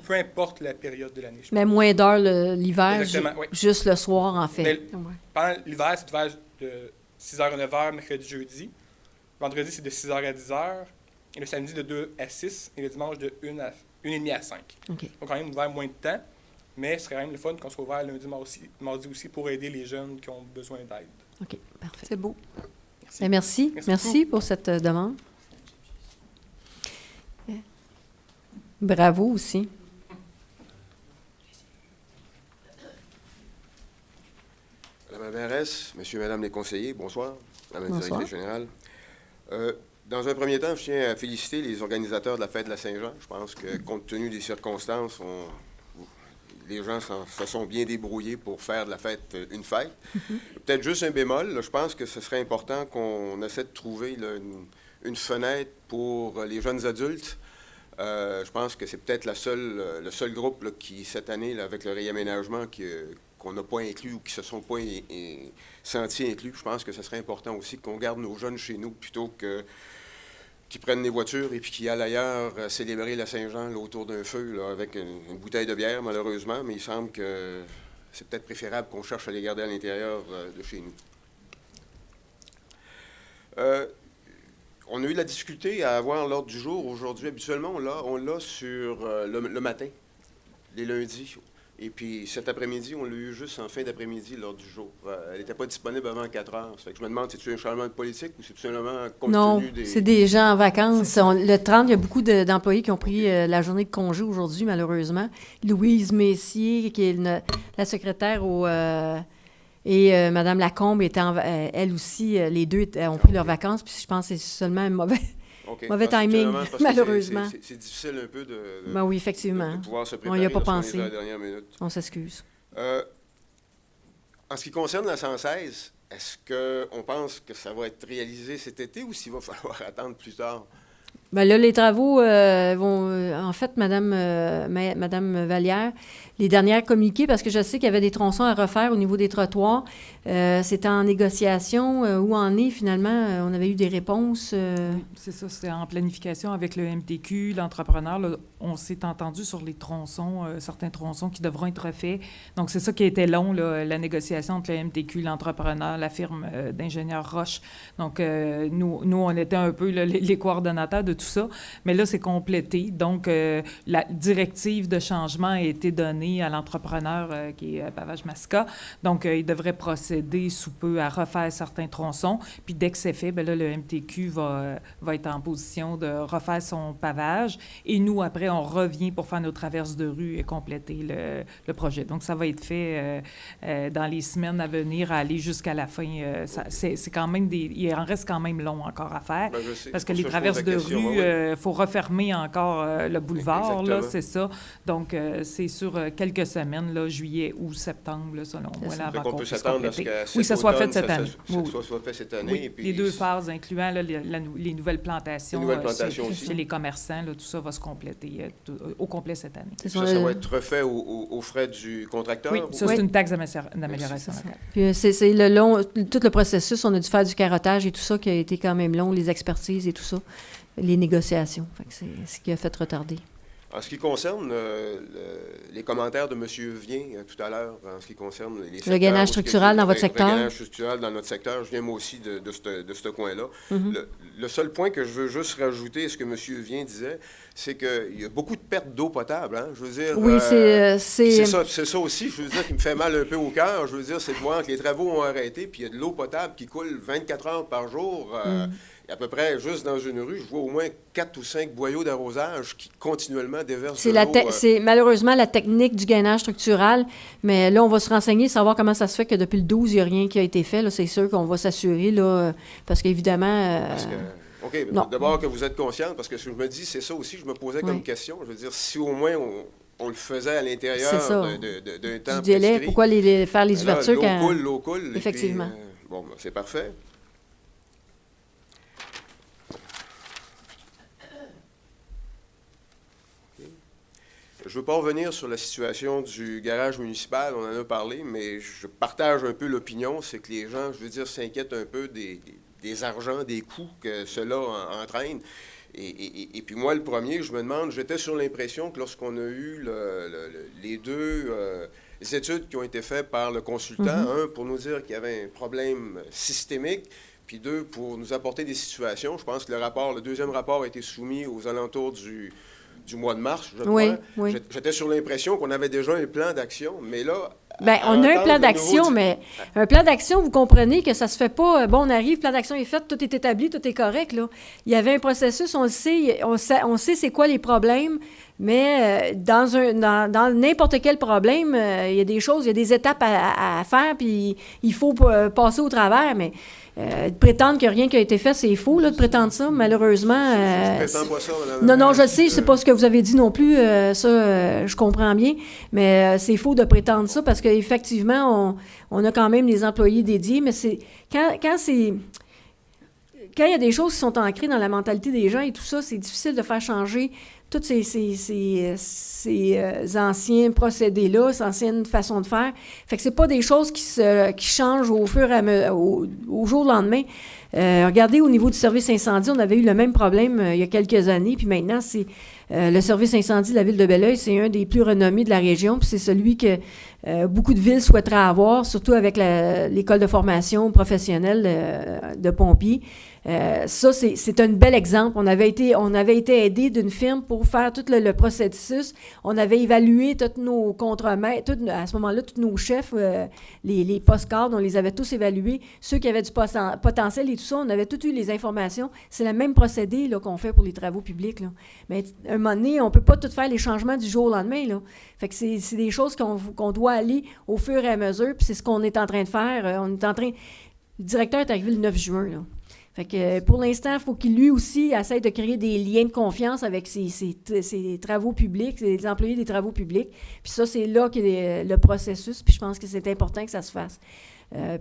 peu importe la période de l'année. Mais moins d'heures l'hiver, oui. Juste le soir, en fait. Mais, pendant l'hiver, c'est ouvert de 6h à 9h, mercredi, jeudi. Vendredi, c'est de 6h à 10h. Et le samedi, de 2 à 6. Et le dimanche, de 1h30 à 5. Okay. Donc, quand même ouvert moins de temps, mais ce serait quand même le fun qu'on soit ouvert lundi, mardi aussi pour aider les jeunes qui ont besoin d'aide. OK, parfait. C'est beau. Merci. Merci pour cette demande. Bravo aussi. Madame la mairesse, Monsieur et Madame les conseillers, bonsoir. Madame la directrice générale. Dans un premier temps, je tiens à féliciter les organisateurs de la fête de la Saint-Jean. Je pense que, compte tenu des circonstances, les gens se sont bien débrouillés pour faire de la fête une fête. Peut-être juste un bémol, là, je pense que ce serait important qu'on essaie de trouver là, une fenêtre pour les jeunes adultes. Je pense que c'est peut-être le seul groupe là, qui, cette année, là, avec le réaménagement, qu'on n'a pas inclus ou qui ne se sont pas sentis inclus. Je pense que ce serait important aussi qu'on garde nos jeunes chez nous plutôt que qu'ils prennent des voitures et puis qu'ils aillent ailleurs célébrer la Saint-Jean là, autour d'un feu là, avec une bouteille de bière, malheureusement. Mais il semble que c'est peut-être préférable qu'on cherche à les garder à l'intérieur de chez nous. On a eu la difficulté à avoir l'ordre du jour aujourd'hui. Habituellement, on l'a sur le matin, les lundis. Et puis cet après-midi, on l'a eu juste en fin d'après-midi, l'ordre du jour. Elle n'était pas disponible avant 4 heures. Ça fait que je me demande, c'est-tu un changement de politique ou c'est tout simplement compte tenu des... Non, c'est des gens en vacances. Le 30, il y a beaucoup d'employés qui ont pris la journée de congé aujourd'hui, malheureusement. Louise Messier, qui est la secrétaire et Mme Lacombe, elle aussi, les deux ont pris leurs vacances. Puis je pense que c'est seulement un mauvais timing, malheureusement. C'est difficile un peu de oui, effectivement. De pouvoir se préparer. On n'y a pas pensé. À la dernière minute. On s'excuse. En ce qui concerne la 116, est-ce qu'on pense que ça va être réalisé cet été ou s'il va falloir attendre plus tard? Bien là, les travaux vont... en fait, Madame Vallière, les dernières communiquées, parce que je sais qu'il y avait des tronçons à refaire au niveau des trottoirs. C'était en négociation. Où en est, finalement? On avait eu des réponses. Oui, c'est ça. C'était en planification avec le MTQ, l'entrepreneur. Là, on s'est entendu sur les tronçons, certains tronçons qui devront être refaits. Donc, c'est ça qui a été long, là, la négociation entre le MTQ, l'entrepreneur, la firme d'ingénieurs Roche. Donc, nous, on était un peu là, les coordonnateurs de tout ça. Mais là, c'est complété. Donc, la directive de changement a été donnée à l'entrepreneur qui est Pavage Masca. Donc, il devrait procéder sous peu à refaire certains tronçons. Puis, dès que c'est fait, bien là, le MTQ va être en position de refaire son pavage. Et nous, après, on revient pour faire nos traverses de rue et compléter le projet. Donc, ça va être fait dans les semaines à venir, à aller jusqu'à la fin. C'est quand même il en reste quand même long encore à faire. Ben, je sais. Parce que Pour les ça, je traverses pose la de question. rue, il faut refermer encore le boulevard, là, Exactement. c'est ça. Donc, c'est sur quelques semaines, là, juillet ou septembre, là, selon moi, là, Fait avant qu'on qu'on peut puisse s'attendre à ce compléter. que Oui, ça cet soit fait automne, cette ça année. Oui. soit fait cette année. Oui, Et puis, les deux phases, incluant là, les nouvelles plantations, Les nouvelles plantations chez aussi. les commerçants, là, tout ça va se compléter au complet cette année. ça va être refait aux frais du contracteur? Oui, ça, c'est une taxe d'amélioration C'est locale. Puis c'est tout le processus. On a dû faire du carottage et tout ça qui a été quand même long, les expertises et tout ça, les négociations. Fait que c'est ce qui a fait retarder. En ce qui concerne les commentaires de M. Vien tout à l'heure, en ce qui concerne les secteurs... Le gainage structural dans votre secteur? Le gainage structural dans notre secteur, je viens moi aussi de ce coin-là. Mm-hmm. Le seul point que je veux juste rajouter à ce que M. Vien disait, c'est qu'il y a beaucoup de pertes d'eau potable. Hein? Je veux dire... Oui, c'est ça aussi, je veux dire, qui me fait mal un peu au cœur. Je veux dire, c'est de voir que les travaux ont arrêté, puis il y a de l'eau potable qui coule 24 heures par jour. Et à peu près, juste dans une rue, je vois au moins 4 ou 5 boyaux d'arrosage qui continuellement déversent de l'eau. C'est malheureusement la technique du gainage structural, mais là, on va se renseigner, savoir comment ça se fait que depuis le 12, il n'y a rien qui a été fait. Là, c'est sûr qu'on va s'assurer, là, parce qu'évidemment... OK, d'abord que vous êtes consciente, parce que je me dis, c'est ça aussi, je me posais comme question. Je veux dire, si au moins on le faisait à l'intérieur d'un temps du délai, prescrit, pourquoi faire les ouvertures quand... L'eau coule. Effectivement. Puis, bon, c'est parfait. Je ne veux pas revenir sur la situation du garage municipal, on en a parlé, mais je partage un peu l'opinion, c'est que les gens, je veux dire, s'inquiètent un peu des argents, des coûts que cela entraîne. Et puis moi, le premier, je me demande, j'étais sur l'impression que lorsqu'on a eu les deux études qui ont été faites par le consultant, un pour nous dire qu'il y avait un problème systémique, puis deux pour nous apporter des situations. Je pense que le deuxième rapport a été soumis aux alentours du mois de mars, je crois. Oui. J'étais sur l'impression qu'on avait déjà un plan d'action, mais là... Bien, on a un plan d'action, mais un plan d'action, vous comprenez que ça se fait pas... Bon, on arrive, plan d'action est fait, tout est établi, tout est correct, là. Il y avait un processus, on le sait, on sait c'est quoi les problèmes, mais dans n'importe quel problème, il y a des choses, il y a des étapes à faire, puis il faut passer au travers, mais... de prétendre que rien qui a été fait, c'est faux, là, de prétendre ça, malheureusement. Je prétends pas ça, madame. Non, je sais, c'est pas ce que vous avez dit non plus, je comprends bien, mais c'est faux de prétendre ça parce qu'effectivement, on a quand même des employés dédiés, mais c'est quand il y a des choses qui sont ancrées dans la mentalité des gens et tout ça, c'est difficile de faire changer tous ces anciens procédés-là, ces anciennes façons de faire. Fait que c'est pas des choses qui changent au fur et à mesure, au jour au lendemain. Regardez, au niveau du service incendie, on avait eu le même problème il y a quelques années, puis maintenant, c'est le service incendie de la ville de Belleuil, c'est un des plus renommés de la région, puis c'est celui que beaucoup de villes souhaiteraient avoir, surtout avec l'école de formation professionnelle de pompiers. Ça, c'est un bel exemple. On avait été aidé d'une firme pour faire tout le processus. On avait évalué tous nos contremaîtres, à ce moment-là, tous nos chefs, les post-cadres, on les avait tous évalués. Ceux qui avaient du potentiel et tout ça, on avait tous eu les informations. C'est le même procédé là, qu'on fait pour les travaux publics. Là. Mais à un moment donné, on ne peut pas tout faire les changements du jour au lendemain. Là. Fait que c'est des choses qu'on doit aller au fur et à mesure, puis c'est ce qu'on est en train de faire. Le directeur est arrivé le 9 juin, là. Fait que pour l'instant, il faut qu'il, lui aussi, essaie de créer des liens de confiance avec ses travaux publics, les employés des travaux publics. Puis ça, c'est là qu'est le processus, puis je pense que c'est important que ça se fasse.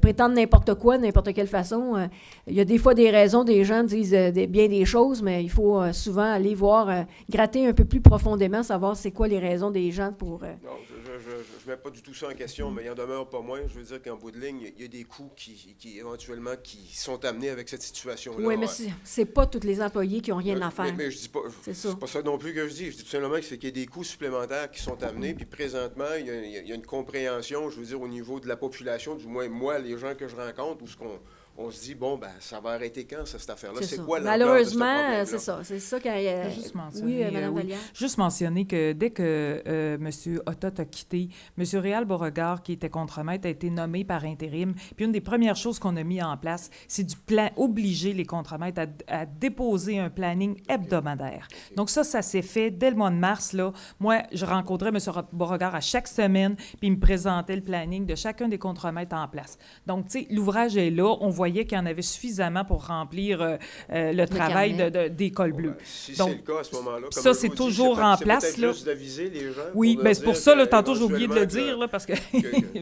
prétendre n'importe quoi, de n'importe quelle façon. Il y a des fois des raisons, des gens disent bien des choses, mais il faut souvent aller voir, gratter un peu plus profondément, savoir c'est quoi les raisons des gens pour... Non, je ne mets pas du tout ça en question, mais il en demeure pas moins. Je veux dire qu'en bout de ligne, il y a des coûts qui éventuellement, qui sont amenés avec cette situation-là. Oui, mais c'est pas tous les employés qui n'ont rien à faire. Mais je dis pas, c'est pas ça non plus que je dis. Je dis tout simplement qu'il y a des coûts supplémentaires qui sont amenés, puis présentement, il y a une compréhension, je veux dire, au niveau de la population, du moins moi, les gens que je rencontre, où on se dit, bon, ben, ça va arrêter quand, cette affaire-là? C'est quoi l'ampleur Malheureusement, de ce c'est ça. C'est ça qu'il y a... Oui, Mme Vallière. Juste mentionner que dès que M. Hottot a quitté, M. Réal Beauregard, qui était contremaître, a été nommé par intérim. Puis une des premières choses qu'on a mis en place, c'est obliger les contremaîtres à déposer un planning hebdomadaire. Donc ça s'est fait dès le mois de mars. Là. Moi, je rencontrais M. Beauregard à chaque semaine, puis il me présentait le planning de chacun des contremaîtres en place. Donc, tu sais, l'ouvrage est là. On voyait qu'il y en avait suffisamment pour remplir le travail des cols bleus. Si donc, c'est le cas à ce moment-là, comme ça, c'est toujours en place. C'est peut-être juste d'aviser les gens. Oui, bien c'est pour ça, là, tantôt, j'ai oublié de le dire, là, parce qu'il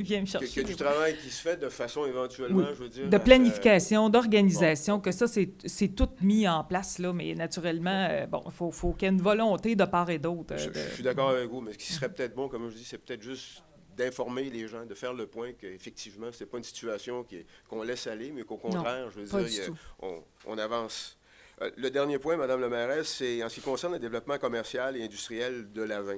vient me chercher. Qu'il y a du travail qui se fait de façon éventuellement, je veux dire... De planification, d'organisation, que ça, c'est tout mis en place, là, mais naturellement, bon, il faut qu'il y ait une volonté de part et d'autre. Je suis d'accord avec vous, mais ce qui serait peut-être bon, comme je dis, c'est peut-être juste d'informer les gens, de faire le point qu'effectivement, ce n'est pas une situation qu'on laisse aller, mais qu'au contraire, je veux dire, on avance. Le dernier point, Mme la mairesse, c'est en ce qui concerne le développement commercial et industriel de Lavin.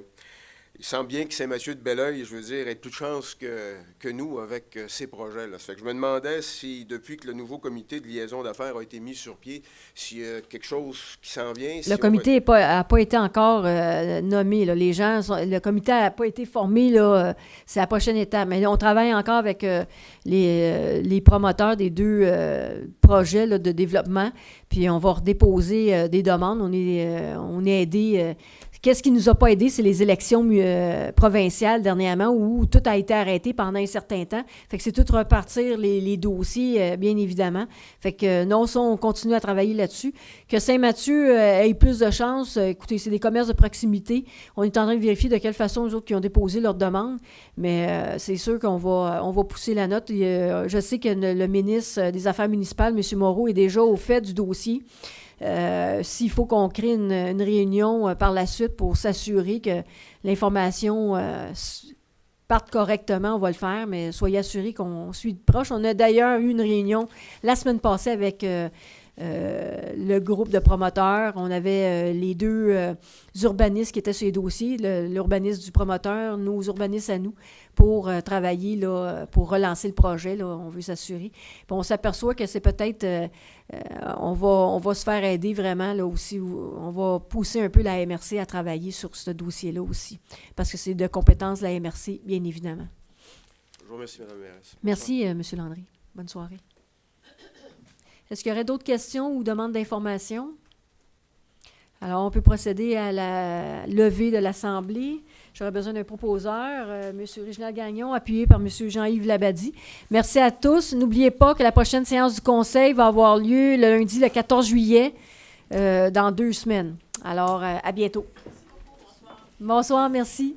Il semble bien que Saint-Mathieu de Belleuil, je veux dire, ait plus de chance que nous avec ces projets-là. Ça fait que je me demandais si, depuis que le nouveau comité de liaison d'affaires a été mis sur pied, s'il y a quelque chose qui s'en vient. Le comité n'a pas été encore nommé. Là. Le comité n'a pas été formé. C'est la prochaine étape. Mais on travaille encore avec les promoteurs des deux projets là, de développement. Puis on va redéposer des demandes. On est aidé. Qu'est-ce qui ne nous a pas aidé, c'est les élections provinciales dernièrement où tout a été arrêté pendant un certain temps. Fait que c'est tout repartir les dossiers, bien évidemment. Fait que non, ça, on continue à travailler là-dessus. Que Saint-Mathieu ait plus de chance, écoutez, c'est des commerces de proximité. On est en train de vérifier de quelle façon les autres qui ont déposé leur demande, mais c'est sûr qu'on va pousser la note. Je sais que le ministre des Affaires municipales, M. Moreau, est déjà au fait du dossier. S'il faut qu'on crée une réunion par la suite pour s'assurer que l'information parte correctement, on va le faire, mais soyez assurés qu'on suit de proche. On a d'ailleurs eu une réunion la semaine passée avec le groupe de promoteurs. On avait les deux urbanistes qui étaient sur les dossiers, l'urbaniste du promoteur, nos urbanistes à nous, pour travailler, là, pour relancer le projet. Là, on veut s'assurer. Puis on s'aperçoit que c'est peut-être... on va se faire aider vraiment là aussi. On va pousser un peu la MRC à travailler sur ce dossier-là aussi, parce que c'est de compétence de la MRC, bien évidemment. Je vous remercie, Mme la mairesse. Merci, M. Landry. Bonne soirée. Est-ce qu'il y aurait d'autres questions ou demandes d'informations? Alors, on peut procéder à la levée de l'Assemblée. J'aurais besoin d'un proposeur, M. Réginald Gagnon, appuyé par M. Jean-Yves Labadie. Merci à tous. N'oubliez pas que la prochaine séance du Conseil va avoir lieu le lundi, le 14 juillet, dans 2 semaines. Alors, à bientôt. Bonsoir, merci.